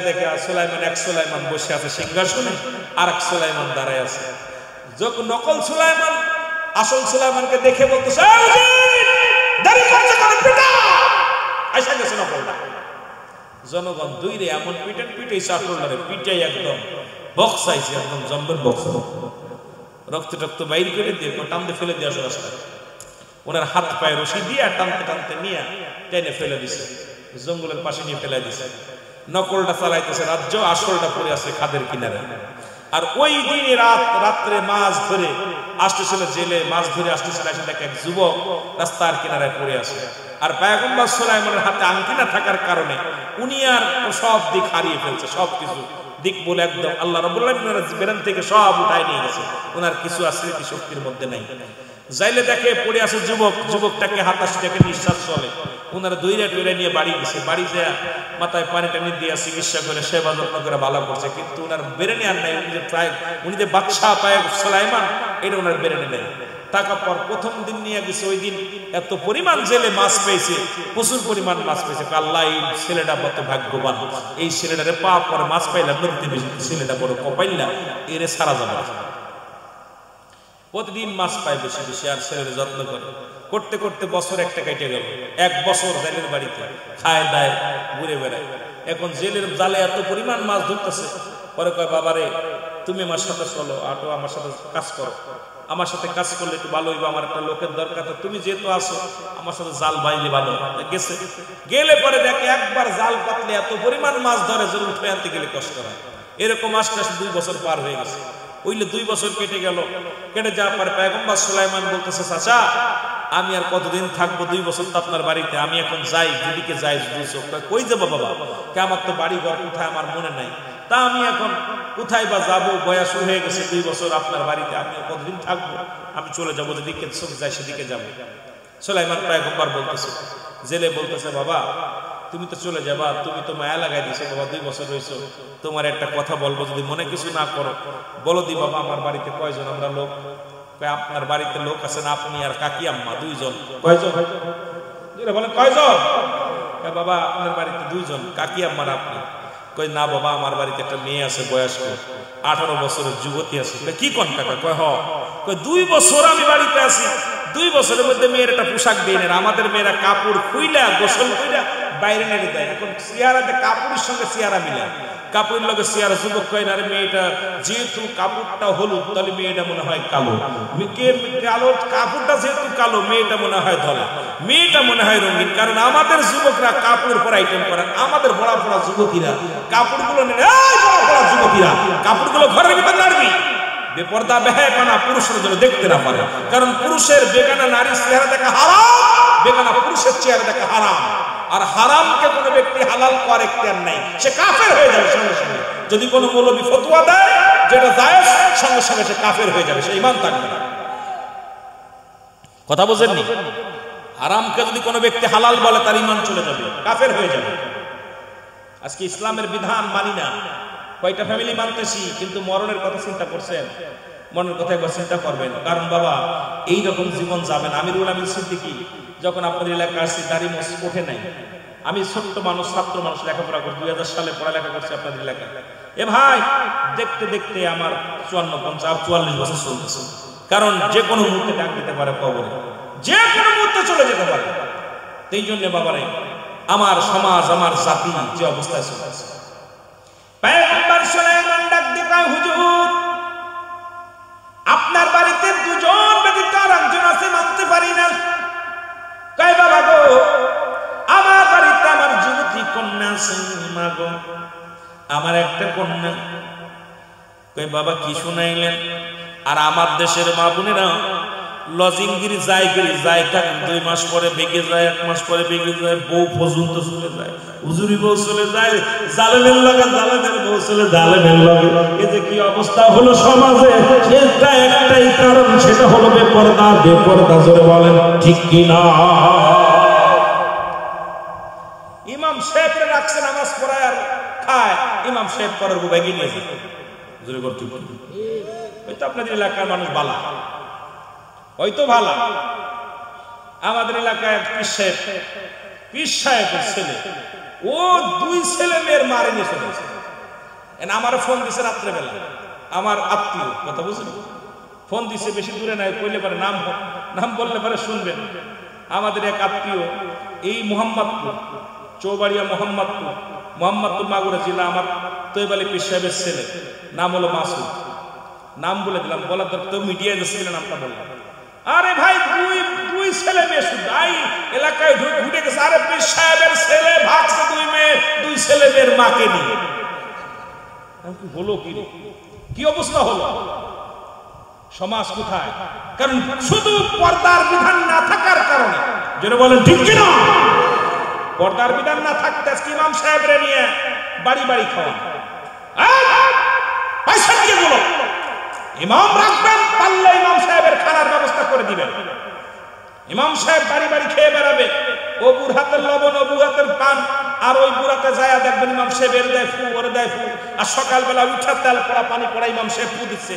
দেখে সুলাইমান, এক সুলাইমান বসে আছে সিংহাসনে আর এক সুলাইমান দাঁড়ায় আছে। যখন নকল সুলাইমান আসল সুলাইমানকে দেখে বলতেছে দাঁড়িয়ে করছে কেন, পিটা আইসা গেছে নকলটা। জনগণ দুইরে এমন পিটেন পিটাইছে আসলটারে, পিটাই একদম বক্সাইছে, একদম জম্বের বক্স, রক্ত টক্ত বাইর করে দিয়ে টানতে ফেলে দিয়ে আসে রাস্তায়। ওনার হাত পায়ে রশি দিয়ে টানতে টানতে নিয়ে টেনে ফেলে দিছে, জঙ্গলের পাশে নিয়ে ফেলে দিছে। নকলটা চালাইতেছে রাজ্য, আসলটা পড়ে আছে খাদের কিনারে। আর ওই দিন রাত্রে মাছ ধরে আসতেছিল, জেলে মাছ ধরে আসতেছিল, এসে দেখে এক যুবক রাস্তার কিনারায় পড়ে আছে। আর পয়গম্বর সুলাইমানের হাতে আংটি না থাকার কারণে উনি আর সব দিক হারিয়ে ফেলছে, সব কিছু দিক বলে একদম আল্লাহ রাব্বুল আলামিনের বেরেন থেকে সব উঠায় নিয়ে গেছে, ওনার কিছু স্মৃতি শক্তির মধ্যে নাই। যাইলে দেখে পড়ে আছে যুবক, যুবকটাকে হাতাশ থেকে নিঃশ্বাস চলে, ওনারা দইরা টইরা নিয়ে বাড়ি গেছে। বাড়ি যায় মাথায় পানি টানি দিয়ে চিকিৎসা করে সেবা যত্ন করে ভালো করছে, কিন্তু ওনার বেরেনে আর নাই। উনি যে বাদশাহ পায় সুলাইমান, এটা ওনার বেরেনে নেই। টাকা পর প্রথম দিন নিয়ে গেছে, ওই দিন এত পরিমাণ জেলে মাছ পেয়েছে, প্রচুর পরিমাণ মাছ পেয়েছে। আল্লাহ এই ছেলেটা কত ভাগ্যবান, এই ছেলেটারে পা পরে মাছ পাইলাম নদীতে বেশি, ছেলেটা বড় কপাইলা, এরে সারা যাবে। প্রতিদিন মাছ পায় বেশি বেশি, আর ছেলের যত্ন করে করতে করতে বছর একটা কেটে গেল। এক বছর জেলের বাড়িতে খায় দায় ঘুরে বেড়ায়। এখন জেলের জালে এত পরিমাণ মাছ ধরতেছে, পরে কয় বাবারে তুমি আমার সাথে চলো, আটো আমার সাথে কাজ করো, আমার সাথে কাজ করলে একটু ভালো হইবে, আমার একটা লোকের দরকার, তুমি যেহেতু আসো আমার সাথে জাল বাইলে ভালো। গেছে, গেলে পরে দেখে একবার জাল পাতলে এত পরিমাণ মাছ ধরে যে উঠে আনতে গেলে কষ্ট হয়। এরকম আস্তে আস্তে 2 বছর পার হয়ে গেছে। ওইলে 2 বছর কেটে গেল। কেটে যাওয়ার পরে পয়গম্বর সুলাইমান বলতেছে চাচা আমি আর কতদিন থাকবো, 2 বছর তো আপনার বাড়িতে, আমি এখন যাই, যেদিকে যাই। কই যাবো বাবা? কে আমার তো বাড়ি ঘর কোথায় আমার মনে নাই, তা আমি এখন কোথায় বা যাবো, বয়স হয়ে গেছে, 2 বছর আপনার বাড়িতে, আমি কতদিন থাকবো, আমি চলে যাবো, যেদিকে চোখ যায় সেদিকে যাবো। সুলাইমান পয়গম্বর বলতেছে, জেলে বলতেছে বাবা তুমি তো চলে যাবা, তুমি তো মায়া লাগাই দিছো বাবা, 2 বছর রয়েছো, তোমার একটা কথা বলবো, যদি মনে কিছু না করো বলো দি বাবা। আমার বাড়িতে কয়জন আমরা লোক? আপনার বাড়িতে লোক আছেন আপনি আর কাকি আম্মা 2 জন। কয়জন বলেন? কয়জন? বাবা আপনার বাড়িতে 2 জন, কাকি আম্মার আপনি। কই না বাবা আমার বাড়িতে একটা মেয়ে আছে, বয়স্ক 18 বছরের যুবতী আছে। কি কোন টাকা? কয় হ। কয় 2 বছর আমি বাড়িতে আছি, 2 বছরের মধ্যে মেয়ের একটা পোশাক দেয় না। আমাদের মেয়েরা কাপড় খুইলা গোসল কইরা বাইরে নেড়ে দেয়। এখন চেহারাতে কাপড়ের সঙ্গে চেহারা মিলা, কাপড়ের লগে চেহারা। যুবক কয় না রে মেয়েটা যেহেতু কাপড়টা হলুদ তাহলে মেয়েটা মনে হয় কালো, কালো কাপড়টা যেহেতু কালো মেয়েটা মনে হয় ধলা, মেয়েটা মনে হয় রঙিন। কারণ আমাদের যুবকরা কাপড়ের উপর আইটেম করেন, আমাদের বড়া বড়া যুবতীরা কাপড়গুলো নেড়ে, যুবতীরা কাপড়গুলো ঘরের ভিতর নাড়বি, বেপর্দা বেহায়াপনা পুরুষের জন্য দেখতে না পারে। কারণ পুরুষের বেগানা নারীর চেহারা দেখা হারাম, বেগানা পুরুষের চেহারা দেখা হারাম। আর হারামকে কোনো ব্যক্তি হালাল করার এখতিয়ার নাই, সে কাফের হয়ে যাবে সঙ্গে সঙ্গে। যদি কোনো মৌলবী ফতোয়া দেয় যেটা জায়েজ, সঙ্গে সঙ্গে সে কাফের হয়ে যাবে, সে ঈমান থাকবে না। কথা বোঝেননি? হারামকে যদি কোনো ব্যক্তি হালাল বলে তার ঈমান চলে যাবে, কাফের হয়ে যাবে। আজকে ইসলামের বিধান মানি না, কয়টা ফ্যামিলি মানতেছি, কিন্তু মরণের কথা চিন্তা করছেন? মরণের কথা একবার চিন্তা করবেন। কারণ বাবা এইরকম জীবন যাবে না। আমিরুল আমিন সিদ্দিকী যখন আপনাদের এলাকায় আসছি দাড়ি মোছ ওঠে নাই। আমি ছোট্ট মানুষ, ছাত্র মানুষ, লেখাপড়া করছি, 2000 সালে পড়ালেখা করছি আপনাদের এলাকায়। এ ভাই দেখতে দেখতে আমার 54, 50, 44 বছর চলতেছে। কারণ যে কোনো মুহূর্তে ডাক দিতে পারে কবরে, যে কোনো মুহূর্তে চলে যেতে পারে। এই জন্য বাবারে আমার সমাজ, আমার জাতি যে অবস্থায় চলছে, পয়গম্বর সুলাইমান ডাক দিয়ে কয় হুজুর আপনার বাড়িতে 2 জন ব্যতীত আর একজন আছে, মানতে পারি না। কয় বাবা গো আমার বাড়িতে আমার যুবতী কন্যা আছে, মা গো আমার একটা কন্যা। কয় বাবা কি শুনাইলেন? আর আমার দেশের মা বোনেরা লজিংগিরি যায় গিরি যায়, টাকা 2 মাস পরে বেগে যায়, 1 মাস পরে বেগে যায়, বউ পর্যন্ত চলে যায়, হুজুরি বউ চলে যায়, জালেমের লগে জালেমের বউ চলে জালেমের লগে। এই যে কি অবস্থা হলো সমাজে, সেটা একটাই কারণ, সেটা হলো বেপরদা। বেপরদা জোরে বলেন ঠিক কি না? ইমাম সাহেবরে রাখছে নামাজ পড়ায় আর খায়, ইমাম সাহেব পরের বউ বেগে নিয়ে যায়। জোরে করতে ওই তো আপনাদের এলাকার মানুষ বালা, হয়তো ভালো। আমাদের এলাকায় পীর সাহেবের ছেলে, ও 2 ছেলে মেয়ের মারে নিয়ে চলে গেছে। আমার ফোন দিছে রাত্রেবেলা, আমার আত্মীয়, কথা বুঝলেন, ফোন দিছে, বেশি দূরে নাই, কইলে পারে নাম বললে পারে শুনবেন। আমাদের এক আত্মীয় এই মোহাম্মদপুর, চৌবাড়িয়া মোহাম্মদপুর মাগুরা জেলা, আমার তৈবালি পীর সাহেবের ছেলে, নাম হলো মাসুদ। নাম বলে দিলাম, বলার দরকার, মিডিয়ায় যাচ্ছিল, নামটা বললাম। আরে ভাই, 2 ছেলে মেয়ে শুধু এলাকায় ঘুরে গেছে। আরে পীর সাহেবের ছেলে ভাগছে 2 মেয়ে, 2 ছেলে মেয়ের মাকে নিয়ে। হলো কি অবস্থা হলো? সমাজ কোথায়? কারণ শুধু পর্দার বিধান না থাকার কারণে। যেন বলেন ঠিক কিনা? পর্দার বিধান না থাকতে ইমাম সাহেবরে নিয়ে বাড়ি বাড়ি খাওয়া, পয়সা দিয়ে বলো ইমাম রাখবেন, পারলে ইমাম সাহেবের খানার ব্যবস্থা করে দিবেন। ইমাম সাহেব বাড়ি বাড়ি খেয়ে বেড়াবে, ও বুড়হাতের লবণ, ও বুড়হাতের পান, আর ওই বুড়াতে যায় দেখবেন ইমাম সাহেব এর দেয় ফু, ওরে দেয় ফু, আর সকালবেলা উঠা তেল পড়া পানি পড়া ইমাম সাহেব ফু দিচ্ছে।